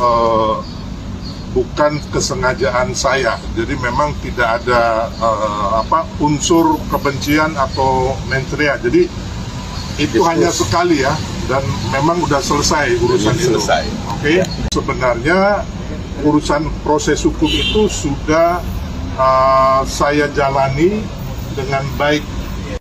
bukan kesengajaan saya. Jadi memang tidak ada unsur kebencian atau mensrea. Jadi itu hanya sekali ya, dan memang udah selesai urusan itu. Oke. Sebenarnya urusan proses hukum itu sudah saya jalani dengan baik.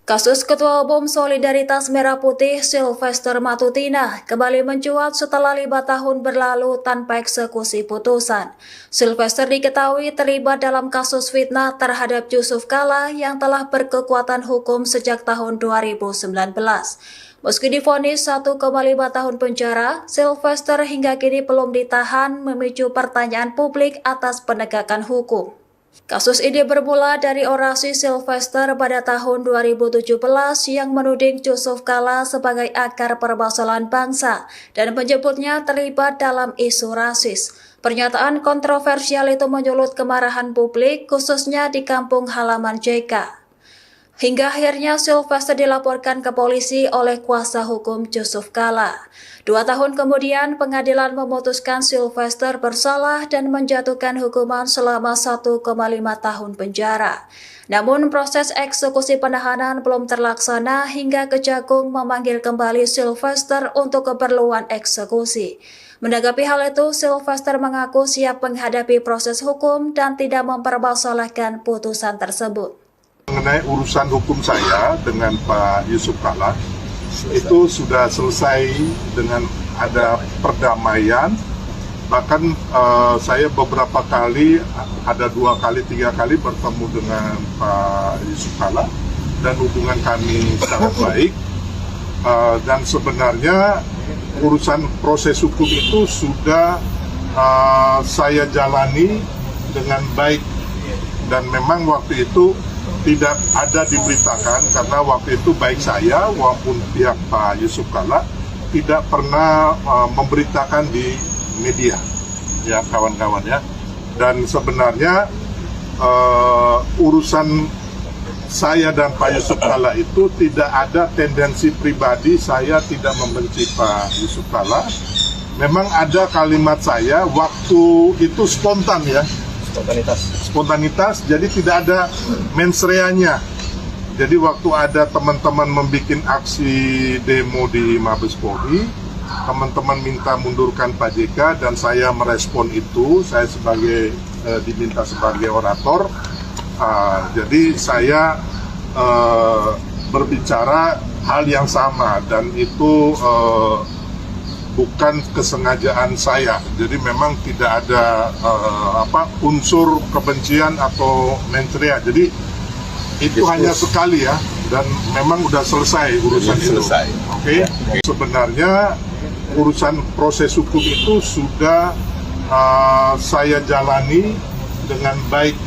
Kasus Ketua Umum Solidaritas Merah Putih Sylvester Matutina kembali mencuat setelah 5 tahun berlalu tanpa eksekusi putusan. Sylvester diketahui terlibat dalam kasus fitnah terhadap Yusuf Kalla yang telah berkekuatan hukum sejak tahun 2019. Meski divonis 1,5 tahun penjara, Sylvester hingga kini belum ditahan, memicu pertanyaan publik atas penegakan hukum. Kasus ini bermula dari orasi Sylvester pada tahun 2017 yang menuding Yusuf Kalla sebagai akar permasalahan bangsa dan menyebutnya terlibat dalam isu rasis. Pernyataan kontroversial itu menyulut kemarahan publik, khususnya di kampung halaman JK. Hingga akhirnya Sylvester dilaporkan ke polisi oleh kuasa hukum Yusuf Kalla. 2 tahun kemudian, pengadilan memutuskan Sylvester bersalah dan menjatuhkan hukuman selama 1,5 tahun penjara. Namun proses eksekusi penahanan belum terlaksana hingga Kejagung memanggil kembali Sylvester untuk keperluan eksekusi. Menanggapi hal itu, Sylvester mengaku siap menghadapi proses hukum dan tidak mempermasalahkan putusan tersebut. Mengenai urusan hukum saya dengan Pak Yusuf Kalla itu sudah selesai dengan ada perdamaian. Bahkan saya beberapa kali, ada 2 kali 3 kali bertemu dengan Pak Yusuf Kalla dan hubungan kami sangat baik. Dan sebenarnya urusan proses hukum itu sudah saya jalani dengan baik, dan memang waktu itu tidak ada diberitakan karena waktu itu baik saya maupun pihak Pak Yusuf Kalla tidak pernah memberitakan di media, ya kawan-kawan ya. Dan sebenarnya urusan saya dan Pak Yusuf Kalla itu tidak ada tendensi pribadi. Saya tidak membenci Pak Yusuf Kalla. Memang ada kalimat saya waktu itu spontan ya. Spontanitas, jadi tidak ada mens reanya. Jadi waktu ada teman-teman membuat aksi demo di Mabes Polri, teman-teman minta mundurkan Pak JK dan saya merespon itu. Saya diminta sebagai orator. Jadi saya berbicara hal yang sama dan itu bukan kesengajaan saya. Jadi memang tidak ada unsur kebencian atau mensrea. Jadi itu hanya sekali ya, dan memang udah selesai urusan itu. Oke. Sebenarnya urusan proses hukum itu sudah saya jalani dengan baik.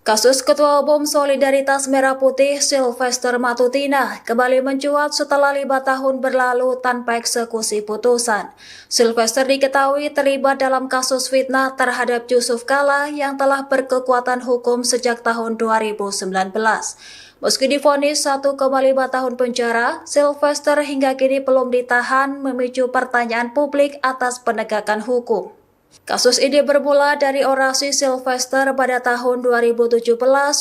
Kasus Ketua Umum Solidaritas Merah Putih Sylvester Matutina kembali mencuat setelah 5 tahun berlalu tanpa eksekusi putusan. Sylvester diketahui terlibat dalam kasus fitnah terhadap Yusuf Kalla yang telah berkekuatan hukum sejak tahun 2019. Meski divonis 1,5 tahun penjara, Sylvester hingga kini belum ditahan, memicu pertanyaan publik atas penegakan hukum. Kasus ini bermula dari orasi Sylvester pada tahun 2017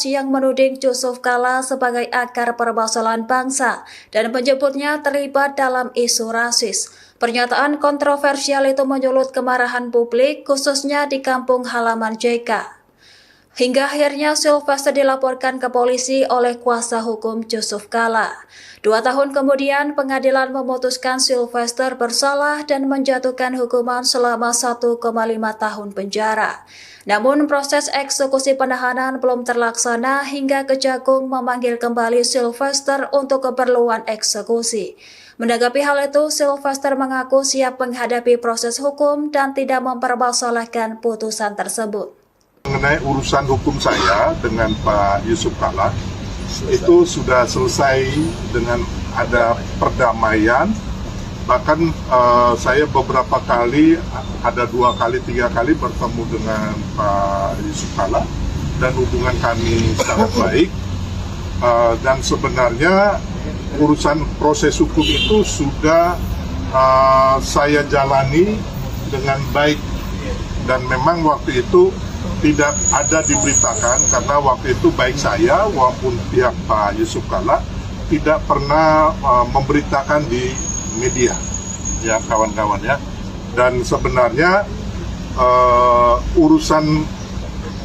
yang menuding Yusuf Kalla sebagai akar permasalahan bangsa dan menyebutnya terlibat dalam isu rasis. Pernyataan kontroversial itu menyulut kemarahan publik, khususnya di kampung halaman JK. Hingga akhirnya Sylvester dilaporkan ke polisi oleh kuasa hukum Yusuf Kalla. 2 tahun kemudian pengadilan memutuskan Sylvester bersalah dan menjatuhkan hukuman selama 1,5 tahun penjara. Namun proses eksekusi penahanan belum terlaksana hingga Kejagung memanggil kembali Sylvester untuk keperluan eksekusi. Menanggapi hal itu, Sylvester mengaku siap menghadapi proses hukum dan tidak mempermasalahkan putusan tersebut. Mengenai urusan hukum saya dengan Pak Yusuf Kalla, itu sudah selesai dengan ada perdamaian. Bahkan saya beberapa kali, ada 2 kali, 3 kali bertemu dengan Pak Yusuf Kalla dan hubungan kami sangat baik. Dan sebenarnya urusan proses hukum itu sudah saya jalani dengan baik, dan memang waktu itu tidak ada diberitakan karena waktu itu baik saya maupun pihak Pak Yusuf Kalla tidak pernah memberitakan di media, ya kawan-kawan ya. Dan sebenarnya urusan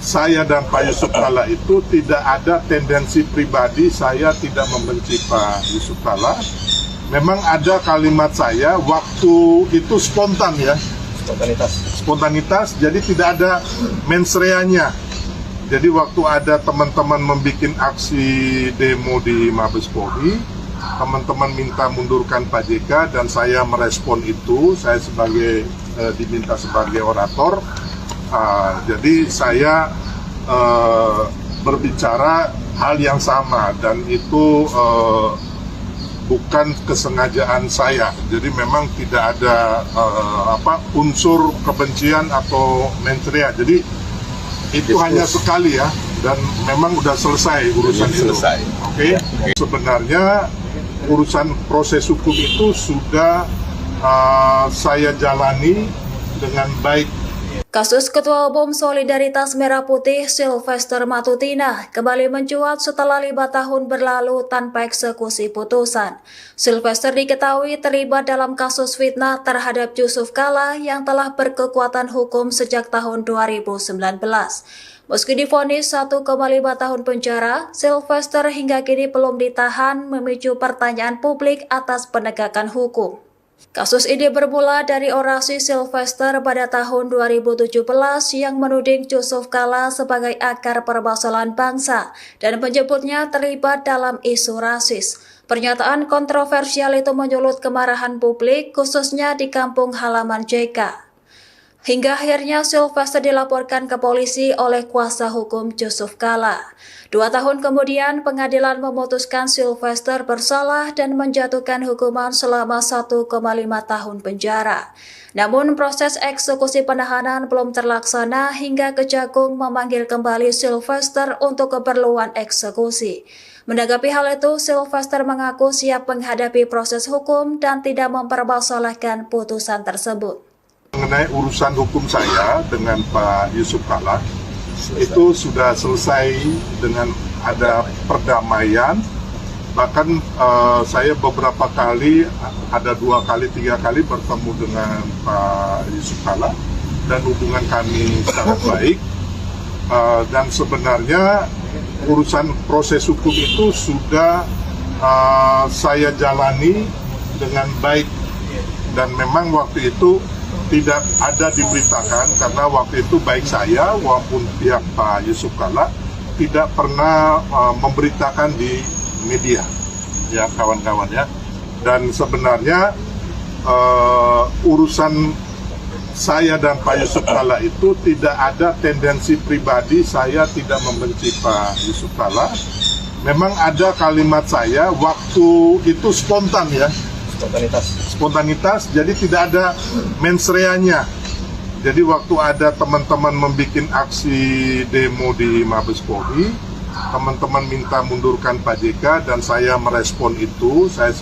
saya dan Pak Yusuf Kalla itu tidak ada tendensi pribadi. Saya tidak membenci Pak Yusuf Kalla. Memang ada kalimat saya waktu itu spontan ya. Spontanitas, jadi tidak ada mensreanya. Jadi waktu ada teman-teman membuat aksi demo di Mabes Polri, teman-teman minta mundurkan Pak JK dan saya merespon itu. Saya diminta sebagai orator. Jadi saya berbicara hal yang sama, dan itu bukan kesengajaan saya. Jadi memang tidak ada unsur kebencian atau mensrea. Jadi itu hanya sekali ya, dan memang udah selesai urusan itu. Oke. Sebenarnya urusan proses hukum itu sudah saya jalani dengan baik. Kasus Ketua Umum Solidaritas Merah Putih Sylvester Matutina kembali mencuat setelah 5 tahun berlalu tanpa eksekusi putusan. Sylvester diketahui terlibat dalam kasus fitnah terhadap Yusuf Kalla yang telah berkekuatan hukum sejak tahun 2019. Meski divonis 1,5 tahun penjara, Sylvester hingga kini belum ditahan, memicu pertanyaan publik atas penegakan hukum. Kasus ini bermula dari orasi Sylvester pada tahun 2017 yang menuding Yusuf Kalla sebagai akar permasalahan bangsa dan menyebutnya terlibat dalam isu rasis. Pernyataan kontroversial itu menyulut kemarahan publik, khususnya di kampung halaman JK. Hingga akhirnya Sylvester dilaporkan ke polisi oleh kuasa hukum Yusuf Kalla. 2 tahun kemudian pengadilan memutuskan Sylvester bersalah dan menjatuhkan hukuman selama 1,5 tahun penjara. Namun proses eksekusi penahanan belum terlaksana hingga Kejagung memanggil kembali Sylvester untuk keperluan eksekusi. Menanggapi hal itu, Sylvester mengaku siap menghadapi proses hukum dan tidak mempermasalahkan putusan tersebut. Mengenai urusan hukum saya dengan Pak Yusuf Kalla, itu sudah selesai dengan ada perdamaian. Bahkan saya beberapa kali, ada 2 kali, 3 kali bertemu dengan Pak Yusuf Kalla dan hubungan kami sangat baik. Dan sebenarnya urusan proses hukum itu sudah saya jalani dengan baik, dan memang waktu itu tidak ada diberitakan karena waktu itu baik saya maupun pihak Pak Yusuf Kalla tidak pernah memberitakan di media, ya kawan-kawan ya. Dan sebenarnya urusan saya dan Pak Yusuf Kalla itu tidak ada tendensi pribadi. Saya tidak membenci Pak Yusuf Kalla. Memang ada kalimat saya waktu itu spontan ya. Spontanitas, jadi tidak ada mensreanya. Jadi waktu ada teman-teman membuat aksi demo di Mabes Polri, teman-teman minta mundurkan Pak JK dan saya merespon itu. Saya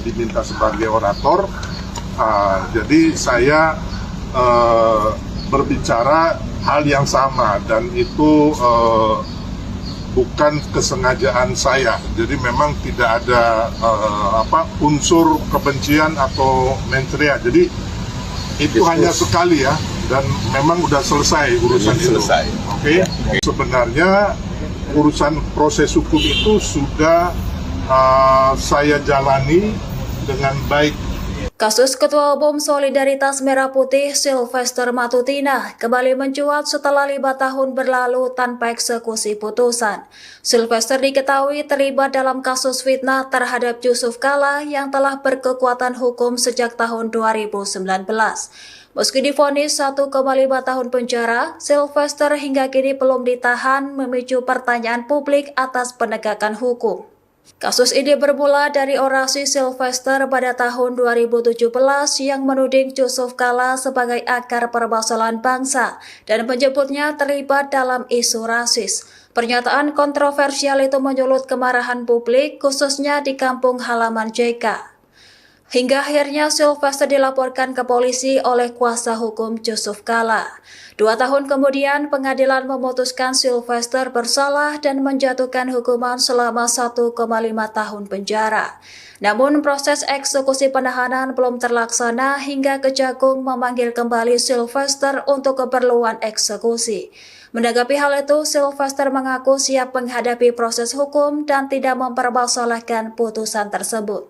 diminta sebagai orator. Jadi saya berbicara hal yang sama, dan itu bukan kesengajaan saya. Jadi memang tidak ada unsur kebencian atau mensrea. Jadi itu hanya sekali ya, dan memang udah selesai urusan itu. Oke. Sebenarnya urusan proses hukum itu sudah saya jalani dengan baik. Kasus Ketua Umum Solidaritas Merah Putih Sylvester Matutina kembali mencuat setelah 5 tahun berlalu tanpa eksekusi putusan. Sylvester diketahui terlibat dalam kasus fitnah terhadap Yusuf Kalla yang telah berkekuatan hukum sejak tahun 2019. Meski divonis 1,5 tahun penjara, Sylvester hingga kini belum ditahan, memicu pertanyaan publik atas penegakan hukum. Kasus ini bermula dari orasi Sylvester pada tahun 2017 yang menuding Yusuf Kalla sebagai akar permasalahan bangsa dan menyebutnya terlibat dalam isu rasis. Pernyataan kontroversial itu menyulut kemarahan publik, khususnya di kampung halaman JK. Hingga akhirnya Sylvester dilaporkan ke polisi oleh kuasa hukum Yusuf Kalla. 2 tahun kemudian, pengadilan memutuskan Sylvester bersalah dan menjatuhkan hukuman selama 1,5 tahun penjara. Namun proses eksekusi penahanan belum terlaksana hingga Kejagung memanggil kembali Sylvester untuk keperluan eksekusi. Menanggapi hal itu, Sylvester mengaku siap menghadapi proses hukum dan tidak mempermasalahkan putusan tersebut.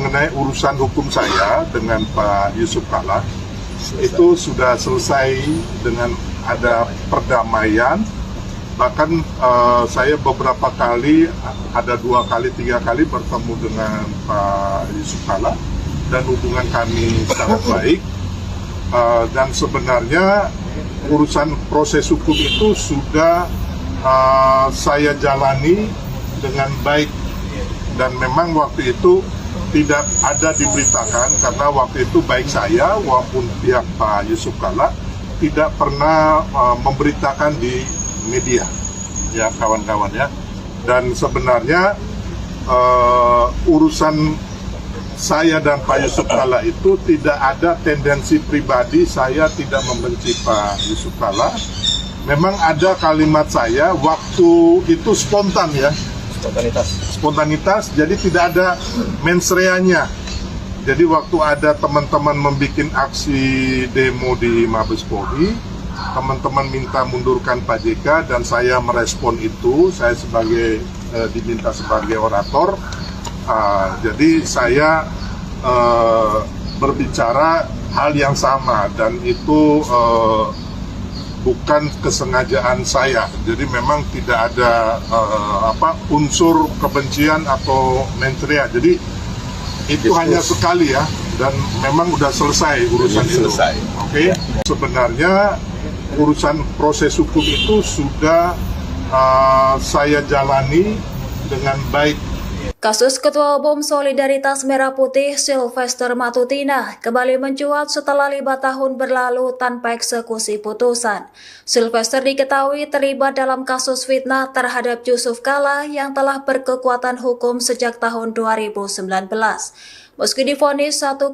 Mengenai urusan hukum saya dengan Pak Yusuf Kalla, itu sudah selesai dengan ada perdamaian. Bahkan saya beberapa kali, ada 2 kali, 3 kali bertemu dengan Pak Yusuf Kalla dan hubungan kami sangat baik. Dan sebenarnya urusan proses hukum itu sudah saya jalani dengan baik, dan memang waktu itu tidak ada diberitakan karena waktu itu baik saya maupun pihak Pak Yusuf Kalla tidak pernah memberitakan di media, ya kawan-kawan ya. Dan sebenarnya urusan saya dan Pak Yusuf Kalla itu tidak ada tendensi pribadi. Saya tidak membenci Pak Yusuf Kalla. Memang ada kalimat saya waktu itu spontan ya. Spontanitas, jadi tidak ada mens reanya. Jadi waktu ada teman-teman membuat aksi demo di Mabes Polri, teman-teman minta mundurkan Pak JK dan saya merespon itu. Saya diminta sebagai orator. Jadi saya berbicara hal yang sama, dan itu bukan kesengajaan saya. Jadi memang tidak ada unsur kebencian atau mens rea. Jadi itu hanya sekali ya, dan memang udah selesai urusan itu. Oke. Sebenarnya urusan proses hukum itu sudah saya jalani dengan baik. Kasus Ketua Umum Solidaritas Merah Putih Sylvester Matutina kembali mencuat setelah 5 tahun berlalu tanpa eksekusi putusan. Sylvester diketahui terlibat dalam kasus fitnah terhadap Yusuf Kalla yang telah berkekuatan hukum sejak tahun 2019. Meski divonis 1,5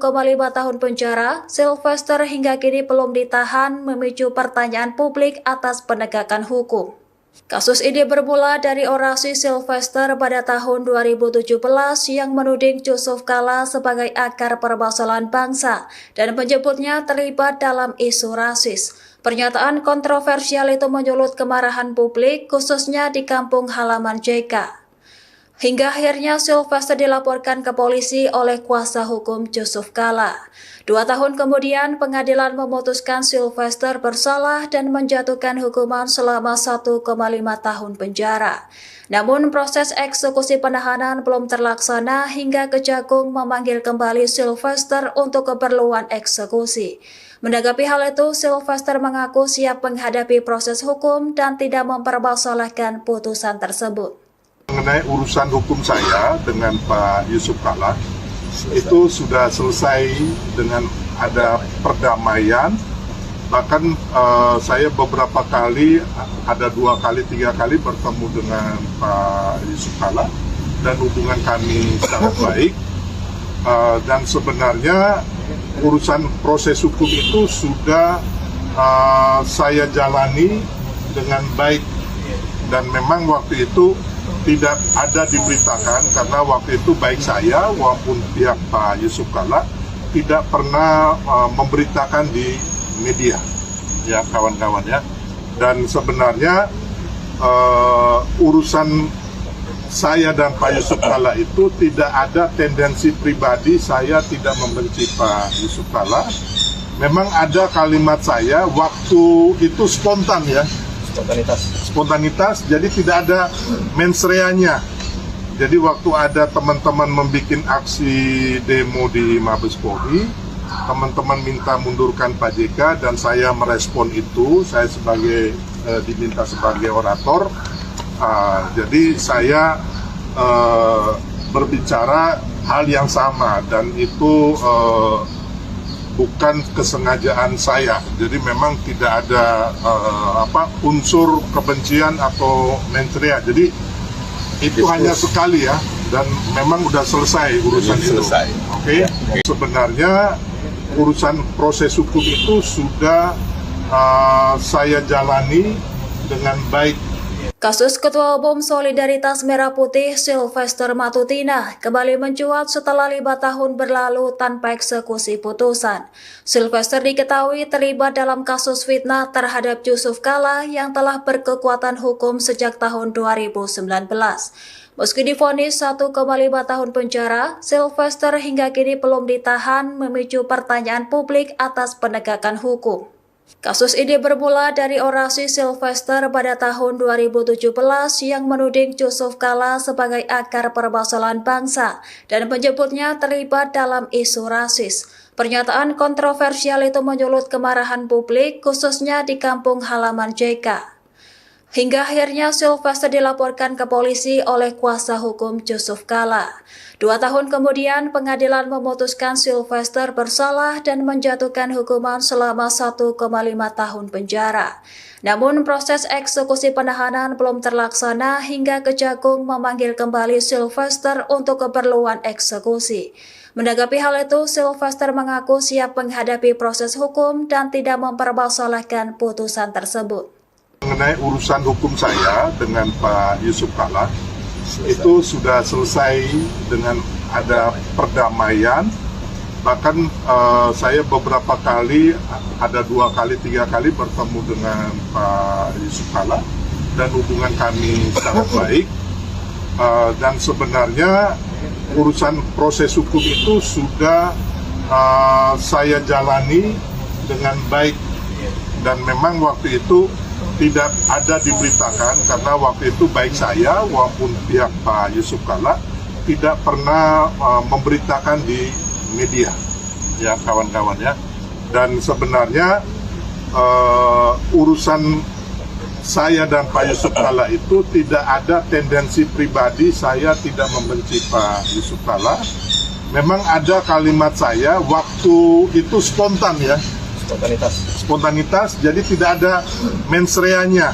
tahun penjara, Sylvester hingga kini belum ditahan, memicu pertanyaan publik atas penegakan hukum. Kasus ini bermula dari orasi Sylvester pada tahun 2017 yang menuding Yusuf Kalla sebagai akar permasalahan bangsa dan menyebutnya terlibat dalam isu rasis. Pernyataan kontroversial itu menyulut kemarahan publik, khususnya di kampung halaman JK. Hingga akhirnya Sylvester dilaporkan ke polisi oleh kuasa hukum Yusuf Kalla. 2 tahun kemudian, pengadilan memutuskan Sylvester bersalah dan menjatuhkan hukuman selama 1,5 tahun penjara. Namun proses eksekusi penahanan belum terlaksana hingga Kejagung memanggil kembali Sylvester untuk keperluan eksekusi. Menanggapi hal itu, Sylvester mengaku siap menghadapi proses hukum dan tidak mempermasalahkan putusan tersebut. Mengenai urusan hukum saya dengan Pak Yusuf Kalla, itu sudah selesai dengan ada perdamaian. Bahkan saya beberapa kali, ada 2 kali, 3 kali bertemu dengan Pak Yusuf Kalla dan hubungan kami sangat baik. Dan sebenarnya urusan proses hukum itu sudah saya jalani dengan baik, dan memang waktu itu tidak ada diberitakan karena waktu itu baik saya maupun pihak Pak Yusuf Kalla tidak pernah memberitakan di media, ya kawan-kawan ya. Dan sebenarnya urusan saya dan Pak Yusuf Kalla itu tidak ada tendensi pribadi. Saya tidak membenci Pak Yusuf Kalla. Memang ada kalimat saya waktu itu spontan ya. Spontanitas, jadi tidak ada mens reanya. Jadi waktu ada teman-teman membuat aksi demo di Mabes Polri, teman-teman minta mundurkan Pak JK dan saya merespon itu. Saya diminta sebagai orator. Jadi saya berbicara hal yang sama dan itu bukan kesengajaan saya. Jadi memang tidak ada unsur kebencian atau mensrea. Jadi itu hanya sekali ya, dan memang udah selesai urusan itu. Oke. Sebenarnya urusan proses hukum itu sudah saya jalani dengan baik. Kasus Ketua Umum Solidaritas Merah Putih Sylvester Matutina kembali mencuat setelah 5 tahun berlalu tanpa eksekusi putusan. Sylvester diketahui terlibat dalam kasus fitnah terhadap Yusuf Kalla yang telah berkekuatan hukum sejak tahun 2019. Meski divonis 1,5 tahun penjara, Sylvester hingga kini belum ditahan, memicu pertanyaan publik atas penegakan hukum. Kasus ini bermula dari orasi Sylvester pada tahun 2017 yang menuding Yusuf Kalla sebagai akar permasalahan bangsa dan menyebutnya terlibat dalam isu rasis. Pernyataan kontroversial itu menyulut kemarahan publik, khususnya di kampung halaman JK. Hingga akhirnya Sylvester dilaporkan ke polisi oleh kuasa hukum Yusuf Kalla. 2 tahun kemudian, pengadilan memutuskan Sylvester bersalah dan menjatuhkan hukuman selama 1,5 tahun penjara. Namun proses eksekusi penahanan belum terlaksana hingga Kejagung memanggil kembali Sylvester untuk keperluan eksekusi. Menanggapi hal itu, Sylvester mengaku siap menghadapi proses hukum dan tidak mempermasalahkan putusan tersebut. Mengenai urusan hukum saya dengan Pak Yusuf Kalla, itu sudah selesai dengan ada perdamaian. Bahkan saya beberapa kali, ada 2 kali, 3 kali bertemu dengan Pak Yusuf Kalla dan hubungan kami sangat baik. Dan sebenarnya urusan proses hukum itu sudah saya jalani dengan baik. Dan memang waktu itu tidak ada diberitakan karena waktu itu baik saya maupun pihak Pak Yusuf Kalla tidak pernah memberitakan di media, ya kawan-kawan ya. Dan sebenarnya urusan saya dan Pak Yusuf Kalla itu tidak ada tendensi pribadi. Saya tidak membenci Pak Yusuf Kalla. Memang ada kalimat saya waktu itu spontan ya. Spontanitas, jadi tidak ada mens reanya.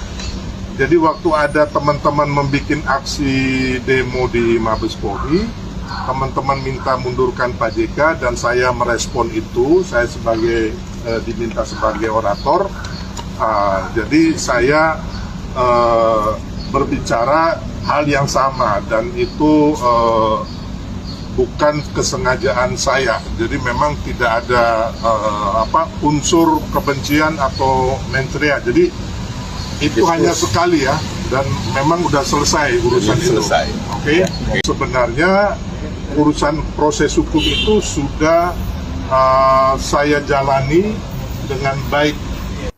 Jadi waktu ada teman-teman membuat aksi demo di Mabes Polri, teman-teman minta mundurkan Pak JK dan saya merespon itu. Saya diminta sebagai orator. Jadi saya berbicara hal yang sama dan itu bukan kesengajaan saya. Jadi memang tidak ada unsur kebencian atau mensrea. Jadi itu hanya sekali ya, dan memang udah selesai urusan itu. Oke. Sebenarnya urusan proses hukum itu sudah saya jalani dengan baik.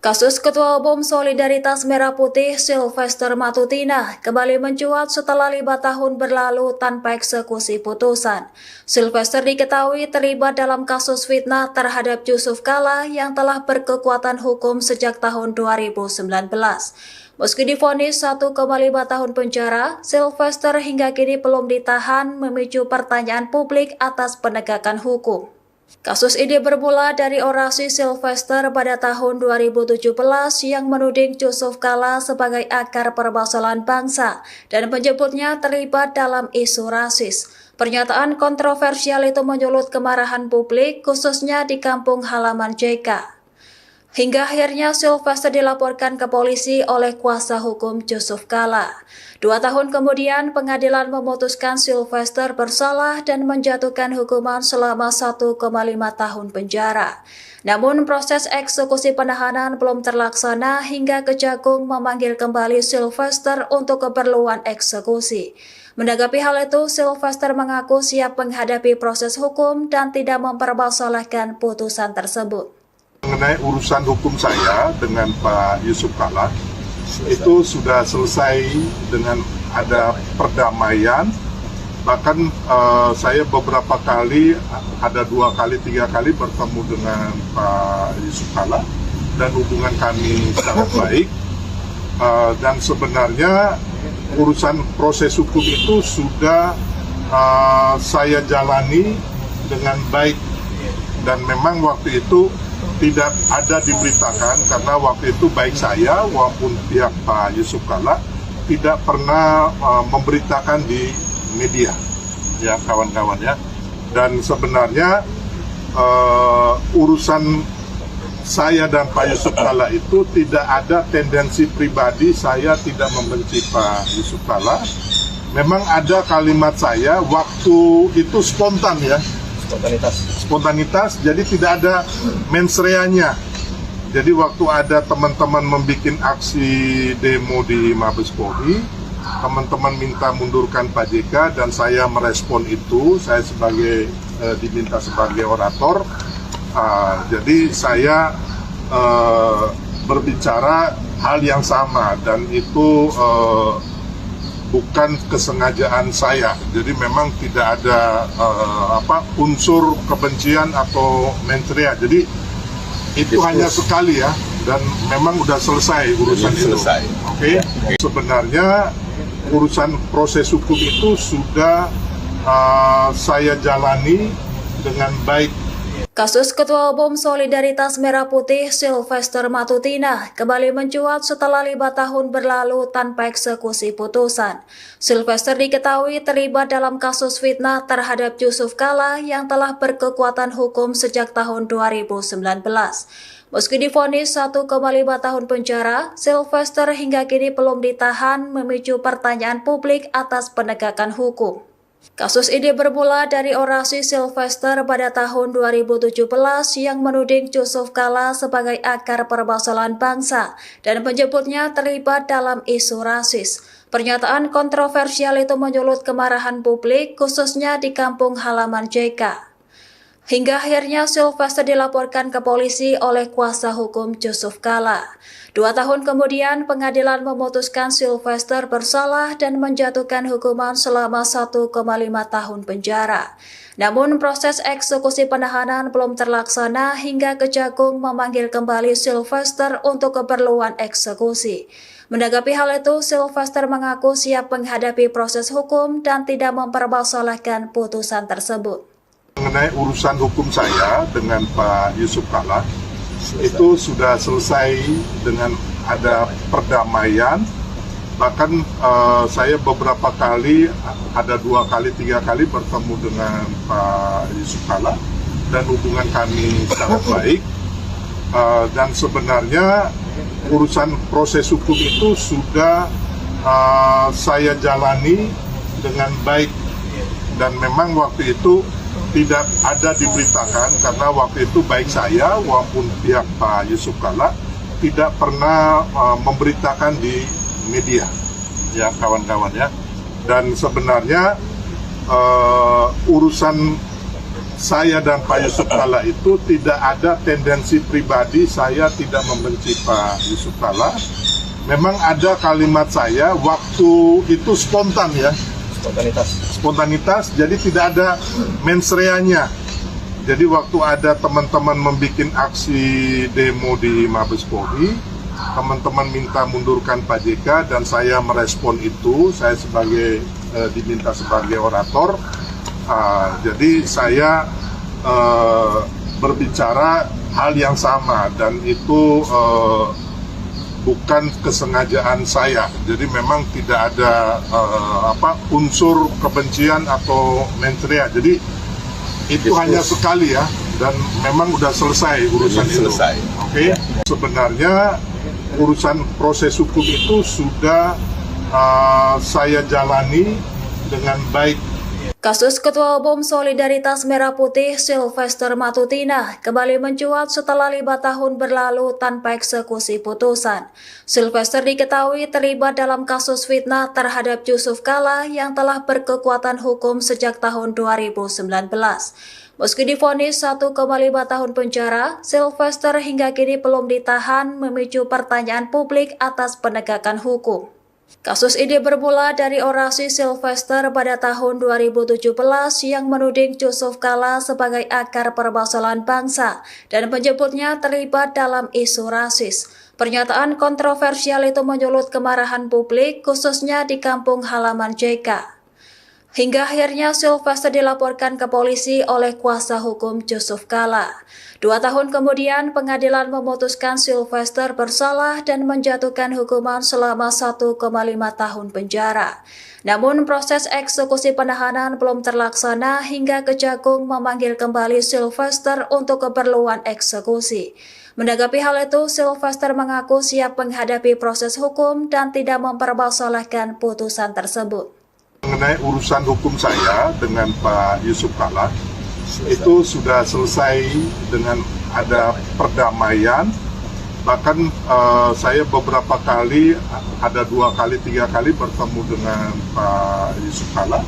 Kasus Ketua Umum Solidaritas Merah Putih Sylvester Matutina kembali mencuat setelah 5 tahun berlalu tanpa eksekusi putusan. Sylvester diketahui terlibat dalam kasus fitnah terhadap Yusuf Kalla yang telah berkekuatan hukum sejak tahun 2019. Meski divonis 1,5 tahun penjara, Sylvester hingga kini belum ditahan, memicu pertanyaan publik atas penegakan hukum. Kasus ini bermula dari orasi Sylvester pada tahun 2017 yang menuding Yusuf Kalla sebagai akar permasalahan bangsa dan menyebutnya terlibat dalam isu rasis. Pernyataan kontroversial itu menyulut kemarahan publik, khususnya di kampung halaman JK. Hingga akhirnya Sylvester dilaporkan ke polisi oleh kuasa hukum Yusuf Kalla. 2 tahun kemudian, pengadilan memutuskan Sylvester bersalah dan menjatuhkan hukuman selama 1,5 tahun penjara. Namun proses eksekusi penahanan belum terlaksana hingga Kejagung memanggil kembali Sylvester untuk keperluan eksekusi. Menanggapi hal itu, Sylvester mengaku siap menghadapi proses hukum dan tidak mempermasalahkan putusan tersebut. Mengenai urusan hukum saya dengan Pak Yusuf Kalla, itu sudah selesai dengan ada perdamaian. Bahkan saya beberapa kali, ada 2 kali, 3 kali bertemu dengan Pak Yusuf Kalla dan hubungan kami sangat baik. Dan sebenarnya urusan proses hukum itu sudah saya jalani dengan baik, dan memang waktu itu tidak ada diberitakan karena waktu itu baik saya maupun pihak Pak Yusuf Kalla tidak pernah memberitakan di media, ya kawan-kawan ya. Dan sebenarnya urusan saya dan Pak Yusuf Kalla itu tidak ada tendensi pribadi. Saya tidak membenci Pak Yusuf Kalla. Memang ada kalimat saya waktu itu spontan ya. Spontanitas, jadi tidak ada mensreanya. Jadi waktu ada teman-teman membuat aksi demo di Mabes Polri, teman-teman minta mundurkan Pak JK dan saya merespon itu. Saya diminta sebagai orator. Jadi saya berbicara hal yang sama, dan itu bukan kesengajaan saya. Jadi memang tidak ada unsur kebencian atau mensrea. Jadi itu hanya sekali ya, dan memang udah selesai urusan itu. Oke. Sebenarnya urusan proses hukum itu sudah saya jalani dengan baik. Kasus Ketua Umum Solidaritas Merah Putih Sylvester Matutina kembali mencuat setelah 5 tahun berlalu tanpa eksekusi putusan. Sylvester diketahui terlibat dalam kasus fitnah terhadap Yusuf Kalla yang telah berkekuatan hukum sejak tahun 2019. Meski divonis 1,5 tahun penjara, Sylvester hingga kini belum ditahan, memicu pertanyaan publik atas penegakan hukum. Kasus ini bermula dari orasi Sylvester pada tahun 2017 yang menuding Yusuf Kalla sebagai akar permasalahan bangsa dan menyebutnya terlibat dalam isu rasis. Pernyataan kontroversial itu menyulut kemarahan publik, khususnya di kampung halaman JK. Hingga akhirnya Sylvester dilaporkan ke polisi oleh kuasa hukum Yusuf Kalla. 2 tahun kemudian, pengadilan memutuskan Sylvester bersalah dan menjatuhkan hukuman selama 1,5 tahun penjara. Namun proses eksekusi penahanan belum terlaksana hingga Kejagung memanggil kembali Sylvester untuk keperluan eksekusi. Menanggapi hal itu, Sylvester mengaku siap menghadapi proses hukum dan tidak mempermasalahkan putusan tersebut. Mengenai urusan hukum saya dengan Pak Yusuf Kalla, itu sudah selesai dengan ada perdamaian. Bahkan saya beberapa kali, ada 2 kali, 3 kali bertemu dengan Pak Yusuf Kalla dan hubungan kami sangat baik. Dan sebenarnya urusan proses hukum itu sudah saya jalani dengan baik, dan memang waktu itu tidak ada diberitakan karena waktu itu baik saya maupun pihak Pak Yusuf Kalla tidak pernah memberitakan di media, ya kawan-kawan ya. Dan sebenarnya urusan saya dan Pak Yusuf Kalla itu tidak ada tendensi pribadi. Saya tidak membenci Pak Yusuf Kalla. Memang ada kalimat saya waktu itu spontan ya. Spontanitas, jadi tidak ada mensreanya. Jadi waktu ada teman-teman membuat aksi demo di Mabes Polri, teman-teman minta mundurkan Pak JK dan saya merespon itu. Saya diminta sebagai orator. Jadi saya berbicara hal yang sama, dan itu bukan kesengajaan saya. Jadi memang tidak ada unsur kebencian atau mensrea. Jadi itu hanya sekali ya, dan memang udah selesai urusan itu. Oke. Sebenarnya urusan proses hukum itu sudah saya jalani dengan baik. Kasus Ketua Umum Solidaritas Merah Putih Sylvester Matutina kembali mencuat setelah 5 tahun berlalu tanpa eksekusi putusan. Sylvester diketahui terlibat dalam kasus fitnah terhadap Yusuf Kalla yang telah berkekuatan hukum sejak tahun 2019. Meski divonis 1,5 tahun penjara, Sylvester hingga kini belum ditahan, memicu pertanyaan publik atas penegakan hukum. Kasus ini bermula dari orasi Sylvester pada tahun 2017 yang menuding Yusuf Kalla sebagai akar permasalahan bangsa dan menyebutnya terlibat dalam isu rasis. Pernyataan kontroversial itu menyulut kemarahan publik, khususnya di kampung halaman JK. Hingga akhirnya Sylvester dilaporkan ke polisi oleh kuasa hukum Yusuf Kalla. 2 tahun kemudian, pengadilan memutuskan Sylvester bersalah dan menjatuhkan hukuman selama 1,5 tahun penjara. Namun proses eksekusi penahanan belum terlaksana hingga Kejagung memanggil kembali Sylvester untuk keperluan eksekusi. Menanggapi hal itu, Sylvester mengaku siap menghadapi proses hukum dan tidak mempermasalahkan putusan tersebut. Mengenai urusan hukum saya dengan Pak Yusuf Kalla, itu sudah selesai dengan ada perdamaian. Bahkan saya beberapa kali, ada 2 kali, 3 kali bertemu dengan Pak Yusuf Kalla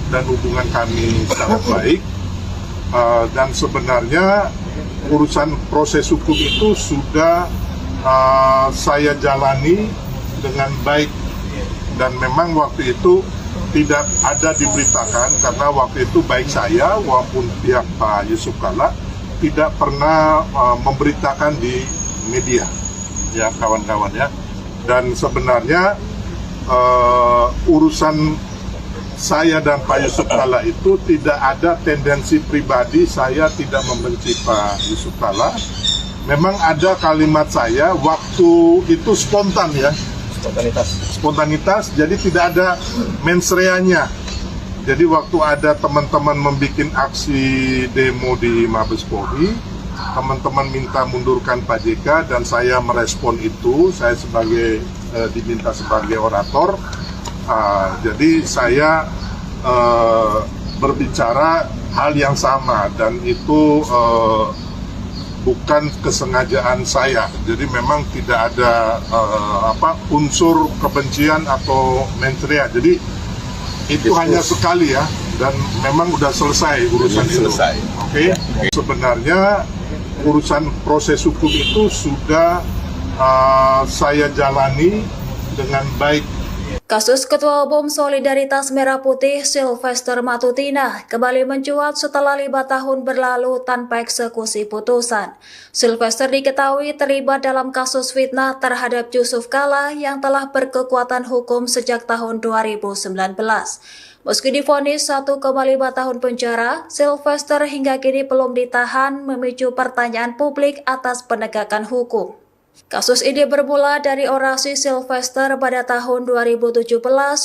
dan hubungan kami sangat baik. Dan sebenarnya urusan proses hukum itu sudah saya jalani dengan baik, dan memang waktu itu tidak ada diberitakan karena waktu itu baik saya maupun pihak Pak Yusuf Kalla tidak pernah memberitakan di media, ya kawan-kawan ya. Dan sebenarnya urusan saya dan Pak Yusuf Kalla itu tidak ada tendensi pribadi, saya tidak membenci Pak Yusuf Kalla. Memang ada kalimat saya waktu itu spontan ya. Spontanitas, jadi tidak ada mensreanya. Jadi waktu ada teman-teman membuat aksi demo di Mabes Polri, teman-teman minta mundurkan Pak JK dan saya merespon itu. Saya diminta sebagai orator. Jadi saya berbicara hal yang sama dan itu bukan kesengajaan saya. Jadi memang tidak ada unsur kebencian atau mensrea. Jadi itu hanya sekali ya, dan memang udah selesai urusan itu. Oke. Sebenarnya urusan proses hukum itu sudah saya jalani dengan baik. Kasus Ketua Umum Solidaritas Merah Putih Sylvester Matutina kembali mencuat setelah 5 tahun berlalu tanpa eksekusi putusan. Sylvester diketahui terlibat dalam kasus fitnah terhadap Yusuf Kalla yang telah berkekuatan hukum sejak tahun 2019. Meski divonis 1,5 tahun penjara, Sylvester hingga kini belum ditahan, memicu pertanyaan publik atas penegakan hukum. Kasus ini bermula dari orasi Sylvester pada tahun 2017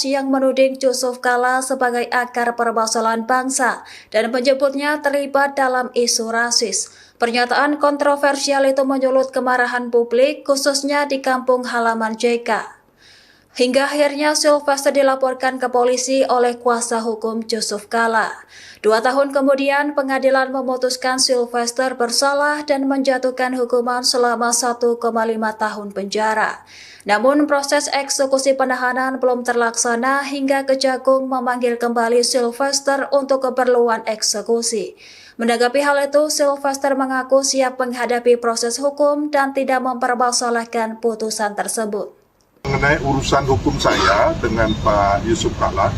yang menuding Yusuf Kalla sebagai akar permasalahan bangsa dan menyebutnya terlibat dalam isu rasis. Pernyataan kontroversial itu menyulut kemarahan publik, khususnya di kampung halaman JK. Hingga akhirnya Sylvester dilaporkan ke polisi oleh kuasa hukum Yusuf Kalla. 2 tahun kemudian, pengadilan memutuskan Sylvester bersalah dan menjatuhkan hukuman selama 1,5 tahun penjara. Namun proses eksekusi penahanan belum terlaksana hingga Kejagung memanggil kembali Sylvester untuk keperluan eksekusi. Menanggapi hal itu, Sylvester mengaku siap menghadapi proses hukum dan tidak mempermasalahkan putusan tersebut. Mengenai urusan hukum saya dengan Pak Yusuf Kalla,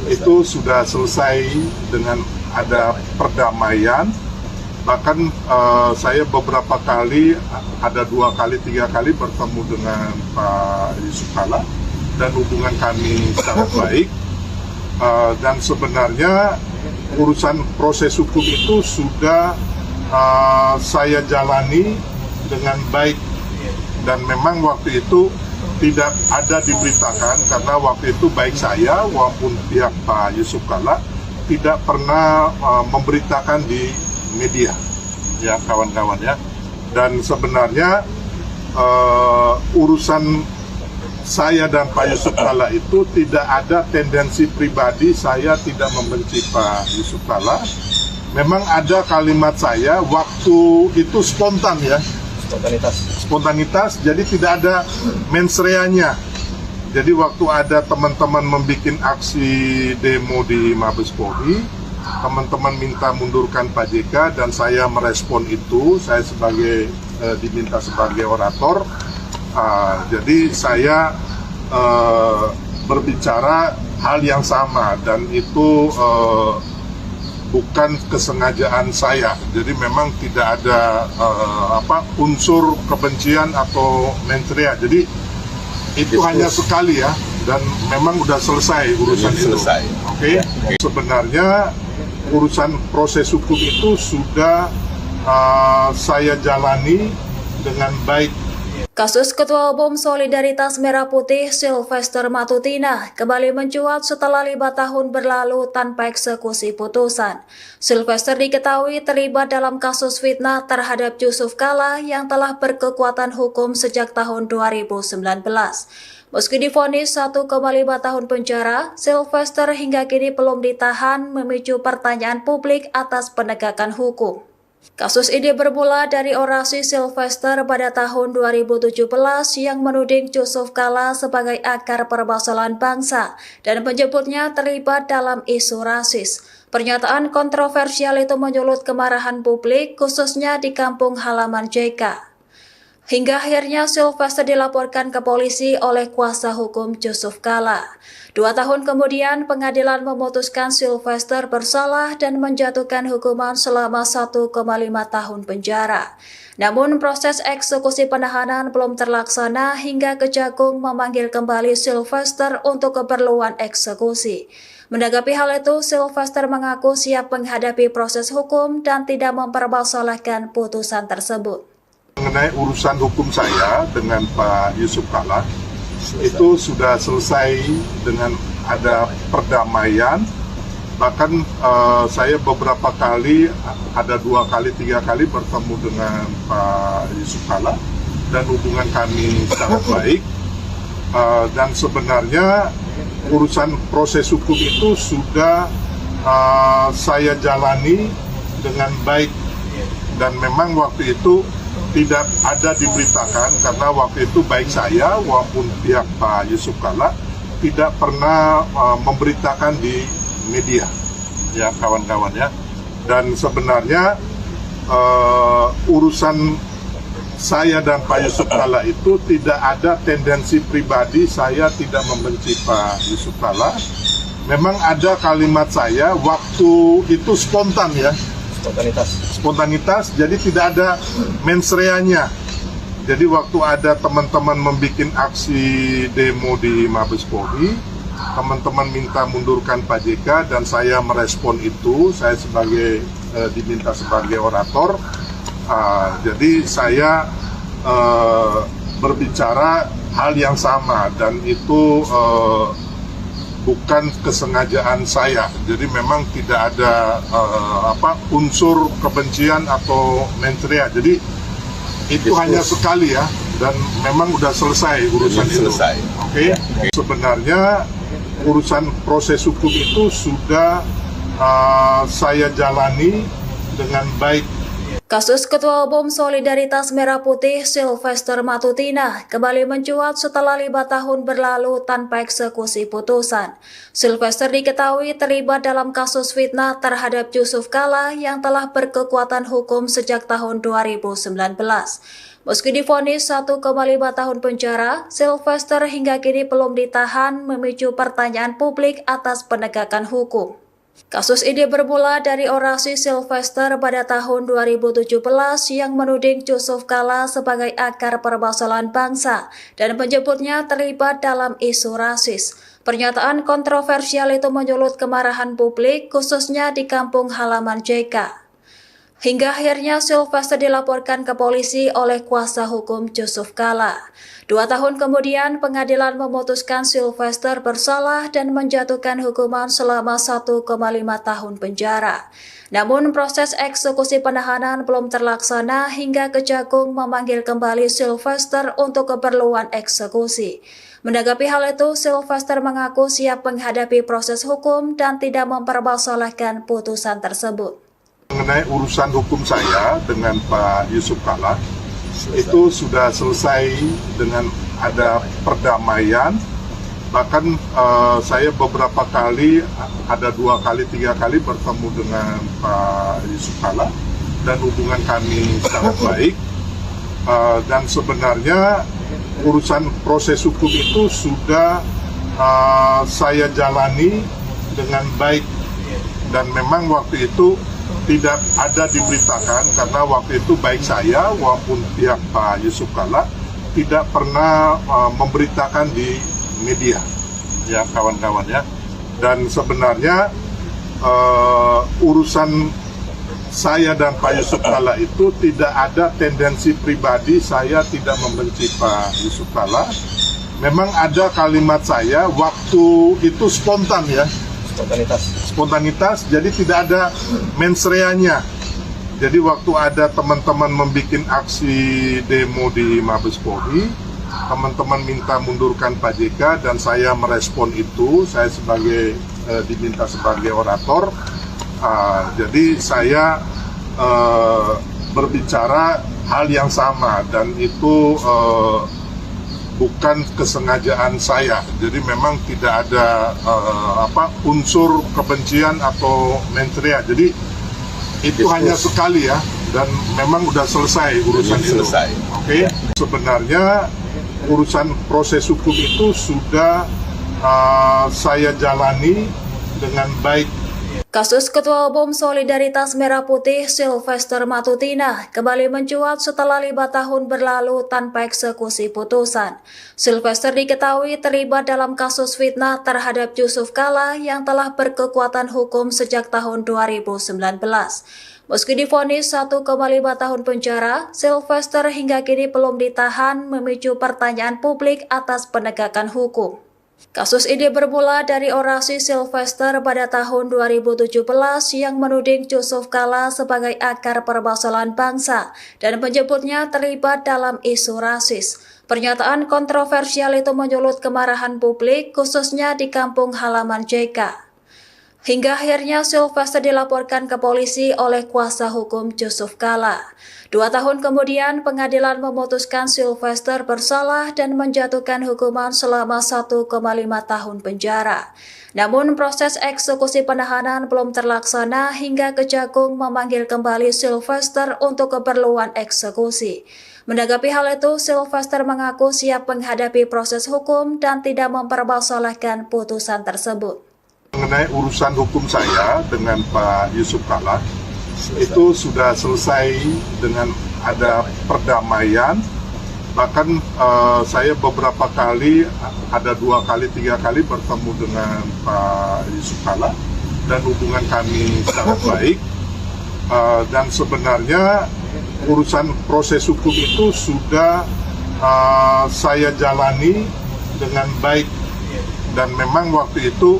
itu sudah selesai dengan ada perdamaian. Bahkan saya beberapa kali, ada 2 kali, 3 kali bertemu dengan Pak Yusuf Kalla dan hubungan kami sangat baik. Dan sebenarnya urusan proses hukum itu sudah saya jalani dengan baik, dan memang waktu itu tidak ada diberitakan karena waktu itu baik saya maupun pihak Pak Yusuf Kalla tidak pernah memberitakan di media, ya kawan-kawan ya. Dan sebenarnya urusan saya dan Pak Yusuf Kalla itu tidak ada tendensi pribadi, saya tidak membenci Pak Yusuf Kalla. Memang ada kalimat saya waktu itu spontan ya. Spontanitas, jadi tidak ada mens reanya. Jadi waktu ada teman-teman membuat aksi demo di Mabes Polri, teman-teman minta mundurkan Pak JK dan saya merespon itu, saya diminta sebagai orator. Jadi saya berbicara hal yang sama dan itu bukan kesengajaan saya. Jadi memang tidak ada unsur kebencian atau mens rea. Jadi itu hanya sekali ya, dan memang udah selesai urusan itu. Oke. Sebenarnya urusan proses hukum itu sudah saya jalani dengan baik. Kasus Ketua Umum Solidaritas Merah Putih Sylvester Matutina kembali mencuat setelah 5 tahun berlalu tanpa eksekusi putusan. Sylvester diketahui terlibat dalam kasus fitnah terhadap Yusuf Kalla yang telah berkekuatan hukum sejak tahun 2019. Meski divonis 1,5 tahun penjara, Sylvester hingga kini belum ditahan, memicu pertanyaan publik atas penegakan hukum. Kasus ini bermula dari orasi Sylvester pada tahun 2017 yang menuding Yusuf Kalla sebagai akar permasalahan bangsa dan menyebutnya terlibat dalam isu rasis. Pernyataan kontroversial itu menyulut kemarahan publik, khususnya di kampung halaman JK. Hingga akhirnya Sylvester dilaporkan ke polisi oleh kuasa hukum Yusuf Kalla. 2 tahun kemudian, pengadilan memutuskan Sylvester bersalah dan menjatuhkan hukuman selama 1,5 tahun penjara. Namun proses eksekusi penahanan belum terlaksana hingga Kejagung memanggil kembali Sylvester untuk keperluan eksekusi. Menanggapi hal itu, Sylvester mengaku siap menghadapi proses hukum dan tidak mempermasalahkan putusan tersebut. Mengenai urusan hukum saya dengan Pak Yusuf Kalla, itu sudah selesai dengan ada perdamaian. Bahkan saya beberapa kali, ada 2 kali, 3 kali bertemu dengan Pak Yusuf Kalla dan hubungan kami sangat baik. Dan sebenarnya urusan proses hukum itu sudah saya jalani dengan baik. Dan memang waktu itu tidak ada diberitakan karena waktu itu baik saya maupun pihak Pak Yusuf Kalla tidak pernah memberitakan di media, ya kawan-kawan ya. Dan sebenarnya urusan saya dan Pak Yusuf Kalla itu tidak ada tendensi pribadi, saya tidak membenci Pak Yusuf Kalla. Memang ada kalimat saya waktu itu spontan ya. Spontanitas, jadi tidak ada mens reanya. Jadi waktu ada teman-teman membuat aksi demo di Mabes Polri, teman-teman minta mundurkan Pak JK dan saya merespon itu, saya diminta sebagai orator. Jadi saya berbicara hal yang sama dan itu bukan kesengajaan saya. Jadi memang tidak ada unsur kebencian atau mens rea. Jadi itu hanya sekali ya, dan memang udah selesai urusan itu. Oke. Sebenarnya urusan proses hukum itu sudah saya jalani dengan baik. Kasus Ketua Umum Solidaritas Merah Putih Sylvester Matutina kembali mencuat setelah 5 tahun berlalu tanpa eksekusi putusan. Sylvester diketahui terlibat dalam kasus fitnah terhadap Yusuf Kalla yang telah berkekuatan hukum sejak tahun 2019. Meski divonis 1,5 tahun penjara, Sylvester hingga kini belum ditahan, memicu pertanyaan publik atas penegakan hukum. Kasus ini bermula dari orasi Sylvester pada tahun 2017 yang menuding Yusuf Kalla sebagai akar permasalahan bangsa dan menyebutnya terlibat dalam isu rasis. Pernyataan kontroversial itu menyulut kemarahan publik, khususnya di kampung halaman JK. Hingga akhirnya Sylvester dilaporkan ke polisi oleh kuasa hukum Yusuf Kalla. 2 tahun kemudian pengadilan memutuskan Sylvester bersalah dan menjatuhkan hukuman selama 1,5 tahun penjara. Namun proses eksekusi penahanan belum terlaksana hingga Kejagung memanggil kembali Sylvester untuk keperluan eksekusi. Menanggapi hal itu, Sylvester mengaku siap menghadapi proses hukum dan tidak mempermasalahkan putusan tersebut. Mengenai urusan hukum saya dengan Pak Yusuf Kalla, itu sudah selesai dengan ada perdamaian. Bahkan saya beberapa kali, ada 2 kali, 3 kali bertemu dengan Pak Yusuf Kalla dan hubungan kami sangat baik. Dan sebenarnya urusan proses hukum itu sudah saya jalani dengan baik, dan memang waktu itu tidak ada diberitakan karena waktu itu baik saya maupun pihak Pak Yusuf Kalla tidak pernah memberitakan di media, ya kawan-kawan ya. Dan sebenarnya urusan saya dan Pak Yusuf Kalla itu tidak ada tendensi pribadi, saya tidak membenci Pak Yusuf Kalla. Memang ada kalimat saya waktu itu spontan ya. Spontanitas, jadi tidak ada mensreanya. Jadi waktu ada teman-teman membuat aksi demo di Mabes Polri, teman-teman minta mundurkan Pak JK dan saya merespon itu. Saya diminta sebagai orator. Jadi saya berbicara hal yang sama, dan itu bukan kesengajaan saya. Jadi memang tidak ada unsur kebencian atau mensrea. Jadi itu hanya sekali ya, dan memang udah selesai urusan itu. Oke. Sebenarnya urusan proses hukum itu sudah saya jalani dengan baik. Kasus Ketua Umum Solidaritas Merah Putih Sylvester Matutina kembali mencuat setelah 5 tahun berlalu tanpa eksekusi putusan. Sylvester diketahui terlibat dalam kasus fitnah terhadap Yusuf Kalla yang telah berkekuatan hukum sejak tahun 2019. Meski divonis 1,5 tahun penjara, Sylvester hingga kini belum ditahan, memicu pertanyaan publik atas penegakan hukum. Kasus ini bermula dari orasi Sylvester pada tahun 2017 yang menuding Yusuf Kalla sebagai akar permasalahan bangsa dan menyebutnya terlibat dalam isu rasis. Pernyataan kontroversial itu menyulut kemarahan publik, khususnya di kampung halaman JK. Hingga akhirnya Sylvester dilaporkan ke polisi oleh kuasa hukum Yusuf Kalla. 2 tahun kemudian pengadilan memutuskan Sylvester bersalah dan menjatuhkan hukuman selama 1,5 tahun penjara. Namun proses eksekusi penahanan belum terlaksana hingga Kejagung memanggil kembali Sylvester untuk keperluan eksekusi. Menanggapi hal itu, Sylvester mengaku siap menghadapi proses hukum dan tidak mempermasalahkan putusan tersebut. Mengenai urusan hukum saya dengan Pak Yusuf Kalla, itu sudah selesai dengan ada perdamaian. Bahkan saya beberapa kali, ada 2 kali, 3 kali bertemu dengan Pak Yusuf Kalla dan hubungan kami sangat baik. Dan sebenarnya urusan proses hukum itu sudah saya jalani dengan baik, dan memang waktu itu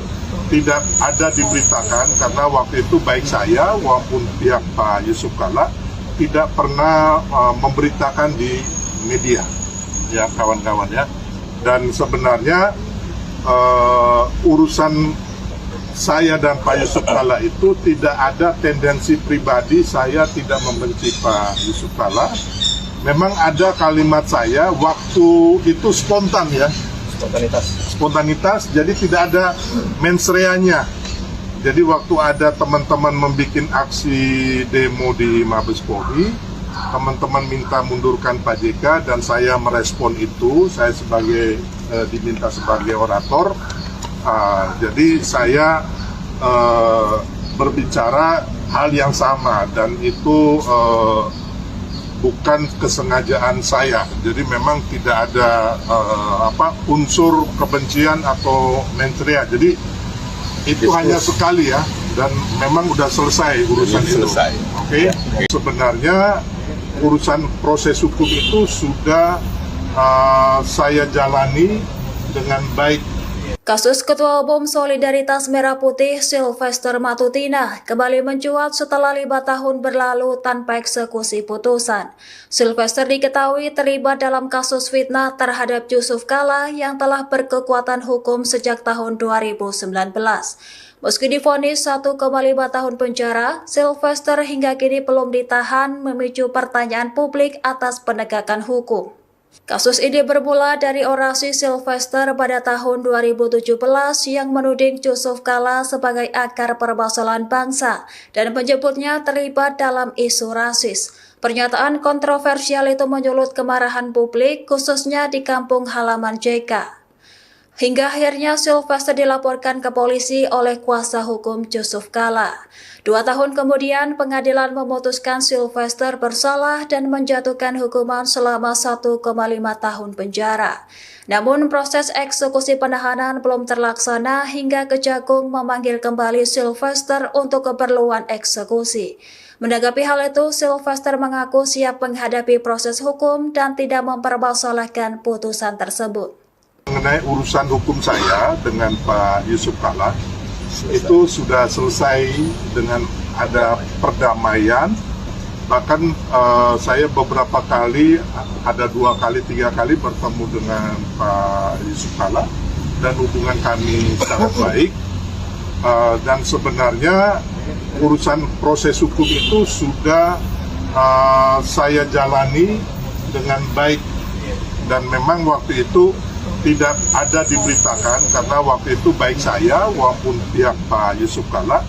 tidak ada diberitakan karena waktu itu baik saya maupun pihak Pak Yusuf Kalla tidak pernah memberitakan di media, ya kawan-kawan ya. Dan sebenarnya urusan saya dan Pak Yusuf Kalla itu tidak ada tendensi pribadi, saya tidak membenci Pak Yusuf Kalla. Memang ada kalimat saya waktu itu spontan ya. Spontanitas, jadi tidak ada mensreanya. Jadi waktu ada teman-teman membuat aksi demo di Mabes Polri, teman-teman minta mundurkan Pak JK dan saya merespon itu. Saya diminta sebagai orator. Jadi saya berbicara hal yang sama, dan itu bukan kesengajaan saya. Jadi memang tidak ada unsur kebencian atau mensrea. Jadi itu hanya sekali ya, dan memang udah selesai urusan itu. Oke. Sebenarnya urusan proses hukum itu sudah saya jalani dengan baik. Kasus Ketua Umum Solidaritas Merah Putih Sylvester Matutina kembali mencuat setelah 5 tahun berlalu tanpa eksekusi putusan. Sylvester diketahui terlibat dalam kasus fitnah terhadap Yusuf Kalla yang telah berkekuatan hukum sejak tahun 2019. Meski divonis 1,5 tahun penjara, Sylvester hingga kini belum ditahan, memicu pertanyaan publik atas penegakan hukum. Kasus ini bermula dari orasi Sylvester pada tahun 2017 yang menuding Yusuf Kalla sebagai akar permasalahan bangsa dan menyebutnya terlibat dalam isu rasis. Pernyataan kontroversial itu menyulut kemarahan publik, khususnya di kampung halaman JK. Hingga akhirnya Sylvester dilaporkan ke polisi oleh kuasa hukum Yusuf Kalla. 2 tahun kemudian pengadilan memutuskan Sylvester bersalah dan menjatuhkan hukuman selama 1,5 tahun penjara. Namun proses eksekusi penahanan belum terlaksana hingga Kejagung memanggil kembali Sylvester untuk keperluan eksekusi. Menanggapi hal itu, Sylvester mengaku siap menghadapi proses hukum dan tidak mempermasalahkan putusan tersebut. Mengenai urusan hukum saya dengan Pak Yusuf Kalla, itu sudah selesai dengan ada perdamaian. Bahkan saya beberapa kali, ada 2 kali, 3 kali bertemu dengan Pak Yusuf Kalla dan hubungan kami sangat baik. Dan sebenarnya urusan proses hukum itu sudah saya jalani dengan baik, dan memang waktu itu tidak ada diberitakan karena waktu itu baik saya maupun pihak Pak Yusuf Kalla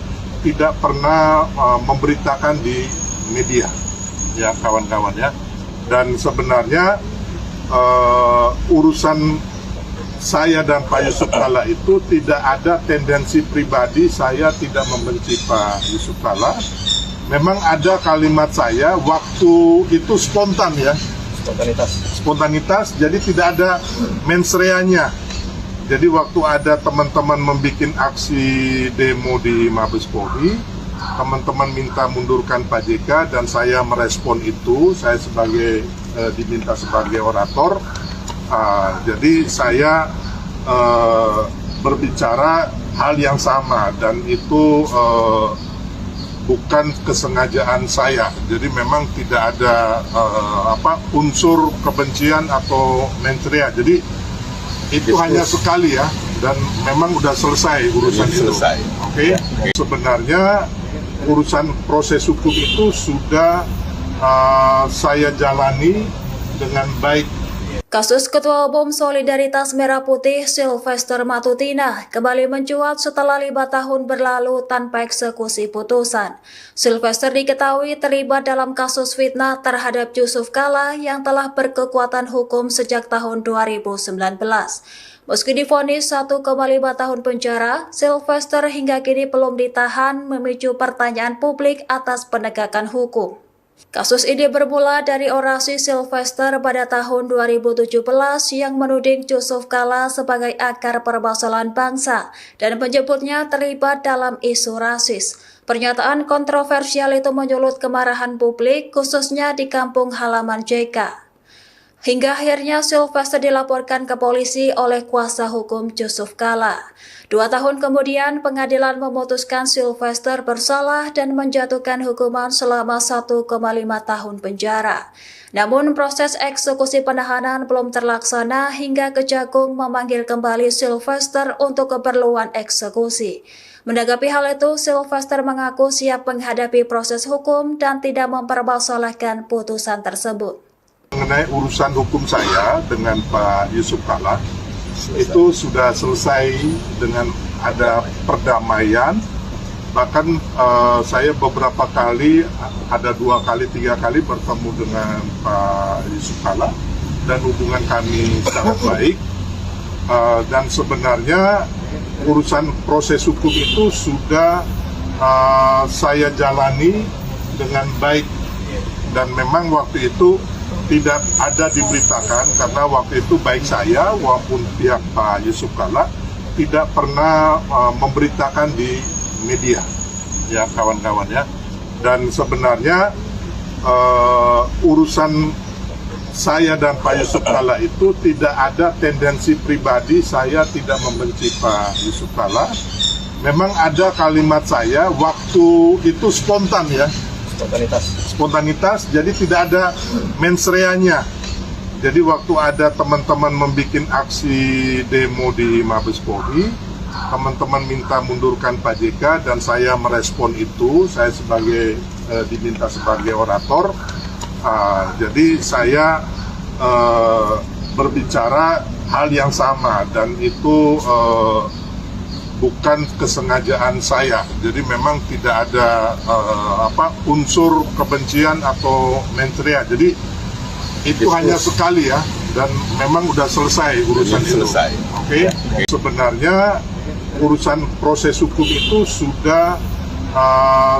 tidak pernah memberitakan di media, ya kawan-kawan ya. Dan sebenarnya urusan saya dan Pak Yusuf Kalla itu tidak ada tendensi pribadi. Saya tidak membenci Pak Yusuf Kalla. Memang ada kalimat saya waktu itu spontan ya. Spontanitas, jadi tidak ada mens reanya. Jadi waktu ada teman-teman membuat aksi demo di Mabes Polri, teman-teman minta mundurkan Pak JK dan saya merespon itu. Saya diminta sebagai orator. Jadi saya berbicara hal yang sama, dan itu bukan kesengajaan saya. Jadi memang tidak ada unsur kebencian atau mens rea. Jadi itu hanya sekali ya, dan memang udah selesai urusan itu. Oke. Sebenarnya urusan proses hukum itu sudah saya jalani dengan baik. Kasus Ketua Umum Solidaritas Merah Putih Sylvester Matutina kembali mencuat setelah 5 tahun berlalu tanpa eksekusi putusan. Sylvester diketahui terlibat dalam kasus fitnah terhadap Yusuf Kalla yang telah berkekuatan hukum sejak tahun 2019. Meski divonis 1,5 tahun penjara, Sylvester hingga kini belum ditahan, memicu pertanyaan publik atas penegakan hukum. Kasus ini bermula dari orasi Sylvester pada tahun 2017 yang menuding Yusuf Kalla sebagai akar permasalahan bangsa dan menyebutnya terlibat dalam isu rasis. Pernyataan kontroversial itu menyulut kemarahan publik, khususnya di kampung halaman JK. Hingga akhirnya Sylvester dilaporkan ke polisi oleh kuasa hukum Yusuf Kalla. 2 tahun kemudian pengadilan memutuskan Sylvester bersalah dan menjatuhkan hukuman selama 1,5 tahun penjara. Namun proses eksekusi penahanan belum terlaksana hingga Kejagung memanggil kembali Sylvester untuk keperluan eksekusi. Menanggapi hal itu, Sylvester mengaku siap menghadapi proses hukum dan tidak mempermasalahkan putusan tersebut. Mengenai urusan hukum saya dengan Pak Yusuf Kalla, itu sudah selesai dengan ada perdamaian. Bahkan saya beberapa kali, ada 2 kali, 3 kali bertemu dengan Pak Yusuf Kalla dan hubungan kami sangat baik. Dan sebenarnya urusan proses hukum itu sudah saya jalani dengan baik, dan memang waktu itu tidak ada diberitakan karena waktu itu baik saya maupun pihak Pak Yusuf Kalla tidak pernah memberitakan di media, ya kawan-kawan ya. Dan sebenarnya urusan saya dan Pak Yusuf Kalla itu tidak ada tendensi pribadi, saya tidak membenci Pak Yusuf Kalla. Memang ada kalimat saya waktu itu spontan ya. Spontanitas, jadi tidak ada mensreanya. Jadi waktu ada teman-teman membuat aksi demo di Mabes Polri, teman-teman minta mundurkan Pak JK dan saya merespon itu, saya diminta sebagai orator. Jadi saya berbicara hal yang sama dan itu bukan kesengajaan saya. Jadi memang tidak ada unsur kebencian atau mensrea. Jadi itu hanya sekali ya, dan memang udah selesai urusan itu. Oke. Sebenarnya urusan proses hukum itu sudah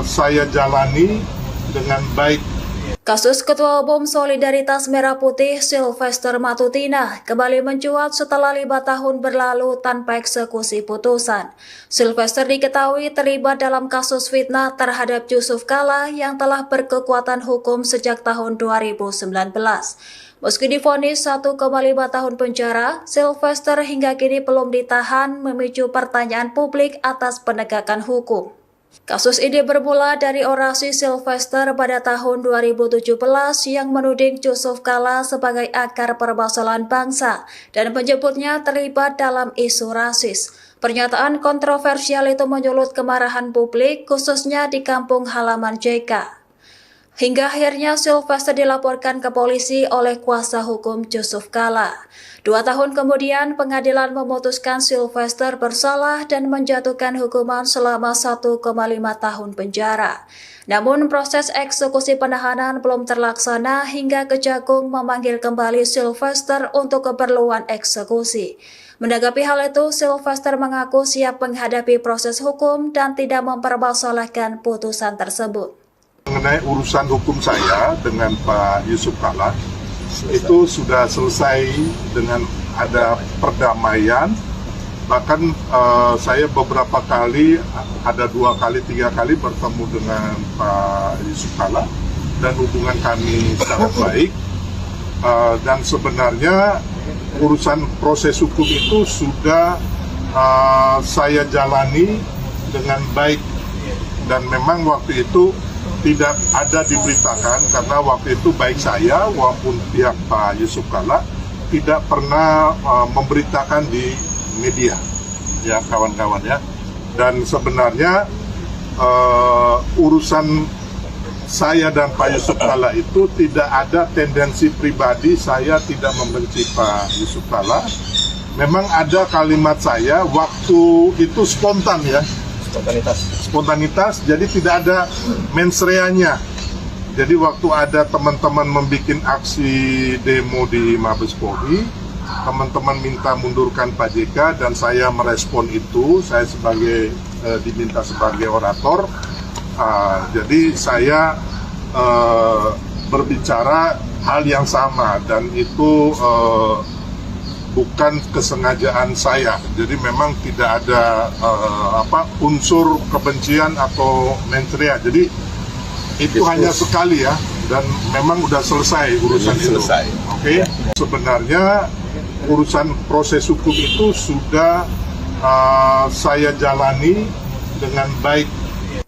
saya jalani dengan baik. Kasus Ketua Umum Solidaritas Merah Putih Sylvester Matutina kembali mencuat setelah 5 tahun berlalu tanpa eksekusi putusan. Sylvester diketahui terlibat dalam kasus fitnah terhadap Yusuf Kalla yang telah berkekuatan hukum sejak tahun 2019. Meski divonis 1,5 tahun penjara, Sylvester hingga kini belum ditahan, memicu pertanyaan publik atas penegakan hukum. Kasus ini bermula dari orasi Sylvester pada tahun 2017 yang menuding Yusuf Kalla sebagai akar permasalahan bangsa dan menyebutnya terlibat dalam isu rasis. Pernyataan kontroversial itu menyulut kemarahan publik, khususnya di kampung halaman JK. Hingga akhirnya Sylvester dilaporkan ke polisi oleh kuasa hukum Yusuf Kalla. 2 tahun kemudian, pengadilan memutuskan Sylvester bersalah dan menjatuhkan hukuman selama 1,5 tahun penjara. Namun proses eksekusi penahanan belum terlaksana hingga Kejagung memanggil kembali Sylvester untuk keperluan eksekusi. Menanggapi hal itu, Sylvester mengaku siap menghadapi proses hukum dan tidak mempermasalahkan putusan tersebut. Mengenai urusan hukum saya dengan Pak Yusuf Kalla, itu sudah selesai dengan ada perdamaian. Bahkan saya beberapa kali, ada 2 kali, 3 kali bertemu dengan Pak Yusuf Kalla dan hubungan kami sangat baik. Dan sebenarnya urusan proses hukum itu sudah saya jalani dengan baik, dan memang waktu itu tidak ada diberitakan karena waktu itu baik saya maupun pihak Pak Yusuf Kalla tidak pernah memberitakan di media ya kawan-kawan ya. Dan sebenarnya urusan saya dan Pak Yusuf Kalla itu tidak ada tendensi pribadi, saya tidak membenci Pak Yusuf Kalla. Memang ada kalimat saya waktu itu spontan ya. Spontanitas, jadi tidak ada mensreanya. Jadi waktu ada teman-teman membuat aksi demo di Mabes Polri, teman-teman minta mundurkan Pak JK dan saya merespon itu, saya diminta sebagai orator. Jadi saya berbicara hal yang sama dan itu bukan kesengajaan saya. Jadi memang tidak ada unsur kebencian atau mensrea. Jadi itu hanya sekali ya, dan memang udah selesai urusan itu. Oke. Sebenarnya urusan proses hukum itu sudah saya jalani dengan baik.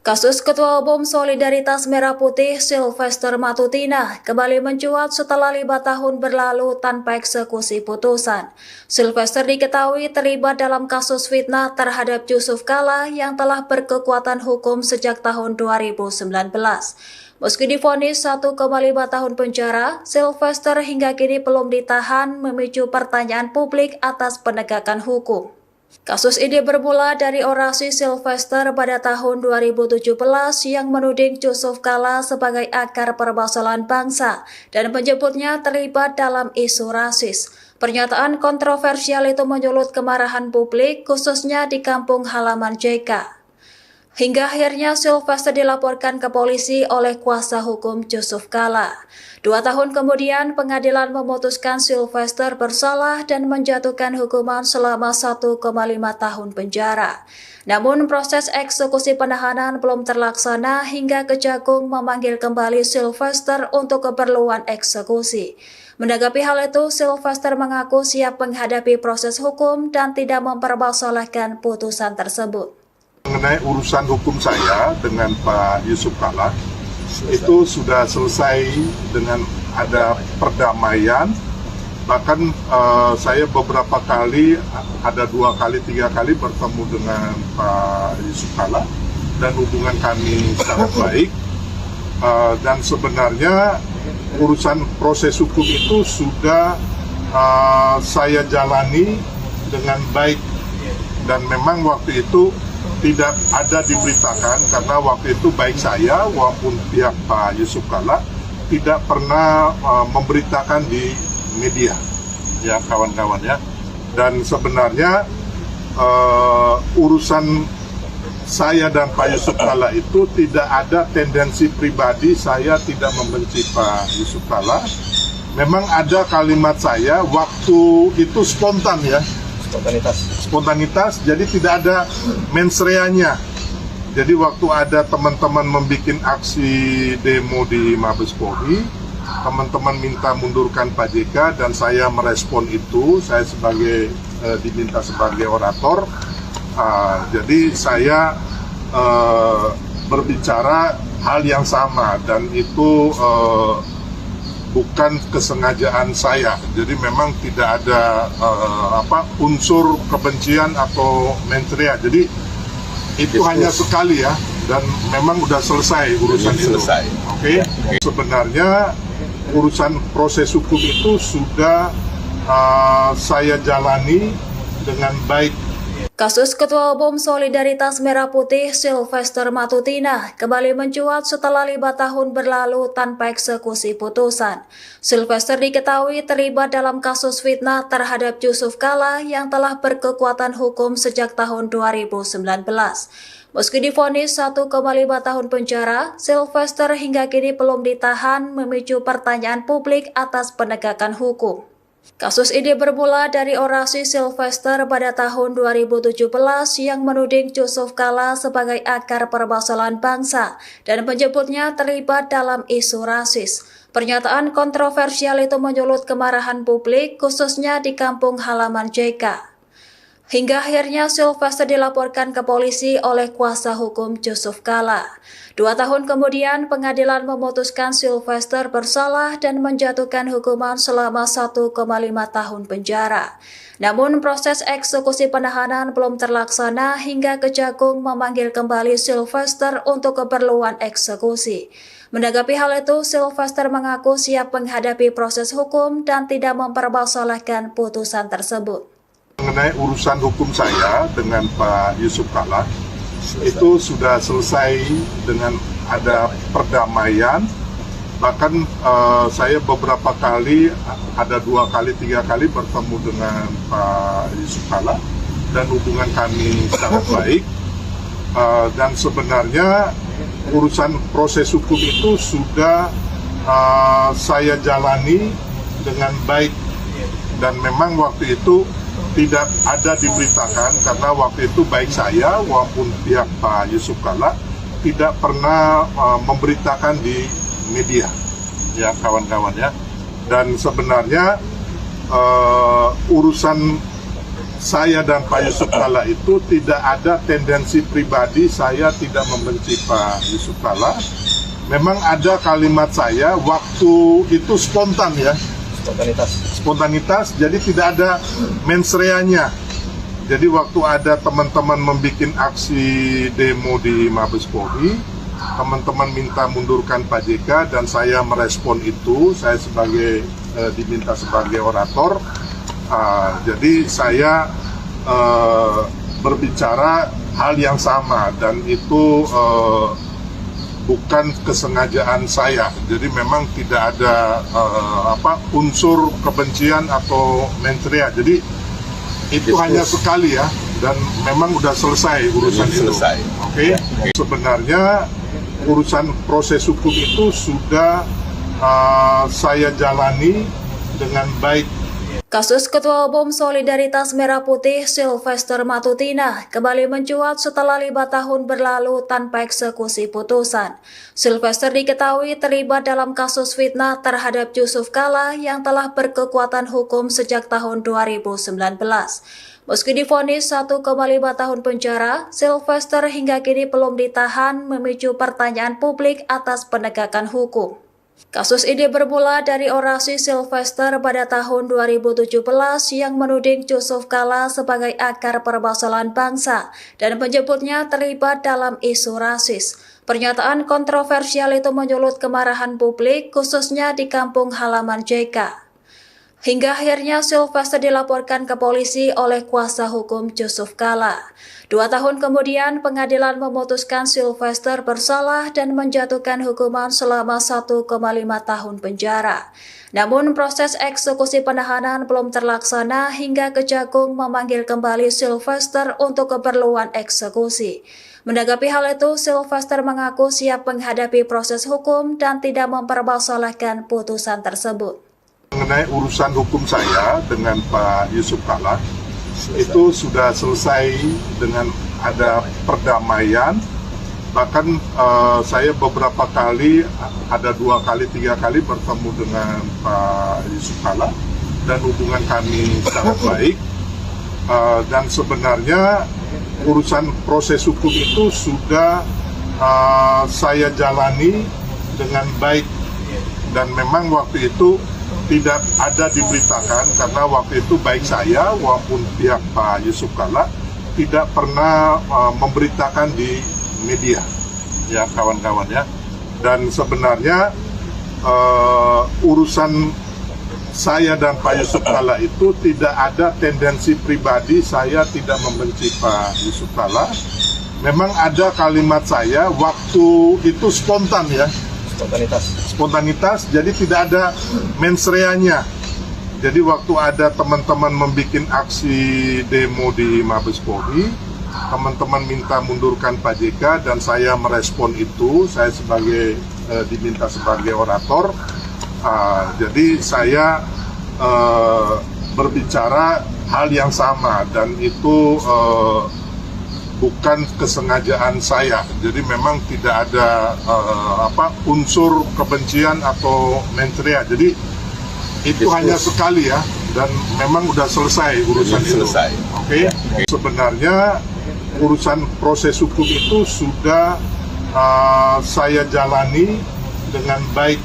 Kasus Ketua Umum Solidaritas Merah Putih Sylvester Matutina kembali mencuat setelah 5 tahun berlalu tanpa eksekusi putusan. Sylvester diketahui terlibat dalam kasus fitnah terhadap Yusuf Kalla yang telah berkekuatan hukum sejak tahun 2019. Meski divonis 1,5 tahun penjara, Sylvester hingga kini belum ditahan, memicu pertanyaan publik atas penegakan hukum. Kasus ini bermula dari orasi Sylvester pada tahun 2017 yang menuding Yusuf Kalla sebagai akar permasalahan bangsa dan menyebutnya terlibat dalam isu rasis. Pernyataan kontroversial itu menyulut kemarahan publik, khususnya di kampung halaman JK. Hingga akhirnya Sylvester dilaporkan ke polisi oleh kuasa hukum Yusuf Kalla. 2 tahun kemudian pengadilan memutuskan Sylvester bersalah dan menjatuhkan hukuman selama 1,5 tahun penjara. Namun proses eksekusi penahanan belum terlaksana hingga Kejagung memanggil kembali Sylvester untuk keperluan eksekusi. Menanggapi hal itu, Sylvester mengaku siap menghadapi proses hukum dan tidak mempermasalahkan putusan tersebut. Mengenai urusan hukum saya dengan Pak Yusuf Kalla, itu sudah selesai dengan ada perdamaian. Bahkan saya beberapa kali, ada 2 kali, 3 kali bertemu dengan Pak Yusuf Kalla dan hubungan kami sangat baik. Dan sebenarnya urusan proses hukum itu sudah saya jalani dengan baik, dan memang waktu itu tidak ada diberitakan karena waktu itu baik saya maupun pihak Pak Yusuf Kalla tidak pernah memberitakan di media, ya kawan-kawan ya. Dan sebenarnya urusan saya dan Pak Yusuf Kalla itu tidak ada tendensi pribadi. Saya tidak membenci Pak Yusuf Kalla. Memang ada kalimat saya waktu itu spontan ya. Spontanitas, jadi tidak ada mensreanya. Jadi waktu ada teman-teman membuat aksi demo di Mabes Polri, teman-teman minta mundurkan Pak JK dan saya merespon itu. Saya diminta sebagai orator. Jadi saya berbicara hal yang sama, dan itu bukan kesengajaan saya. Jadi memang tidak ada unsur kebencian atau mensrea. Jadi itu hanya sekali ya, dan memang udah selesai urusan itu. Oke. Sebenarnya urusan proses hukum itu sudah saya jalani dengan baik. Kasus Ketua Umum Solidaritas Merah Putih Sylvester Matutina kembali mencuat setelah 5 tahun berlalu tanpa eksekusi putusan. Sylvester diketahui terlibat dalam kasus fitnah terhadap Yusuf Kalla yang telah berkekuatan hukum sejak tahun 2019. Meski divonis 1,5 tahun penjara, Sylvester hingga kini belum ditahan, memicu pertanyaan publik atas penegakan hukum. Kasus ini bermula dari orasi Sylvester pada tahun 2017 yang menuding Yusuf Kalla sebagai akar permasalahan bangsa dan menyebutnya terlibat dalam isu rasis. Pernyataan kontroversial itu menyulut kemarahan publik, khususnya di kampung halaman JK. Hingga akhirnya Sylvester dilaporkan ke polisi oleh kuasa hukum Yusuf Kalla. 2 tahun kemudian pengadilan memutuskan Sylvester bersalah dan menjatuhkan hukuman selama 1,5 tahun penjara. Namun proses eksekusi penahanan belum terlaksana hingga Kejagung memanggil kembali Sylvester untuk keperluan eksekusi. Menanggapi hal itu, Sylvester mengaku siap menghadapi proses hukum dan tidak mempermasalahkan putusan tersebut. Mengenai urusan hukum saya dengan Pak Yusuf Kalla, itu sudah selesai dengan ada perdamaian. Bahkan saya beberapa kali, ada 2 kali, 3 kali bertemu dengan Pak Yusuf Kalla dan hubungan kami sangat baik. Dan sebenarnya urusan proses hukum itu sudah saya jalani dengan baik, dan memang waktu itu tidak ada diberitakan karena waktu itu baik saya maupun pihak Pak Yusuf Kalla tidak pernah memberitakan di media, ya kawan-kawan ya. Dan sebenarnya urusan saya dan Pak Yusuf Kalla itu tidak ada tendensi pribadi. Saya tidak membenci Pak Yusuf Kalla. Memang ada kalimat saya waktu itu spontan ya. Spontanitas, jadi tidak ada mensreanya. Jadi waktu ada teman-teman membuat aksi demo di Mabes Polri, teman-teman minta mundurkan Pak JK dan saya merespon itu. Saya diminta sebagai orator. Jadi saya berbicara hal yang sama, dan itu bukan kesengajaan saya. Jadi memang tidak ada unsur kebencian atau mensrea. Jadi itu hanya sekali ya, dan memang udah selesai urusan itu. Oke. Sebenarnya urusan proses hukum itu sudah saya jalani dengan baik. Kasus Ketua Umum Solidaritas Merah Putih Sylvester Matutina kembali mencuat setelah 5 tahun berlalu tanpa eksekusi putusan. Sylvester diketahui terlibat dalam kasus fitnah terhadap Yusuf Kalla yang telah berkekuatan hukum sejak tahun 2019. Meski divonis 1,5 tahun penjara, Sylvester hingga kini belum ditahan, memicu pertanyaan publik atas penegakan hukum. Kasus ini bermula dari orasi Sylvester pada tahun 2017 yang menuding Yusuf Kalla sebagai akar permasalahan bangsa dan menyebutnya terlibat dalam isu rasis. Pernyataan kontroversial itu menyulut kemarahan publik, khususnya di kampung halaman JK. Hingga akhirnya Sylvester dilaporkan ke polisi oleh kuasa hukum Yusuf Kalla. 2 tahun kemudian pengadilan memutuskan Sylvester bersalah dan menjatuhkan hukuman selama 1,5 tahun penjara. Namun proses eksekusi penahanan belum terlaksana hingga Kejagung memanggil kembali Sylvester untuk keperluan eksekusi. Menanggapi hal itu, Sylvester mengaku siap menghadapi proses hukum dan tidak mempermasalahkan putusan tersebut. Mengenai urusan hukum saya dengan Pak Yusuf Kalla, itu sudah selesai dengan ada perdamaian. Bahkan saya beberapa kali, ada 2 kali, 3 kali bertemu dengan Pak Yusuf Kalla dan hubungan kami sangat baik. Dan sebenarnya urusan proses hukum itu sudah saya jalani dengan baik. Dan memang waktu itu tidak ada diberitakan karena waktu itu baik saya maupun pihak Pak Yusuf Kalla tidak pernah memberitakan di media, ya kawan-kawan ya. Dan sebenarnya urusan saya dan Pak Yusuf Kalla itu tidak ada tendensi pribadi, saya tidak membenci Pak Yusuf Kalla. Memang ada kalimat saya waktu itu spontan ya. Spontanitas, jadi tidak ada mens reanya. Jadi waktu ada teman-teman membuat aksi demo di Mabes Polri, teman-teman minta mundurkan Pak JK dan saya merespon itu. Saya diminta sebagai orator. Jadi saya berbicara hal yang sama dan itu bukan kesengajaan saya. Jadi memang tidak ada unsur kebencian atau mens rea. Jadi itu hanya sekali ya, dan memang udah selesai urusan itu. Oke. Sebenarnya urusan proses hukum itu sudah saya jalani dengan baik.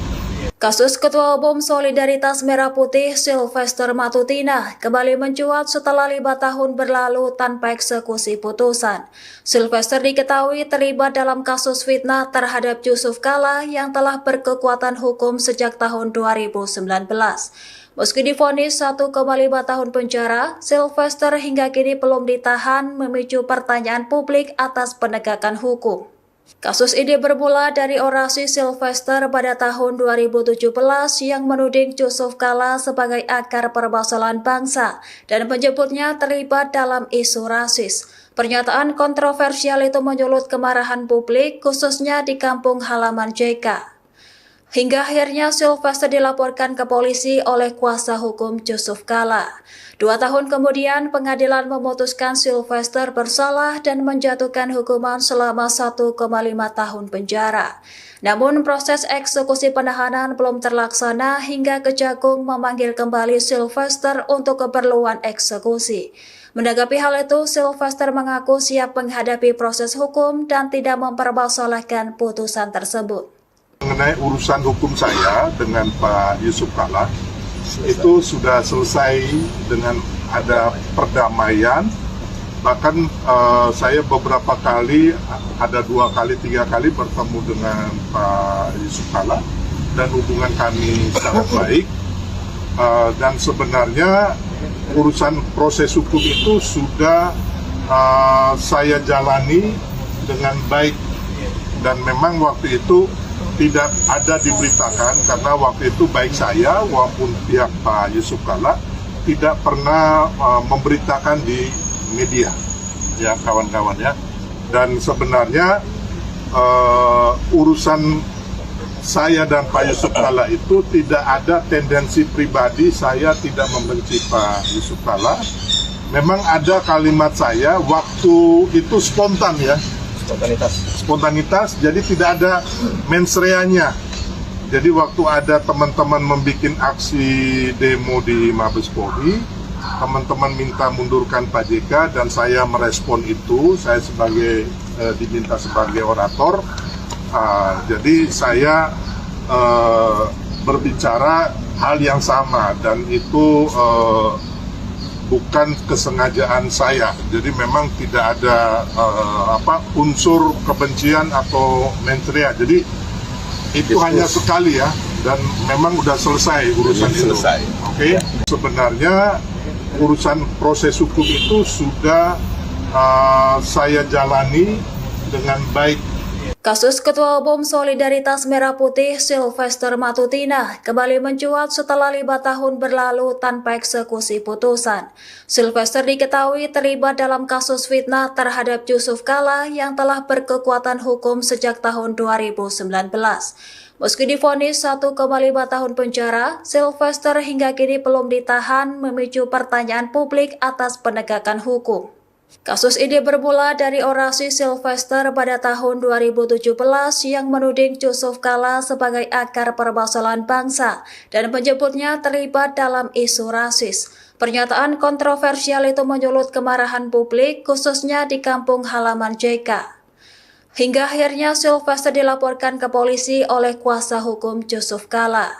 Kasus Ketua Umum Solidaritas Merah Putih Sylvester Matutina kembali mencuat setelah 5 tahun berlalu tanpa eksekusi putusan. Sylvester diketahui terlibat dalam kasus fitnah terhadap Yusuf Kalla yang telah berkekuatan hukum sejak tahun 2019. Meski divonis 1,5 tahun penjara, Sylvester hingga kini belum ditahan, memicu pertanyaan publik atas penegakan hukum. Kasus ini bermula dari orasi Sylvester pada tahun 2017 yang menuding Yusuf Kalla sebagai akar permasalahan bangsa dan menyebutnya terlibat dalam isu rasis. Pernyataan kontroversial itu menyulut kemarahan publik, khususnya di kampung halaman JK. Hingga akhirnya Sylvester dilaporkan ke polisi oleh kuasa hukum Yusuf Kalla. 2 tahun kemudian pengadilan memutuskan Sylvester bersalah dan menjatuhkan hukuman selama 1,5 tahun penjara. Namun proses eksekusi penahanan belum terlaksana hingga Kejagung memanggil kembali Sylvester untuk keperluan eksekusi. Menanggapi hal itu, Sylvester mengaku siap menghadapi proses hukum dan tidak mempermasalahkan putusan tersebut. Mengenai urusan hukum saya dengan Pak Yusuf Kalla, itu sudah selesai dengan ada perdamaian. Bahkan saya beberapa kali, ada 2 kali, 3 kali bertemu dengan Pak Yusuf Kalla dan hubungan kami sangat baik. Dan sebenarnya urusan proses hukum itu sudah saya jalani dengan baik. Dan memang waktu itu tidak ada diberitakan karena waktu itu baik saya maupun pihak Pak Yusuf Kalla tidak pernah memberitakan di media, ya kawan-kawan ya. Dan sebenarnya urusan saya dan Pak Yusuf Kalla itu tidak ada tendensi pribadi. Saya tidak membenci Pak Yusuf Kalla. Memang ada kalimat saya waktu itu spontan ya. Spontanitas, jadi tidak ada mensreanya. Jadi waktu ada teman-teman membuat aksi demo di Mabes Polri, teman-teman minta mundurkan Pak JK dan saya merespon itu. Saya diminta sebagai orator. Jadi saya berbicara hal yang sama dan itu bukan kesengajaan saya. Jadi memang tidak ada unsur kebencian atau mensrea. Jadi itu hanya sekali ya, dan memang udah selesai urusan itu. Oke. Sebenarnya urusan proses hukum itu sudah saya jalani dengan baik. Kasus Ketua Umum Solidaritas Merah Putih Sylvester Matutina kembali mencuat setelah 5 tahun berlalu tanpa eksekusi putusan. Sylvester diketahui terlibat dalam kasus fitnah terhadap Yusuf Kalla yang telah berkekuatan hukum sejak tahun 2019. Meski divonis 1,5 tahun penjara, Sylvester hingga kini belum ditahan, memicu pertanyaan publik atas penegakan hukum. Kasus ini bermula dari orasi Sylvester pada tahun 2017 yang menuding Yusuf Kalla sebagai akar permasalahan bangsa dan menyebutnya terlibat dalam isu rasis. Pernyataan kontroversial itu menyulut kemarahan publik, khususnya di kampung halaman JK. Hingga akhirnya Sylvester dilaporkan ke polisi oleh kuasa hukum Yusuf Kalla.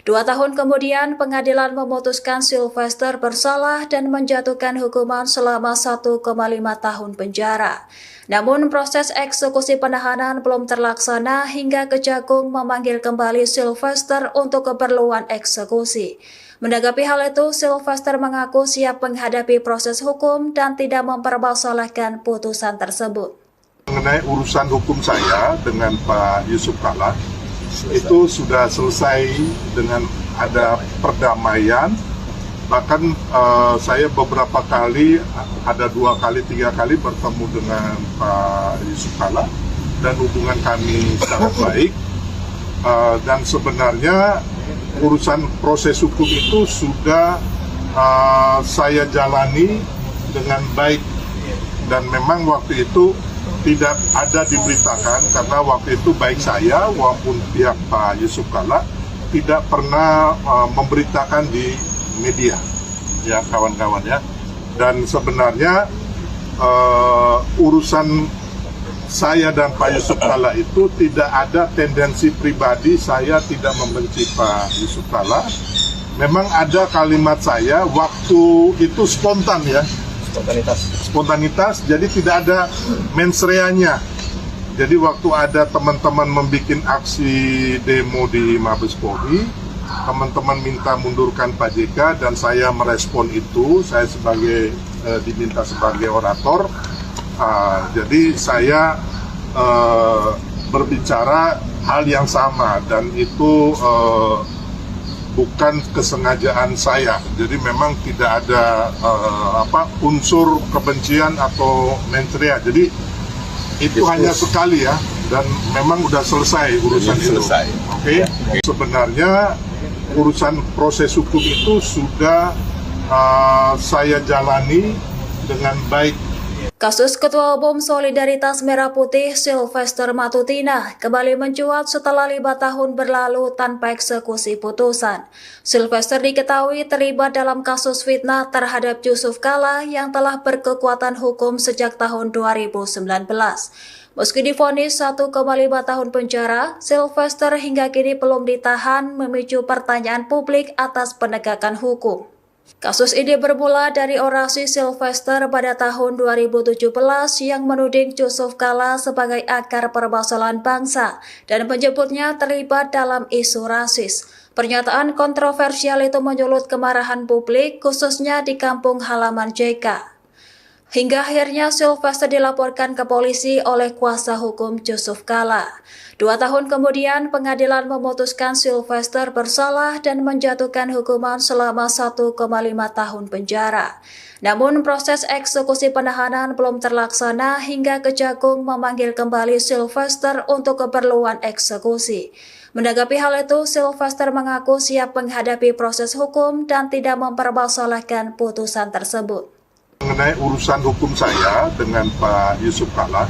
2 tahun kemudian, pengadilan memutuskan Sylvester bersalah dan menjatuhkan hukuman selama 1,5 tahun penjara. Namun proses eksekusi penahanan belum terlaksana hingga Kejagung memanggil kembali Sylvester untuk keperluan eksekusi. Menanggapi hal itu, Sylvester mengaku siap menghadapi proses hukum dan tidak mempermasalahkan putusan tersebut. Mengenai urusan hukum saya dengan Pak Yusuf Kalla, itu sudah selesai dengan ada perdamaian. Bahkan saya beberapa kali, ada 2 kali, 3 kali bertemu dengan Pak Yusuf Kalla dan hubungan kami sangat baik. Dan sebenarnya urusan proses hukum itu sudah saya jalani dengan baik, dan memang waktu itu tidak ada diberitakan karena waktu itu baik saya maupun pihak Pak Yusuf Kalla tidak pernah memberitakan di media, ya kawan-kawan ya. Dan sebenarnya urusan saya dan Pak Yusuf Kalla itu tidak ada tendensi pribadi. Saya tidak membenci Pak Yusuf Kalla. Memang ada kalimat saya waktu itu spontan ya. Spontanitas, jadi tidak ada mensreanya. Jadi waktu ada teman-teman membuat aksi demo di Mabes Polri, teman-teman minta mundurkan Pak JK dan saya merespon itu. Saya diminta sebagai orator. Jadi saya berbicara hal yang sama dan itu bukan kesengajaan saya. Jadi memang tidak ada unsur kebencian atau mensrea. Jadi itu hanya sekali ya, dan memang udah selesai urusan itu. Oke. Sebenarnya urusan proses hukum itu sudah saya jalani dengan baik. Kasus Ketua Umum Solidaritas Merah Putih Sylvester Matutina kembali mencuat setelah 5 tahun berlalu tanpa eksekusi putusan. Sylvester diketahui terlibat dalam kasus fitnah terhadap Yusuf Kalla yang telah berkekuatan hukum sejak tahun 2019. Meski divonis 1,5 tahun penjara, Sylvester hingga kini belum ditahan, memicu pertanyaan publik atas penegakan hukum. Kasus ini bermula dari orasi Sylvester pada tahun 2017 yang menuding Yusuf Kalla sebagai akar permasalahan bangsa dan menyebutnya terlibat dalam isu rasis. Pernyataan kontroversial itu menyulut kemarahan publik, khususnya di kampung halaman JK. Hingga akhirnya Sylvester dilaporkan ke polisi oleh kuasa hukum Yusuf Kala. 2 tahun kemudian pengadilan memutuskan Sylvester bersalah dan menjatuhkan hukuman selama 1,5 tahun penjara. Namun proses eksekusi penahanan belum terlaksana hingga Kejagung memanggil kembali Sylvester untuk keperluan eksekusi. Menanggapi hal itu, Sylvester mengaku siap menghadapi proses hukum dan tidak mempermasalahkan putusan tersebut. Mengenai urusan hukum saya dengan Pak Yusuf Kala,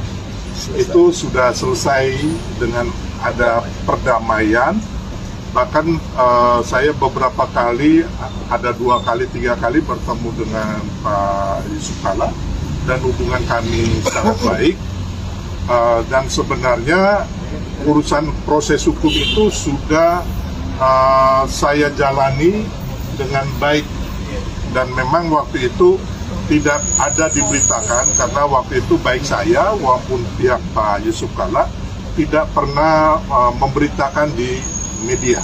itu sudah selesai dengan ada perdamaian. Bahkan saya beberapa kali, ada 2 kali, 3 kali bertemu dengan Pak Yusuf Kala dan hubungan kami sangat baik. Dan sebenarnya urusan proses hukum itu sudah saya jalani dengan baik, dan memang waktu itu tidak ada diberitakan karena waktu itu baik saya maupun pihak Pak Yusuf Kala tidak pernah memberitakan di media,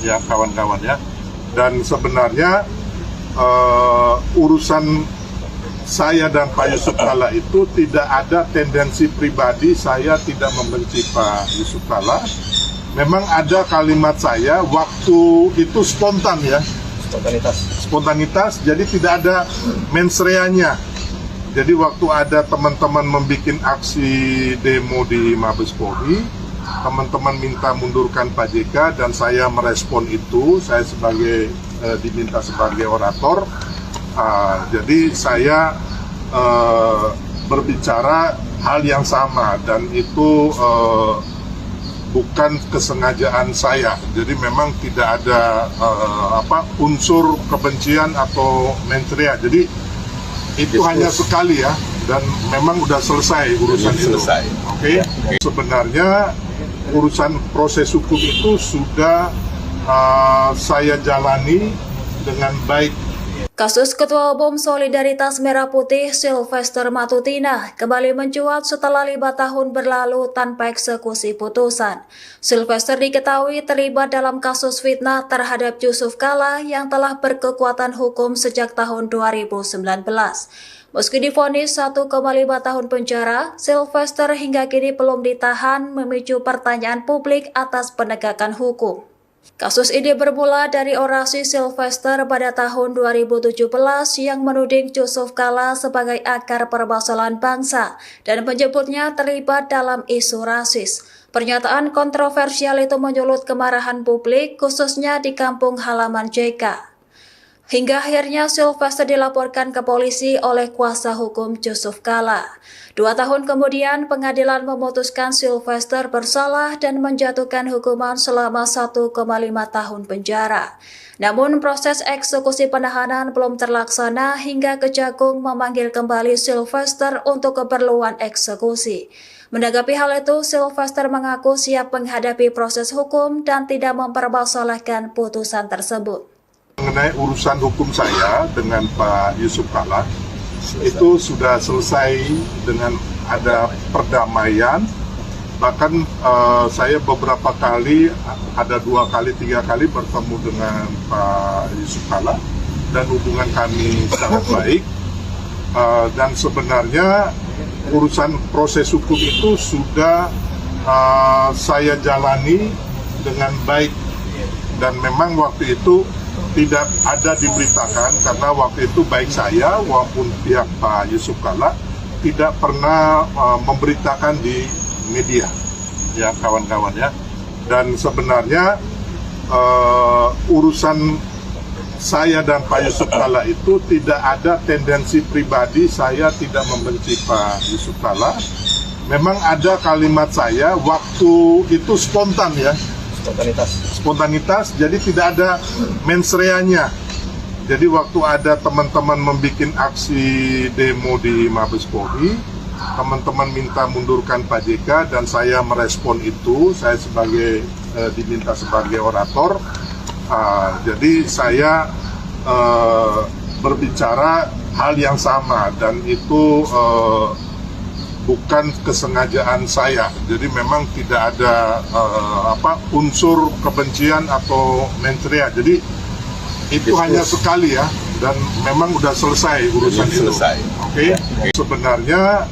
ya kawan-kawan ya. Dan sebenarnya urusan saya dan Pak Yusuf Kala itu tidak ada tendensi pribadi. Saya tidak membenci Pak Yusuf Kala. Memang ada kalimat saya waktu itu spontan ya. Spontanitas, jadi tidak ada mens reanya. Jadi waktu ada teman-teman membuat aksi demo di Mabes Polri, teman-teman minta mundurkan Pak JK dan saya merespon itu. Saya diminta sebagai orator. Jadi saya berbicara hal yang sama, dan itu bukan kesengajaan saya. Jadi memang tidak ada unsur kebencian atau mensrea. Jadi itu hanya sekali ya, dan memang udah selesai urusan itu. Oke. Sebenarnya urusan proses hukum itu sudah saya jalani dengan baik. Kasus Ketua Umum Solidaritas Merah Putih Sylvester Matutina kembali mencuat setelah 5 tahun berlalu tanpa eksekusi putusan. Sylvester diketahui terlibat dalam kasus fitnah terhadap Yusuf Kala yang telah berkekuatan hukum sejak tahun 2019. Meski divonis 1,5 tahun penjara, Sylvester hingga kini belum ditahan, memicu pertanyaan publik atas penegakan hukum. Kasus ini bermula dari orasi Sylvester pada tahun 2017 yang menuding Yusuf Kala sebagai akar permasalahan bangsa dan menyebutnya terlibat dalam isu rasis. Pernyataan kontroversial itu menyulut kemarahan publik, khususnya di kampung halaman JK. Hingga akhirnya Sylvester dilaporkan ke polisi oleh kuasa hukum Yusuf Kala. 2 tahun kemudian pengadilan memutuskan Sylvester bersalah dan menjatuhkan hukuman selama 1,5 tahun penjara. Namun proses eksekusi penahanan belum terlaksana hingga Kejagung memanggil kembali Sylvester untuk keperluan eksekusi. Menanggapi hal itu, Sylvester mengaku siap menghadapi proses hukum dan tidak mempermasalahkan putusan tersebut. Mengenai urusan hukum saya dengan Pak Yusuf Kala, itu sudah selesai dengan ada perdamaian. Bahkan saya beberapa kali, ada 2 kali, 3 kali bertemu dengan Pak Yusuf Kala dan hubungan kami sangat baik. Dan sebenarnya urusan proses hukum itu sudah saya jalani dengan baik, dan memang waktu itu tidak ada diberitakan karena waktu itu baik saya maupun pihak Pak Yusuf Kala tidak pernah memberitakan di media, ya kawan-kawan ya. Dan sebenarnya urusan saya dan Pak Yusuf Kala itu tidak ada tendensi pribadi. Saya tidak membenci Pak Yusuf Kala. Memang ada kalimat saya waktu itu spontan ya. Spontanitas, jadi tidak ada mens reanya. Jadi waktu ada teman-teman membuat aksi demo di Mabes Polri, teman-teman minta mundurkan Pak JK dan saya merespon itu. Saya diminta sebagai orator. Jadi saya berbicara hal yang sama, dan itu bukan kesengajaan saya. Jadi memang tidak ada unsur kebencian atau mensrea. Jadi itu hanya sekali ya, dan memang udah selesai urusan itu. Oke. Sebenarnya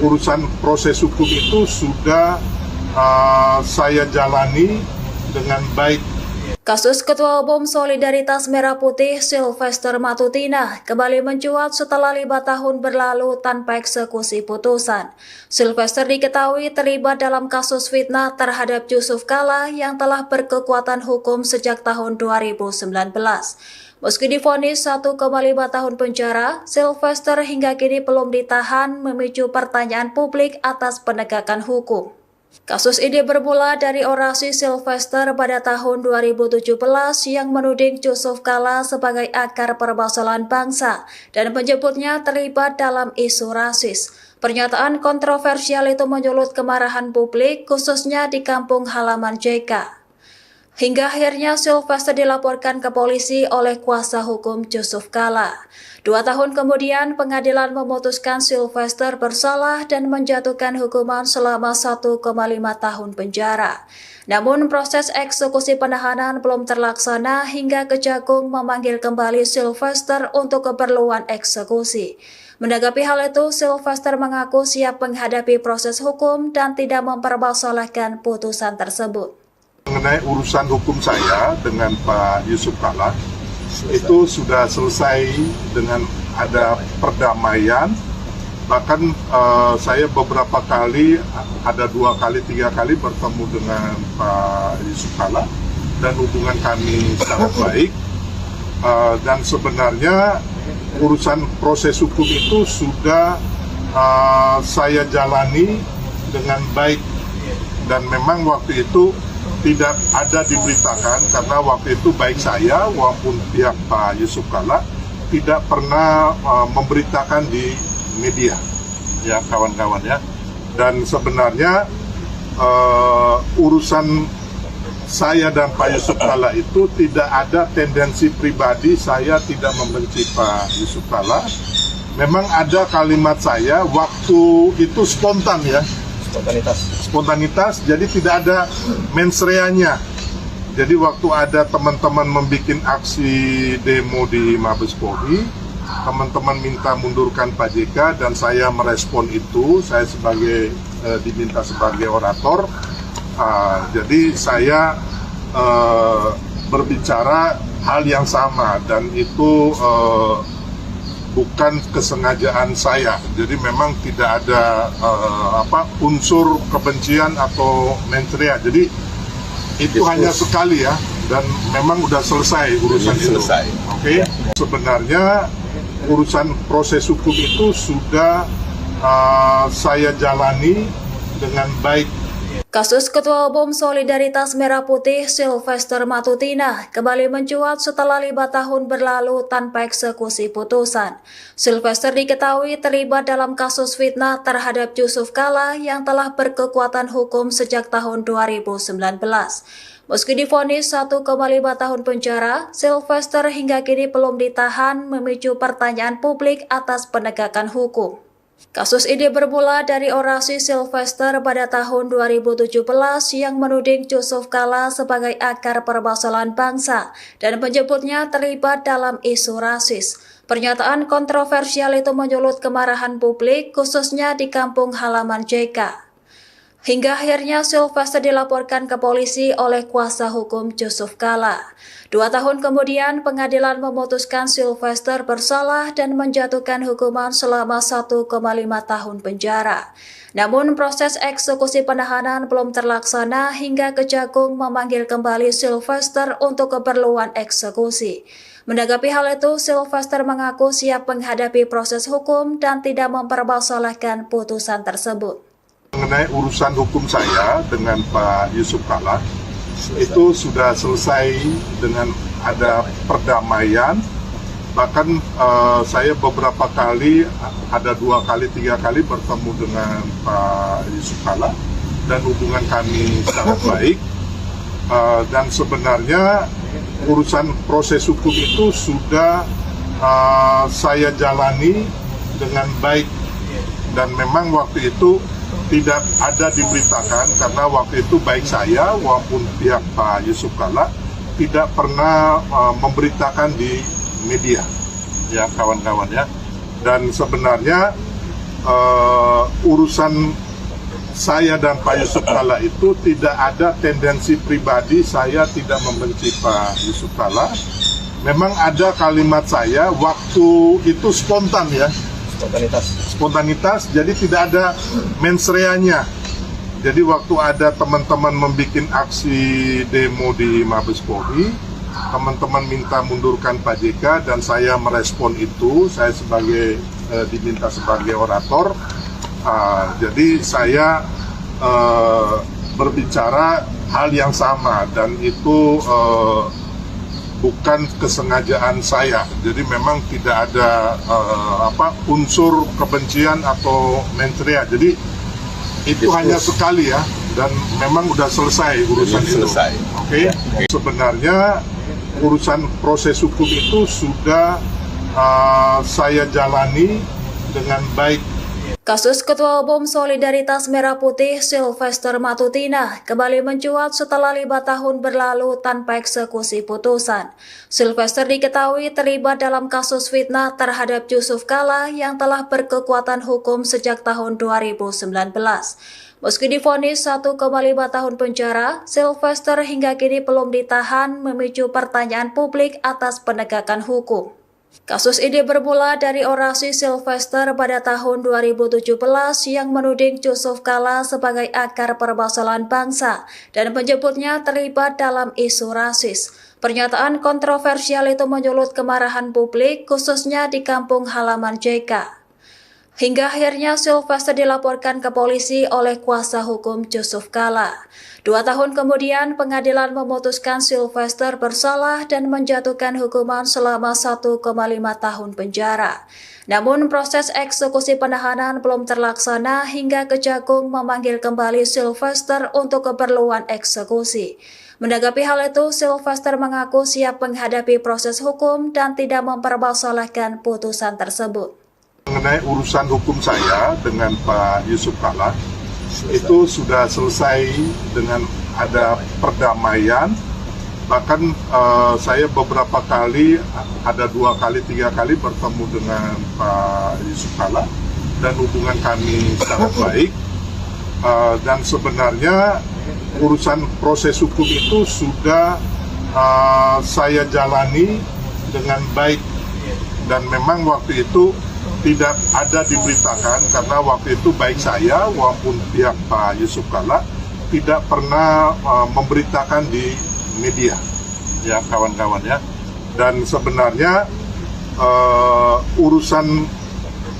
urusan proses hukum itu sudah saya jalani dengan baik. Kasus Ketua Umum Solidaritas Merah Putih Sylvester Matutina kembali mencuat setelah 5 tahun berlalu tanpa eksekusi putusan. Sylvester diketahui terlibat dalam kasus fitnah terhadap Yusuf Kalla yang telah berkekuatan hukum sejak tahun 2019. Meski divonis 1,5 tahun penjara, Sylvester hingga kini belum ditahan, memicu pertanyaan publik atas penegakan hukum. Kasus ini bermula dari orasi Sylvester pada tahun 2017 yang menuding Yusuf Kalla sebagai akar permasalahan bangsa dan menyebutnya terlibat dalam isu rasis. Pernyataan kontroversial itu menyulut kemarahan publik, khususnya di kampung halaman JK. Hingga akhirnya Sylvester dilaporkan ke polisi oleh kuasa hukum Yusuf Kalla. 2 tahun kemudian, pengadilan memutuskan Sylvester bersalah dan menjatuhkan hukuman selama 1,5 tahun penjara. Namun proses eksekusi penahanan belum terlaksana hingga Kejagung memanggil kembali Sylvester untuk keperluan eksekusi. Menanggapi hal itu, Sylvester mengaku siap menghadapi proses hukum dan tidak mempermasalahkan putusan tersebut. Mengenai urusan hukum saya dengan Pak Yusuf Kalla, itu sudah selesai dengan ada perdamaian. Bahkan saya beberapa kali, ada 2 kali, 3 kali bertemu dengan Pak Yusuf Kalla dan hubungan kami sangat baik. Dan sebenarnya urusan proses hukum itu sudah saya jalani dengan baik, dan memang waktu itu tidak ada diberitakan karena waktu itu baik saya maupun pihak Pak Yusuf Kalla tidak pernah memberitakan di media, ya kawan-kawan ya. Dan sebenarnya urusan saya dan Pak Yusuf Kalla itu tidak ada tendensi pribadi. Saya tidak membenci Pak Yusuf Kalla. Memang ada kalimat saya waktu itu spontan ya. Spontanitas, jadi tidak ada mens reanya. Jadi waktu ada teman-teman membuat aksi demo di Mabes Polri, teman-teman minta mundurkan Pak JK dan saya merespon itu. Saya diminta sebagai orator. Jadi saya berbicara hal yang sama, dan itu bukan kesengajaan saya. Jadi memang tidak ada unsur kebencian atau mens rea. Jadi itu hanya sekali ya, dan memang udah selesai urusan itu. Oke. Sebenarnya urusan proses hukum itu sudah saya jalani dengan baik. Kasus Ketua Umum Solidaritas Merah Putih Sylvester Matutina kembali mencuat setelah 5 tahun berlalu tanpa eksekusi putusan. Sylvester diketahui terlibat dalam kasus fitnah terhadap Yusuf Kalla yang telah berkekuatan hukum sejak tahun 2019. Meski divonis 1,5 tahun penjara, Sylvester hingga kini belum ditahan, memicu pertanyaan publik atas penegakan hukum. Kasus ini bermula dari orasi Sylvester pada tahun 2017 yang menuding Yusuf Kalla sebagai akar permasalahan bangsa dan menyebutnya terlibat dalam isu rasis. Pernyataan kontroversial itu menyulut kemarahan publik, khususnya di kampung halaman JK. Hingga akhirnya Sylvester dilaporkan ke polisi oleh kuasa hukum Yusuf Kalla. 2 tahun kemudian, pengadilan memutuskan Sylvester bersalah dan menjatuhkan hukuman selama 1,5 tahun penjara. Namun proses eksekusi penahanan belum terlaksana hingga Kejagung memanggil kembali Sylvester untuk keperluan eksekusi. Menanggapi hal itu, Sylvester mengaku siap menghadapi proses hukum dan tidak mempermasalahkan putusan tersebut. Mengenai urusan hukum saya dengan Pak Yusuf Kalla, itu sudah selesai dengan ada perdamaian. Bahkan saya beberapa kali, ada 2 kali, 3 kali bertemu dengan Pak Yusuf Kalla dan hubungan kami sangat baik. Dan sebenarnya urusan proses hukum itu sudah saya jalani dengan baik, dan memang waktu itu tidak ada diberitakan karena waktu itu baik saya maupun pihak Pak Yusuf Kalla tidak pernah memberitakan di media, ya kawan-kawan ya. Dan sebenarnya urusan saya dan Pak Yusuf Kalla itu tidak ada tendensi pribadi. Saya tidak membenci Pak Yusuf Kalla. Memang ada kalimat saya waktu itu spontan ya. Spontanitas, jadi tidak ada mensreanya. Jadi waktu ada teman-teman membuat aksi demo di Mabes Polri, teman-teman minta mundurkan Pak JK dan saya merespon itu. Saya diminta sebagai orator. Jadi saya berbicara hal yang sama dan itu bukan kesengajaan saya. Jadi memang tidak ada unsur kebencian atau mensrea. Jadi itu hanya sekali ya, dan memang udah selesai urusan itu. Oke. Sebenarnya urusan proses hukum itu sudah saya jalani dengan baik. Kasus Ketua Umum Solidaritas Merah Putih Sylvester Matutina kembali mencuat setelah 5 tahun berlalu tanpa eksekusi putusan. Sylvester diketahui terlibat dalam kasus fitnah terhadap Yusuf Kalla yang telah berkekuatan hukum sejak tahun 2019. Meski divonis 1,5 tahun penjara, Sylvester hingga kini belum ditahan, memicu pertanyaan publik atas penegakan hukum. Kasus ini bermula dari orasi Sylvester pada tahun 2017 yang menuding Yusuf Kalla sebagai akar permasalahan bangsa dan menyebutnya terlibat dalam isu rasis. Pernyataan kontroversial itu menyulut kemarahan publik, khususnya di kampung halaman JK. Hingga akhirnya Sylvester dilaporkan ke polisi oleh kuasa hukum Yusuf Kalla. 2 tahun kemudian, pengadilan memutuskan Sylvester bersalah dan menjatuhkan hukuman selama 1,5 tahun penjara. Namun proses eksekusi penahanan belum terlaksana hingga Kejagung memanggil kembali Sylvester untuk keperluan eksekusi. Menanggapi hal itu, Sylvester mengaku siap menghadapi proses hukum dan tidak mempermasalahkan putusan tersebut. Mengenai urusan hukum saya dengan Pak Yusuf Kalla, itu sudah selesai dengan ada perdamaian. Bahkan saya beberapa kali, ada 2 kali, 3 kali bertemu dengan Pak Yusuf Kalla dan hubungan kami sangat baik. Dan sebenarnya urusan proses hukum itu sudah saya jalani dengan baik, dan memang waktu itu tidak ada diberitakan karena waktu itu baik saya maupun pihak Pak Yusuf Kalla tidak pernah memberitakan di media ya kawan-kawan ya. Dan sebenarnya urusan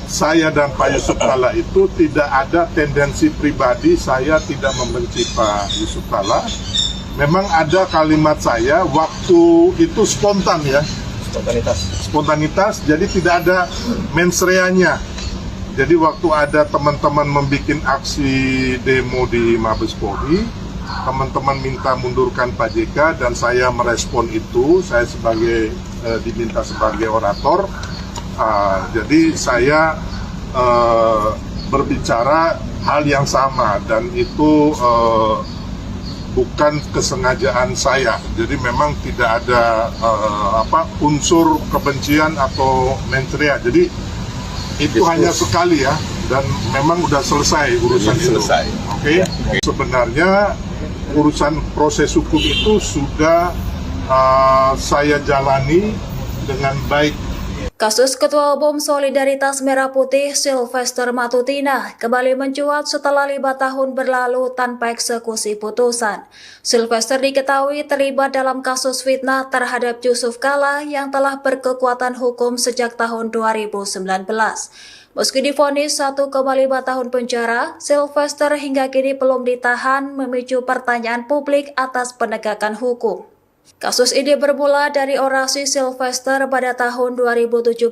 saya dan Pak Yusuf Kalla itu tidak ada tendensi pribadi. Saya tidak membenci Pak Yusuf Kalla. Memang ada kalimat saya waktu itu spontan ya. Spontanitas, jadi tidak ada mensreanya. Jadi waktu ada teman-teman membuat aksi demo di Mabes Polri, teman-teman minta mundurkan Pak JK dan saya merespon itu. Saya diminta sebagai orator. Jadi saya berbicara hal yang sama dan itu bukan kesengajaan saya. Jadi memang tidak ada unsur kebencian atau mensrea. Jadi itu hanya sekali ya, dan memang udah selesai urusan itu. Oke. Sebenarnya urusan proses hukum itu sudah saya jalani dengan baik. Kasus Ketua Umum Solidaritas Merah Putih Sylvester Matutina kembali mencuat setelah 5 tahun berlalu tanpa eksekusi putusan. Sylvester diketahui terlibat dalam kasus fitnah terhadap Yusuf Kalla yang telah berkekuatan hukum sejak tahun 2019. Meski divonis 1,5 tahun penjara, Sylvester hingga kini belum ditahan, memicu pertanyaan publik atas penegakan hukum. Kasus ini bermula dari orasi Sylvester pada tahun 2017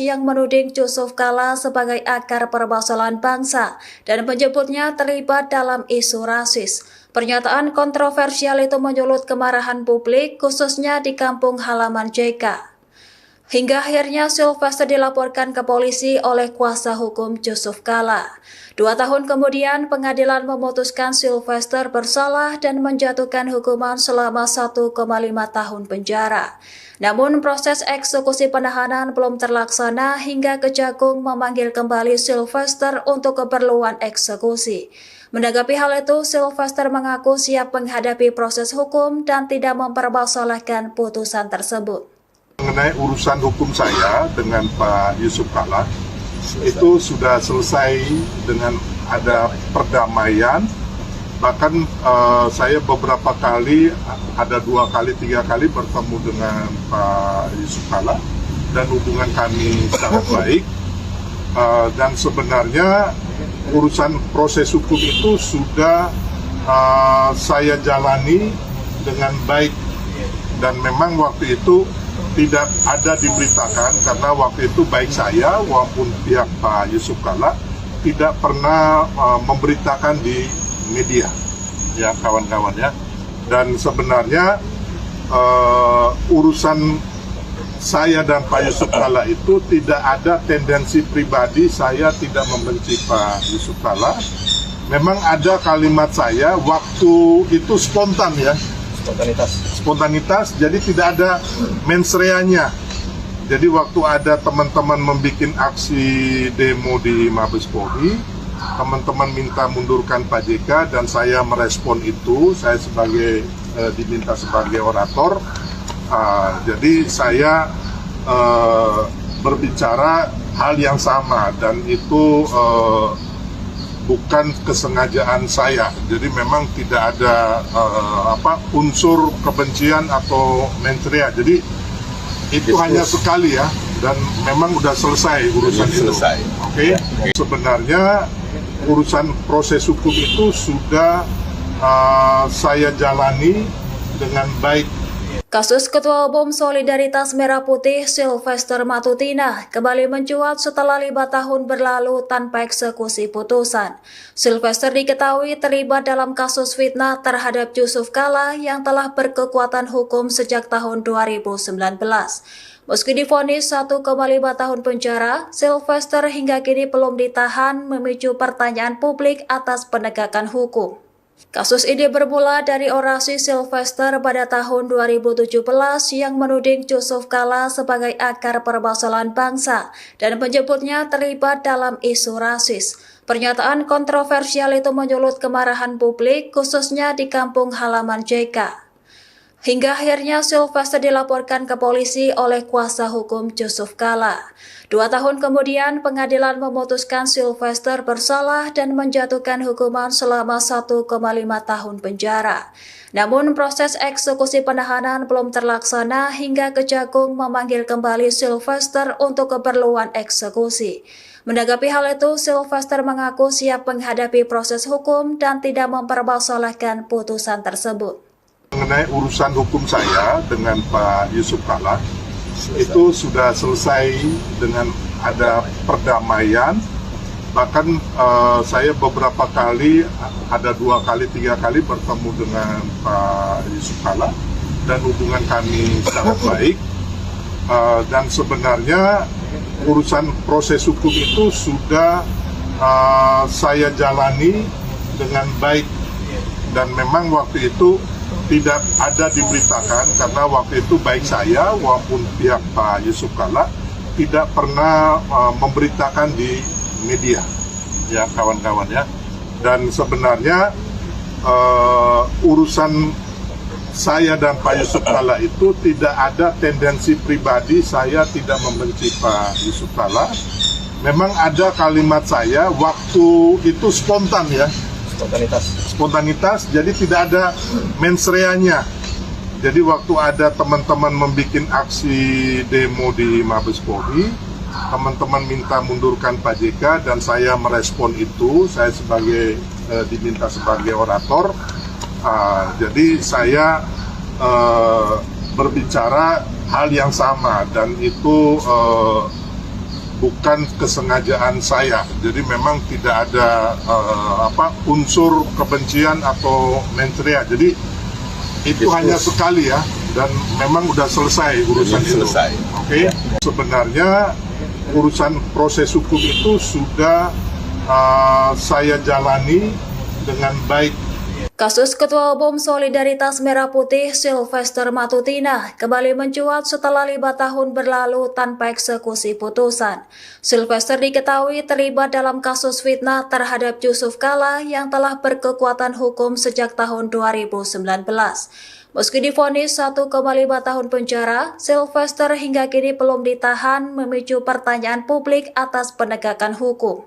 yang menuding Yusuf Kalla sebagai akar permasalahan bangsa dan menyebutnya terlibat dalam isu rasis. Pernyataan kontroversial itu menyulut kemarahan publik, khususnya di kampung halaman JK. Hingga akhirnya Sylvester dilaporkan ke polisi oleh kuasa hukum Yusuf Kalla. 2 tahun kemudian, pengadilan memutuskan Sylvester bersalah dan menjatuhkan hukuman selama 1,5 tahun penjara. Namun proses eksekusi penahanan belum terlaksana hingga Kejagung memanggil kembali Sylvester untuk keperluan eksekusi. Menanggapi hal itu, Sylvester mengaku siap menghadapi proses hukum dan tidak mempermasalahkan putusan tersebut. Mengenai urusan hukum saya dengan Pak Yusuf Kalla, itu sudah selesai dengan ada perdamaian. Bahkan saya beberapa kali, ada 2 kali, 3 kali bertemu dengan Pak Yusuf Kalla dan hubungan kami sangat baik. Dan sebenarnya urusan proses hukum itu sudah saya jalani dengan baik. Dan memang waktu itu tidak ada diberitakan karena waktu itu baik saya maupun pihak Pak Yusuf Kalla tidak pernah memberitakan di media, ya kawan-kawan ya. Dan sebenarnya urusan saya dan Pak Yusuf Kalla itu tidak ada tendensi pribadi. Saya tidak membenci Pak Yusuf Kalla. Memang ada kalimat saya waktu itu spontan ya. Spontanitas, jadi tidak ada mens reanya. Jadi waktu ada teman-teman membuat aksi demo di Mabes Polri, teman-teman minta mundurkan Pak JK dan saya merespon itu. Saya diminta sebagai orator. Jadi saya berbicara hal yang sama dan itu bukan kesengajaan saya. Jadi memang tidak ada unsur kebencian atau mensrea. Jadi itu hanya sekali ya, dan memang udah selesai urusan itu. Oke. Sebenarnya urusan proses hukum itu sudah saya jalani dengan baik. Kasus Ketua Umum Solidaritas Merah Putih Sylvester Matutina kembali mencuat setelah 5 tahun berlalu tanpa eksekusi putusan. Sylvester diketahui terlibat dalam kasus fitnah terhadap Yusuf Kalla yang telah berkekuatan hukum sejak tahun 2019. Meski divonis 1,5 tahun penjara, Sylvester hingga kini belum ditahan, memicu pertanyaan publik atas penegakan hukum. Kasus ini bermula dari orasi Sylvester pada tahun 2017 yang menuding Yusuf Kalla sebagai akar permasalahan bangsa dan menyebutnya terlibat dalam isu rasis. Pernyataan kontroversial itu menyulut kemarahan publik, khususnya di kampung halaman JK. Hingga akhirnya Sylvester dilaporkan ke polisi oleh kuasa hukum Yusuf Kalla. 2 tahun kemudian, pengadilan memutuskan Sylvester bersalah dan menjatuhkan hukuman selama 1,5 tahun penjara. Namun proses eksekusi penahanan belum terlaksana hingga Kejagung memanggil kembali Sylvester untuk keperluan eksekusi. Menanggapi hal itu, Sylvester mengaku siap menghadapi proses hukum dan tidak mempermasalahkan putusan tersebut. Mengenai urusan hukum saya dengan Pak Yusuf Kalla, itu sudah selesai dengan ada perdamaian. Bahkan saya beberapa kali, ada 2 kali, 3 kali bertemu dengan Pak Yusuf Kalla dan hubungan kami sangat baik. Dan sebenarnya urusan proses hukum itu sudah saya jalani dengan baik. Dan memang waktu itu tidak ada diberitakan karena waktu itu baik saya maupun pihak Pak Yusuf Kalla tidak pernah memberitakan di media, ya kawan-kawan ya. Dan sebenarnya urusan saya dan Pak Yusuf Kalla itu tidak ada tendensi pribadi. Saya tidak membenci Pak Yusuf Kalla. Memang ada kalimat saya waktu itu spontan ya. Spontanitas, jadi tidak ada mens reanya. Jadi waktu ada teman-teman membuat aksi demo di Mabes Polri, teman-teman minta mundurkan Pak JK dan saya merespon itu. Saya diminta sebagai orator. Jadi saya berbicara hal yang sama dan itu bukan kesengajaan saya. Jadi memang tidak ada unsur kebencian atau mensrea. Jadi itu hanya sekali ya, dan memang udah selesai urusan itu. Oke. Sebenarnya urusan proses hukum itu sudah saya jalani dengan baik. Kasus Ketua Umum Solidaritas Merah Putih Sylvester Matutina kembali mencuat setelah 5 tahun berlalu tanpa eksekusi putusan. Sylvester diketahui terlibat dalam kasus fitnah terhadap Yusuf Kalla yang telah berkekuatan hukum sejak tahun 2019. Meski divonis 1,5 tahun penjara, Sylvester hingga kini belum ditahan, memicu pertanyaan publik atas penegakan hukum.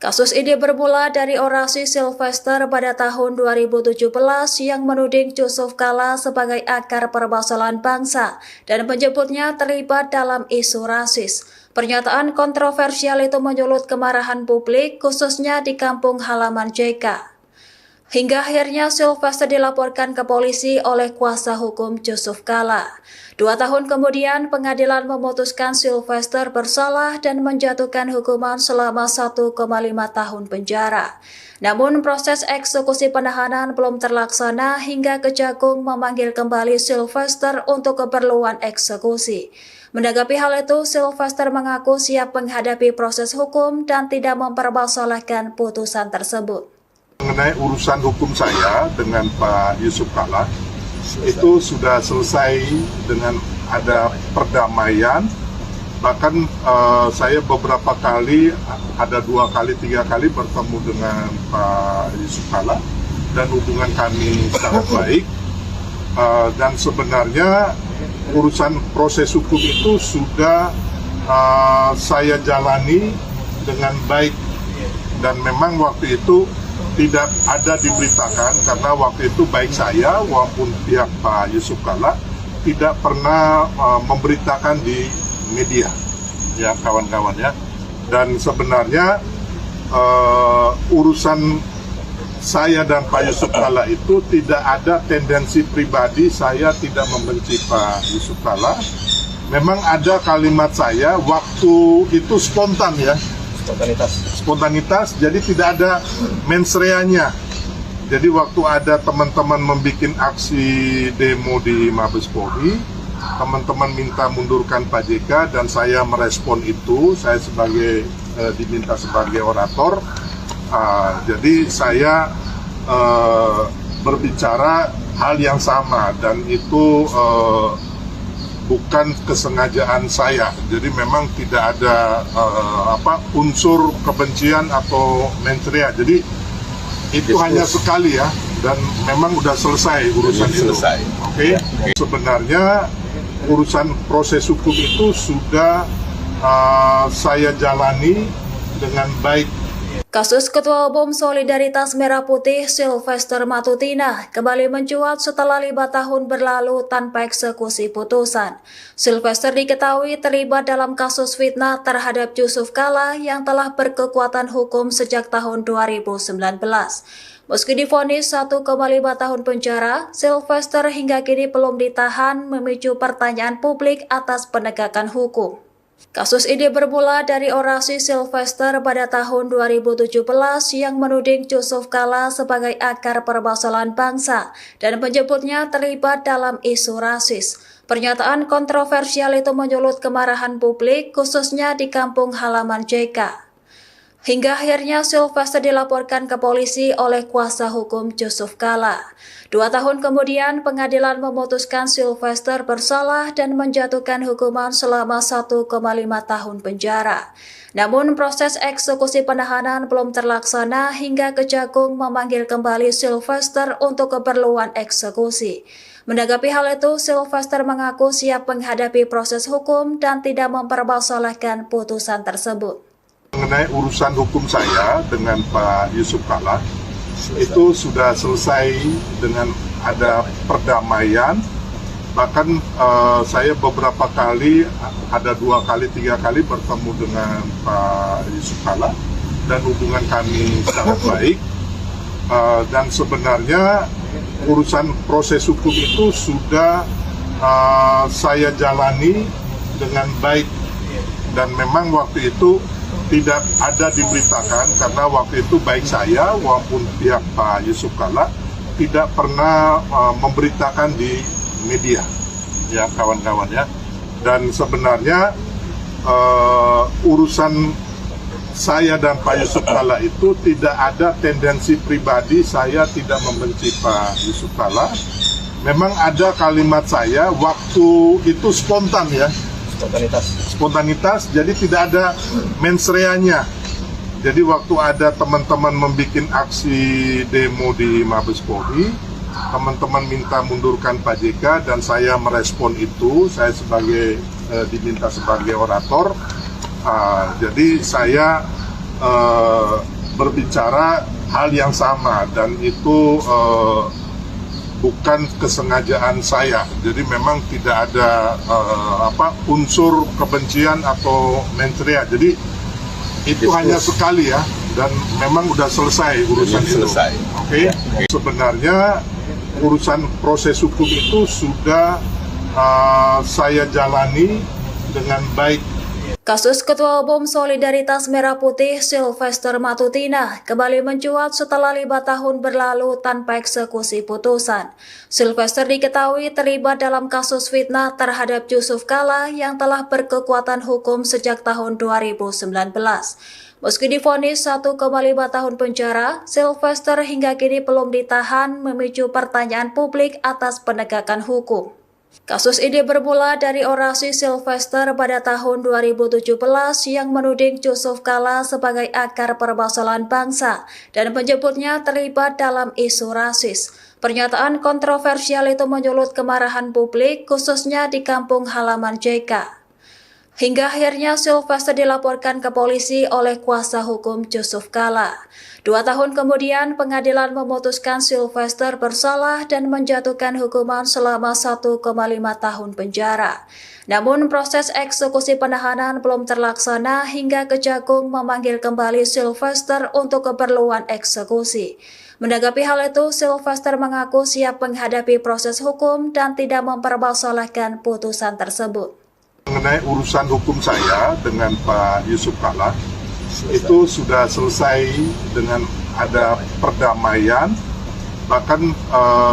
Kasus ini bermula dari orasi Sylvester pada tahun 2017 yang menuding Yusuf Kalla sebagai akar permasalahan bangsa dan menyebutnya terlibat dalam isu rasis. Pernyataan kontroversial itu menyulut kemarahan publik, khususnya di kampung halaman JK. Hingga akhirnya Sylvester dilaporkan ke polisi oleh kuasa hukum Yusuf Kalla. 2 tahun kemudian, pengadilan memutuskan Sylvester bersalah dan menjatuhkan hukuman selama 1,5 tahun penjara. Namun proses eksekusi penahanan belum terlaksana hingga Kejagung memanggil kembali Sylvester untuk keperluan eksekusi. Menanggapi hal itu, Sylvester mengaku siap menghadapi proses hukum dan tidak mempermasalahkan putusan tersebut. Mengenai urusan hukum saya dengan Pak Yusuf Kalla, itu sudah selesai dengan ada perdamaian. Bahkan saya beberapa kali, ada 2 kali, 3 kali bertemu dengan Pak Yusuf Kalla dan hubungan kami sangat baik. Dan sebenarnya urusan proses hukum itu sudah saya jalani dengan baik, dan memang waktu itu tidak ada diberitakan karena waktu itu baik saya maupun pihak Pak Yusuf Kalla tidak pernah memberitakan di media, ya kawan-kawan ya. Dan sebenarnya urusan saya dan Pak Yusuf Kalla itu tidak ada tendensi pribadi. Saya tidak membenci Pak Yusuf Kalla. Memang ada kalimat saya waktu itu spontan ya. Spontanitas, jadi tidak ada mens reanya. Jadi waktu ada teman-teman membuat aksi demo di Mabes Polri, teman-teman minta mundurkan Pak JK dan saya merespon itu. Saya diminta sebagai orator. Jadi saya berbicara hal yang sama, dan itu bukan kesengajaan saya. Jadi memang tidak ada unsur kebencian atau mens rea. Jadi itu hanya sekali ya, dan memang udah selesai urusan itu. Oke. Sebenarnya urusan proses hukum itu sudah saya jalani dengan baik. Kasus Ketua Umum Solidaritas Merah Putih Sylvester Matutina kembali mencuat setelah 5 tahun berlalu tanpa eksekusi putusan. Sylvester diketahui terlibat dalam kasus fitnah terhadap Yusuf Kalla yang telah berkekuatan hukum sejak tahun 2019. Meski divonis 1,5 tahun penjara, Sylvester hingga kini belum ditahan, memicu pertanyaan publik atas penegakan hukum. Kasus ini bermula dari orasi Sylvester pada tahun 2017 yang menuding Yusuf Kalla sebagai akar permasalahan bangsa dan menyebutnya terlibat dalam isu rasis. Pernyataan kontroversial itu menyulut kemarahan publik, khususnya di kampung halaman JK. Hingga akhirnya Sylvester dilaporkan ke polisi oleh kuasa hukum Yusuf Kalla. 2 tahun kemudian, pengadilan memutuskan Sylvester bersalah dan menjatuhkan hukuman selama 1,5 tahun penjara. Namun proses eksekusi penahanan belum terlaksana hingga Kejagung memanggil kembali Sylvester untuk keperluan eksekusi. Menanggapi hal itu, Sylvester mengaku siap menghadapi proses hukum dan tidak mempermasalahkan putusan tersebut. Mengenai urusan hukum saya dengan Pak Yusuf Kalla, itu sudah selesai dengan ada perdamaian. Bahkan saya beberapa kali, ada 2 kali, 3 kali bertemu dengan Pak Yusuf Kalla dan hubungan kami sangat baik. Dan sebenarnya urusan proses hukum itu sudah saya jalani dengan baik, dan memang waktu itu tidak ada diberitakan karena waktu itu baik saya maupun pihak Pak Yusuf Kalla tidak pernah memberitakan di media, ya kawan-kawan ya. Dan sebenarnya urusan saya dan Pak Yusuf Kalla itu tidak ada tendensi pribadi, saya tidak membenci Pak Yusuf Kalla. Memang ada kalimat saya waktu itu spontan ya, spontanitas, jadi tidak ada mensreanya. Jadi waktu ada teman-teman membuat aksi demo di Mabes Polri, teman-teman minta mundurkan Pak JK dan saya merespon itu, saya diminta sebagai orator. Jadi saya berbicara hal yang sama dan itu bukan kesengajaan saya. Jadi memang tidak ada unsur kebencian atau mensrea. Jadi itu hanya sekali ya, dan memang udah selesai urusan itu. Oke. Sebenarnya urusan proses hukum itu sudah saya jalani dengan baik. Kasus Ketua Umum Solidaritas Merah Putih Sylvester Matutina kembali mencuat setelah 5 tahun berlalu tanpa eksekusi putusan. Sylvester diketahui terlibat dalam kasus fitnah terhadap Yusuf Kalla yang telah berkekuatan hukum sejak tahun 2019. Meski divonis 1,5 tahun penjara, Sylvester hingga kini belum ditahan, memicu pertanyaan publik atas penegakan hukum. Kasus ini bermula dari orasi Sylvester pada tahun 2017 yang menuding Yusuf Kalla sebagai akar permasalahan bangsa dan menyebutnya terlibat dalam isu rasis. Pernyataan kontroversial itu menyulut kemarahan publik, khususnya di kampung halaman JK. Hingga akhirnya Sylvester dilaporkan ke polisi oleh kuasa hukum Yusuf Kalla. 2 tahun kemudian, pengadilan memutuskan Sylvester bersalah dan menjatuhkan hukuman selama 1,5 tahun penjara. Namun proses eksekusi penahanan belum terlaksana hingga Kejagung memanggil kembali Sylvester untuk keperluan eksekusi. Menanggapi hal itu, Sylvester mengaku siap menghadapi proses hukum dan tidak mempermasalahkan putusan tersebut. Mengenai urusan hukum saya dengan Pak Yusuf Kalla, itu sudah selesai dengan ada perdamaian. Bahkan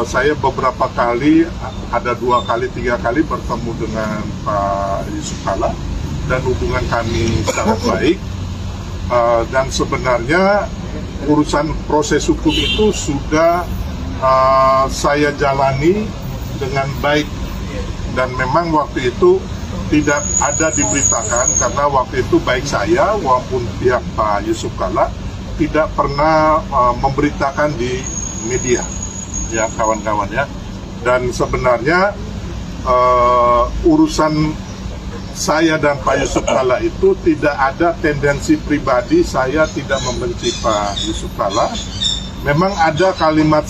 saya beberapa kali, ada 2 kali, 3 kali bertemu dengan Pak Yusuf Kalla dan hubungan kami sangat baik. Dan sebenarnya urusan proses hukum itu sudah saya jalani dengan baik, dan memang waktu itu tidak ada diberitakan karena waktu itu baik saya maupun pihak Pak Yusuf Kalla tidak pernah memberitakan di media, ya kawan-kawan ya. Dan sebenarnya urusan saya dan Pak Yusuf Kalla itu tidak ada tendensi pribadi, saya tidak membenci Pak Yusuf Kalla. Memang ada kalimat